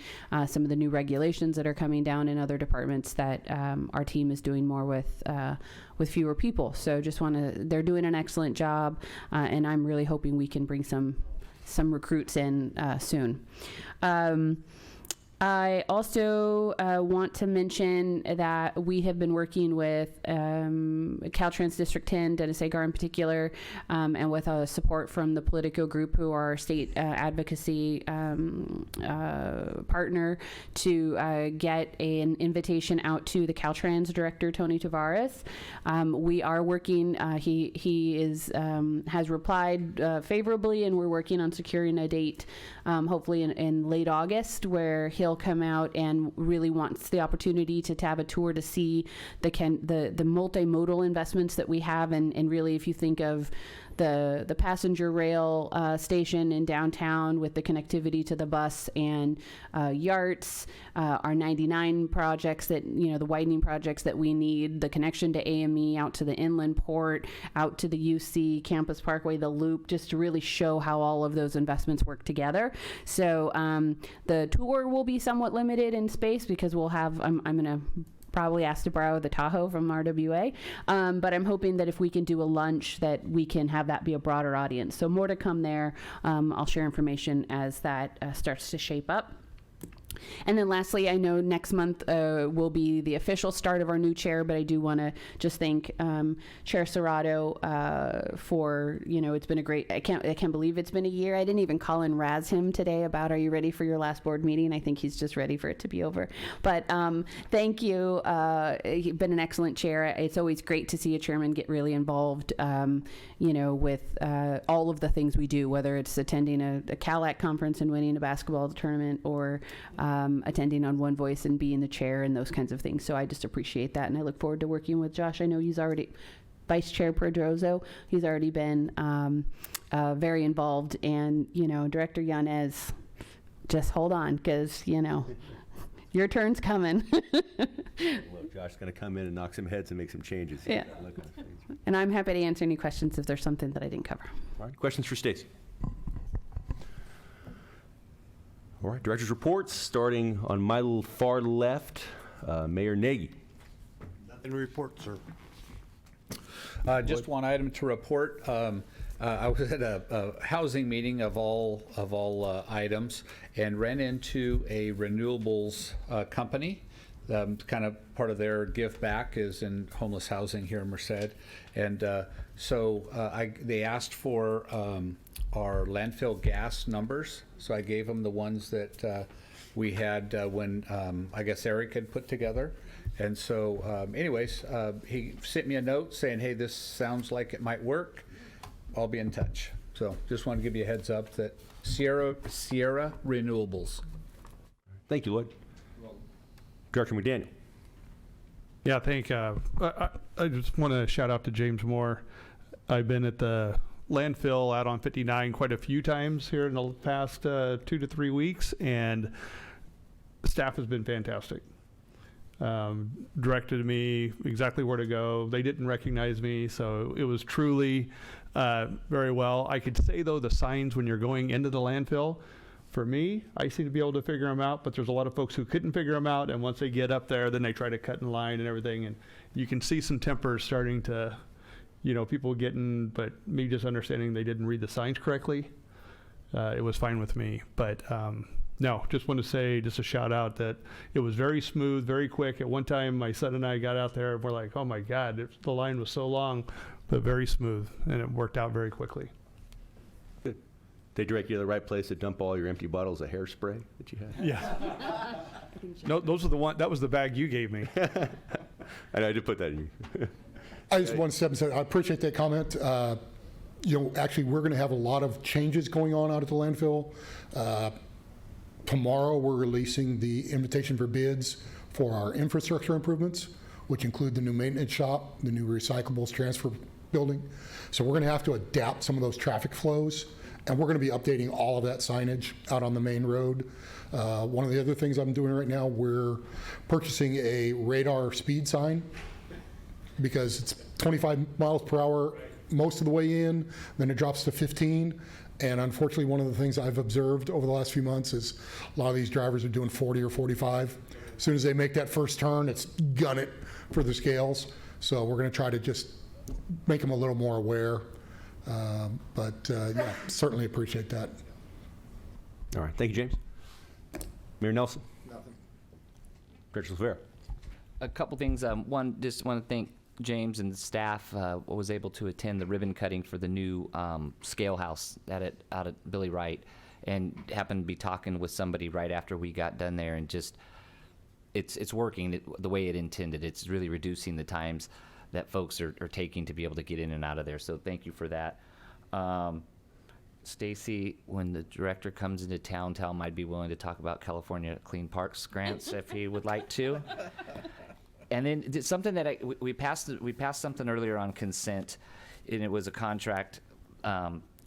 K: some of the new regulations that are coming down in other departments that our team is doing more with fewer people. So they're doing an excellent job, and I'm really hoping we can bring some recruits in soon. I also want to mention that we have been working with Caltrans District 10, Dennis Agar in particular, and with support from the Politico Group, who are our state advocacy partner, to get an invitation out to the Caltrans director, Tony Tavares. We are working, he has replied favorably, and we're working on securing a date, hopefully in late August, where he'll come out and really wants the opportunity to have a tour to see the multimodal investments that we have. And really, if you think of the passenger rail station in downtown with the connectivity to the bus and YARTS, our 99 projects that, the widening projects that we need, the connection to AME out to the inland port, out to the UC Campus Parkway, the loop, just to really show how all of those investments work together. So the tour will be somewhat limited in space because we'll have, I'm going to probably asked to borrow the Tahoe from RWA, but I'm hoping that if we can do a lunch, that we can have that be a broader audience. So more to come there. I'll share information as that starts to shape up. And then lastly, I know next month will be the official start of our new chair, but I do want to just thank Chair Serrato for, it's been a great, I can't believe it's been a year. I didn't even call and razz him today about, are you ready for your last board meeting? I think he's just ready for it to be over. But thank you. You've been an excellent chair. It's always great to see a chairman get really involved, with all of the things we do, whether it's attending a CALAC conference and winning a basketball tournament, or attending on One Voice and being the chair and those kinds of things. So I just appreciate that, and I look forward to working with Josh. I know he's already Vice Chair Pedroso. He's already been very involved, and Director Yanez, just hold on, because your turn's coming.
L: Look, Josh's going to come in and knock some heads and make some changes.
K: Yeah. And I'm happy to answer any questions if there's something that I didn't cover.
G: All right, questions for Stacy? All right, director's reports, starting on my far left, Mayor Nagy.
E: Nothing to report, sir. Just one item to report. I was at a housing meeting of all items and ran into a renewables company. Kind of part of their give back is in homeless housing here in Merced. And so they asked for our landfill gas numbers. So I gave them the ones that we had when I guess Eric had put together. And so anyways, he sent me a note saying, hey, this sounds like it might work. I'll be in touch. So just want to give you a heads up that Sierra Renewables.
G: Thank you, Lloyd. Director McDaniel.
V: Yeah, I just want to shout out to James Moore. I've been at the landfill out on 59 quite a few times here in the past 2 to 3 weeks, and the staff has been fantastic. Directed me exactly where to go. They didn't recognize me, so it was truly very well. I could say, though, the signs when you're going into the landfill, for me, I seem to be able to figure them out, but there's a lot of folks who couldn't figure them out, and once they get up there, then they try to cut in line and everything, and you can see some tempers starting to, people getting, but me just understanding they didn't read the signs correctly. It was fine with me, but no, just want to say, just a shout out that it was very smooth, very quick. At one time, my son and I got out there and we're like, oh my God, the line was so long, but very smooth, and it worked out very quickly.
G: Good. They direct you to the right place to dump all your empty bottles of hairspray that you had?
V: Yeah. No, those are the one, that was the bag you gave me.
G: I did put that in you.
Q: I just want to step and say, I appreciate that comment. Actually, we're going to have a lot of changes going on out at the landfill. Tomorrow, we're releasing the invitation for bids for our infrastructure improvements, which include the new maintenance shop, the new recyclables transfer building. So we're going to have to adapt some of those traffic flows, and we're going to be updating all of that signage out on the main road. One of the other things I'm doing right now, we're purchasing a radar speed sign because it's 25 miles per hour most of the way in, then it drops to 15. And unfortunately, one of the things I've observed over the last few months is a lot of these drivers are doing 40 or 45. As soon as they make that first turn, it's gun it for the scales. So we're going to try to just make them a little more aware. Yeah, certainly appreciate that.
G: All right, thank you, James. Mayor Nelson.
P: Nothing.
G: Director Silvera.
F: A couple things. One, just want to thank James and the staff. Was able to attend the ribbon cutting for the new scale house out at Billy Wright, and happened to be talking with somebody right after we got done there, and just it's working the way it intended. It's really reducing the times that folks are taking to be able to get in and out of there. So thank you for that. Stacy, when the director comes into town, tell him I'd be willing to talk about California Clean Parks grants if he would like to. And then something that we passed something earlier on consent, and it was a contract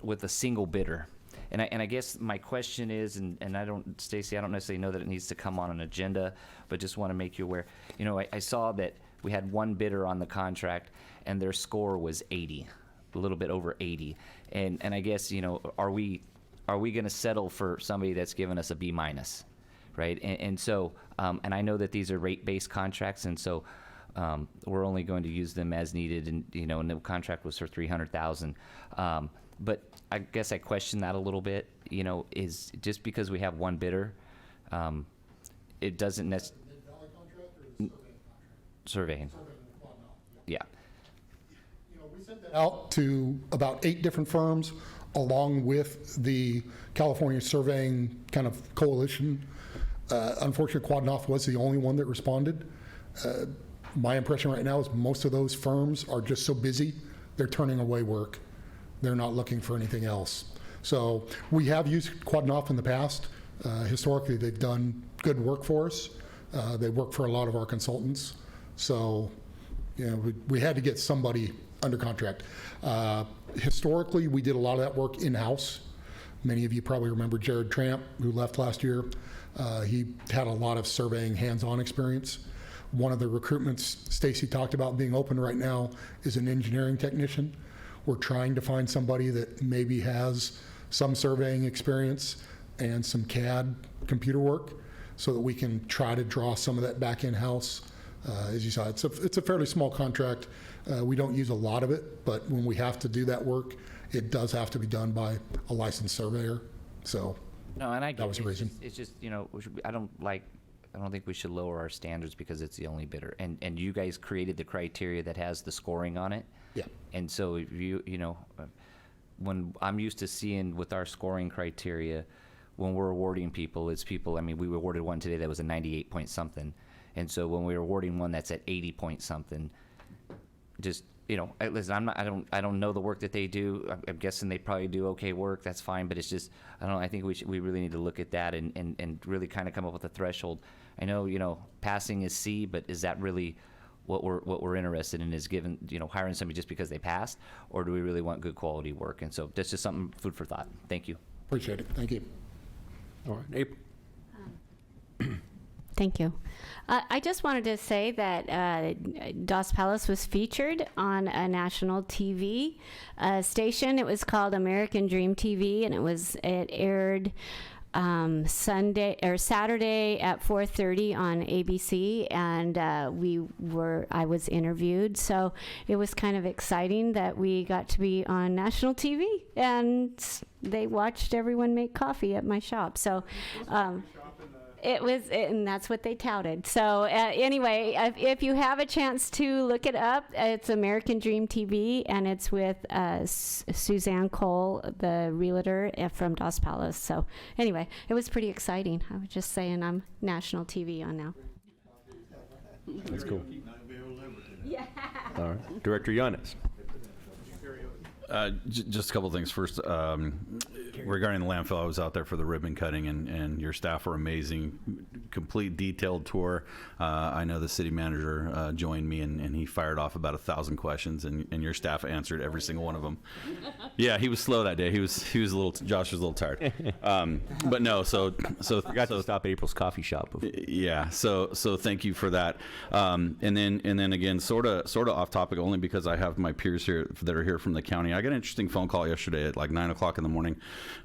F: with a single bidder. And I guess my question is, and Stacy, I don't necessarily know that it needs to come on an agenda, but just want to make you aware. I saw that we had one bidder on the contract, and their score was 80, a little bit over 80. And I guess are we going to settle for somebody that's given us a B-? Right, and so, and I know that these are rate-based contracts, and so we're only going to use them as needed. And and the contract was for $300,000. But I guess I question that a little bit. Is just because we have one bidder, it doesn't necessarily. Surveying. Yeah.
Q: We sent that out to about 8 different firms, along with the California Surveying kind of coalition. Unfortunately, Quadnoff was the only one that responded. My impression right now is most of those firms are just so busy, they're turning away work. They're not looking for anything else. So we have used Quadnoff in the past. Historically, they've done good work for us. They work for a lot of our consultants. So, you know, we had to get somebody under contract. Historically, we did a lot of that work in-house. Many of you probably remember Jared Tramp, who left last year. He had a lot of surveying hands-on experience. One of the recruitments Stacy talked about being open right now is an engineering technician. We're trying to find somebody that maybe has some surveying experience and some CAD computer work so that we can try to draw some of that back in-house. As you saw, it's a fairly small contract. We don't use a lot of it, but when we have to do that work, it does have to be done by a licensed surveyor. So
F: no, and I get
Q: that was the reason.
F: It's just, you know, I don't think we should lower our standards because it's the only bidder. And you guys created the criteria that has the scoring on it.
Q: Yeah.
F: And so if you know, when I'm used to seeing with our scoring criteria, when we're awarding people, it's people, I mean, we awarded one today that was a 98 point something. And so when we're awarding one that's at 80 point something, just, you know, listen, I don't know the work that they do. I'm guessing they probably do okay work. That's fine. But it's just, I don't know. I think we really need to look at that and really kind of come up with a threshold. I know, you know, passing is C, but is that really what we're interested in, is given, you know, hiring somebody just because they passed, or do we really want good quality work? And so that's just something, food for thought. Thank you.
Q: Appreciate it. Thank you.
G: All right, April.
M: Thank you. I just wanted to say that Dos Palace was featured on a national TV station. It was called American Dream TV, and it aired Saturday at 4:30 on ABC, and I was interviewed, so it was kind of exciting that we got to be on national TV, and they watched everyone make coffee at my shop. So and that's what they touted. So anyway, if you have a chance to look it up, it's American Dream TV, and it's with Suzanne Cole, the realtor from Dos Palace. So anyway, it was pretty exciting. I was just saying I'm national TV on now.
G: That's cool.
M: Yeah.
G: All right, Director Yanez.
O: Just a couple of things. First, regarding the landfill, I was out there for the ribbon cutting, and your staff were amazing. Complete detailed tour. I know the city manager joined me, and he fired off about 1,000 questions, and your staff answered every single one of them. Yeah, he was slow that day. He was a little. Josh was a little tired. But no, so
G: forgot to stop at April's coffee shop.
O: Yeah, so thank you for that. And then again, sort of off topic, only because I have my peers here that are here from the county. I got an interesting phone call yesterday at like 9 o'clock in the morning.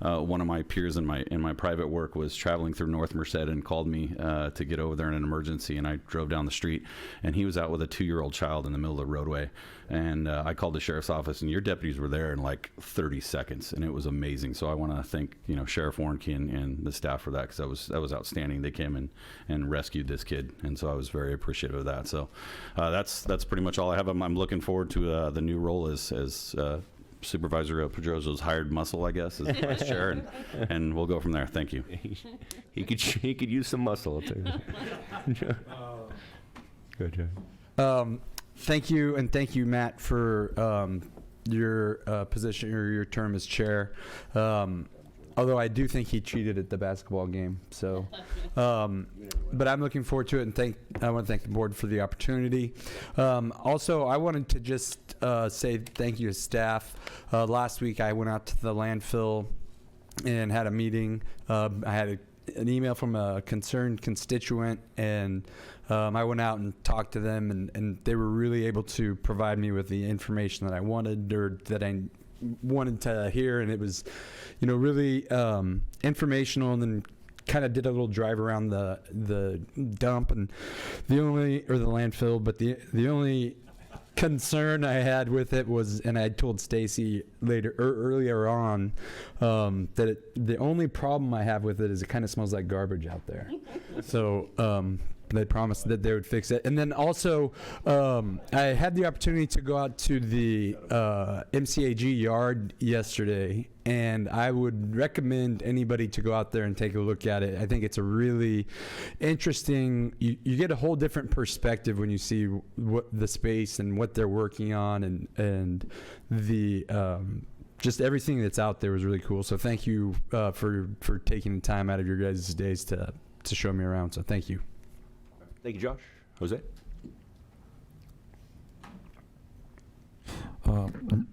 O: One of my peers in my private work was traveling through North Merced and called me to get over there in an emergency, and I drove down the street, and he was out with a 2-year-old child in the middle of the roadway. And I called the sheriff's office, and your deputies were there in like 30 seconds, and it was amazing. So I want to thank, you know, Sheriff Warnke and the staff for that, because that was outstanding. They came and rescued this kid, and so I was very appreciative of that. So that's pretty much all I have. I'm looking forward to the new role as Supervisor Pedroso's hired muscle, I guess, as vice chair, and we'll go from there. Thank you.
G: He could use some muscle too. Good job.
B: Thank you, and thank you, Matt, for your position or your term as chair. Although I do think he cheated at the basketball game. So, but I'm looking forward to it, and I want to thank the board for the opportunity. Also, I wanted to just say thank you to staff. Last week, I went out to the landfill and had a meeting. I had an email from a concerned constituent, and I went out and talked to them, and they were really able to provide me with the information that I wanted, or that I wanted to hear, and it was, you know, really informational, and then kind of did a little drive around the dump and the landfill, but the only concern I had with it was, and I told Stacy earlier on, that the only problem I have with it is it kind of smells like garbage out there. So they promised that they would fix it. And then also, I had the opportunity to go out to the MCAG yard yesterday, and I would recommend anybody to go out there and take a look at it. I think it's a really interesting, you get a whole different perspective when you see what the space and what they're working on, and the just everything that's out there was really cool. So thank you for taking the time out of your guys' days to show me around. So thank you.
G: Thank you, Josh. Jose?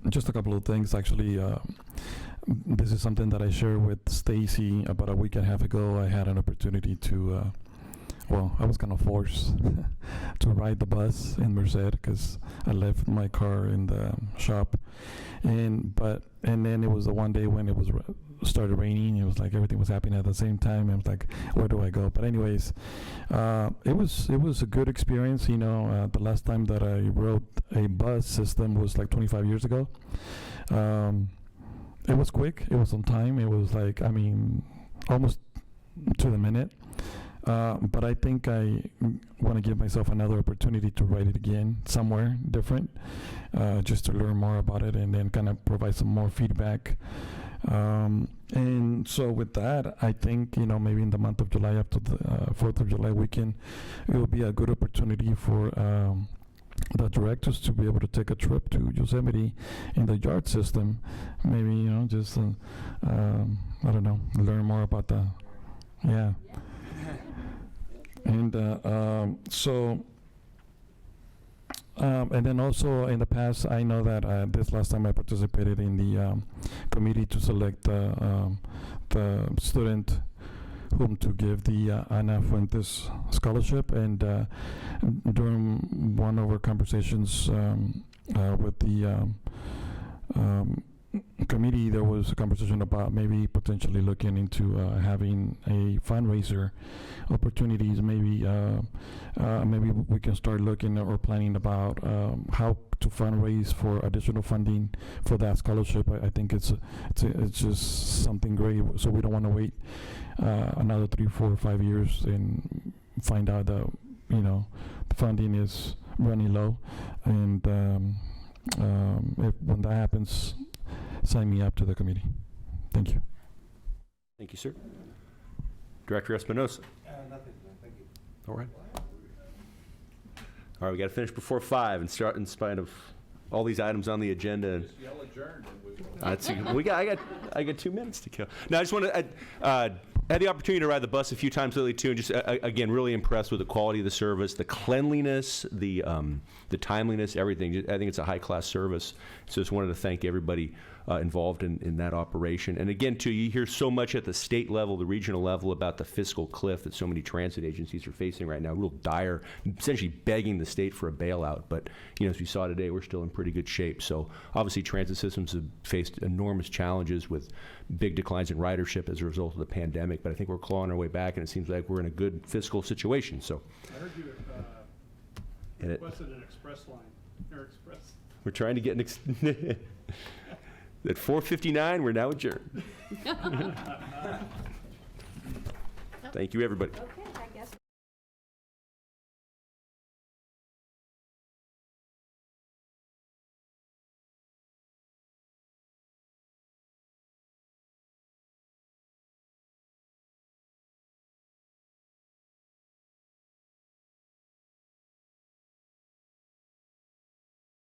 C: Just a couple of things, actually. This is something that I shared with Stacy about a week and a half ago. I had an opportunity to, I was kind of forced to ride the bus in Merced because I left my car in the shop. And then it was the one day when it was started raining. It was like everything was happening at the same time. I was like, where do I go? But anyways, it was a good experience. You know, the last time that I rode a bus system was like 25 years ago. It was quick. It was on time. It was like, I mean, almost to the minute. But I think I want to give myself another opportunity to write it again somewhere different, just to learn more about it and then kind of provide some more feedback. And so with that, I think, you know, maybe in the month of July, after the 4th of July weekend, it will be a good opportunity for the directors to be able to take a trip to Yosemite in the yard system. Maybe, you know, just, I don't know, learn more about the, yeah. And and then also in the past, I know that this last time I participated in the committee to select the student whom to give the Ana Fuentes scholarship. And during one of our conversations with the committee, there was a conversation about maybe potentially looking into having a fundraiser opportunities. Maybe maybe we can start looking or planning about how to fundraise for additional funding for that scholarship. I think it's just something great. So we don't want to wait another 3, 4, 5 years and find out that, you know, the funding is running low. And when that happens, sign me up to the committee. Thank you.
G: Thank you, sir. Director Espinosa?
L: Nothing. Thank you.
G: All right. All right, we got to finish before 5 and start in spite of all these items on the agenda.
E: Just yell adjourned and
G: I got 2 minutes to kill. Now, I just want to, I had the opportunity to ride the bus a few times lately too, and just again, really impressed with the quality of the service, the cleanliness, the timeliness, everything. I think it's a high-class service. So just wanted to thank everybody involved in that operation. And again, too, you hear so much at the state level, the regional level, about the fiscal cliff that so many transit agencies are facing right now, real dire, essentially begging the state for a bailout. But, you know, as we saw today, we're still in pretty good shape. So obviously transit systems have faced enormous challenges with big declines in ridership as a result of the pandemic. But I think we're clawing our way back, and it seems like we're in a good fiscal situation. So
V: I heard you requested an express line, Air Express.
G: we're trying to get an at 4:59, we're now adjourned. Thank you, everybody.
M: Okay.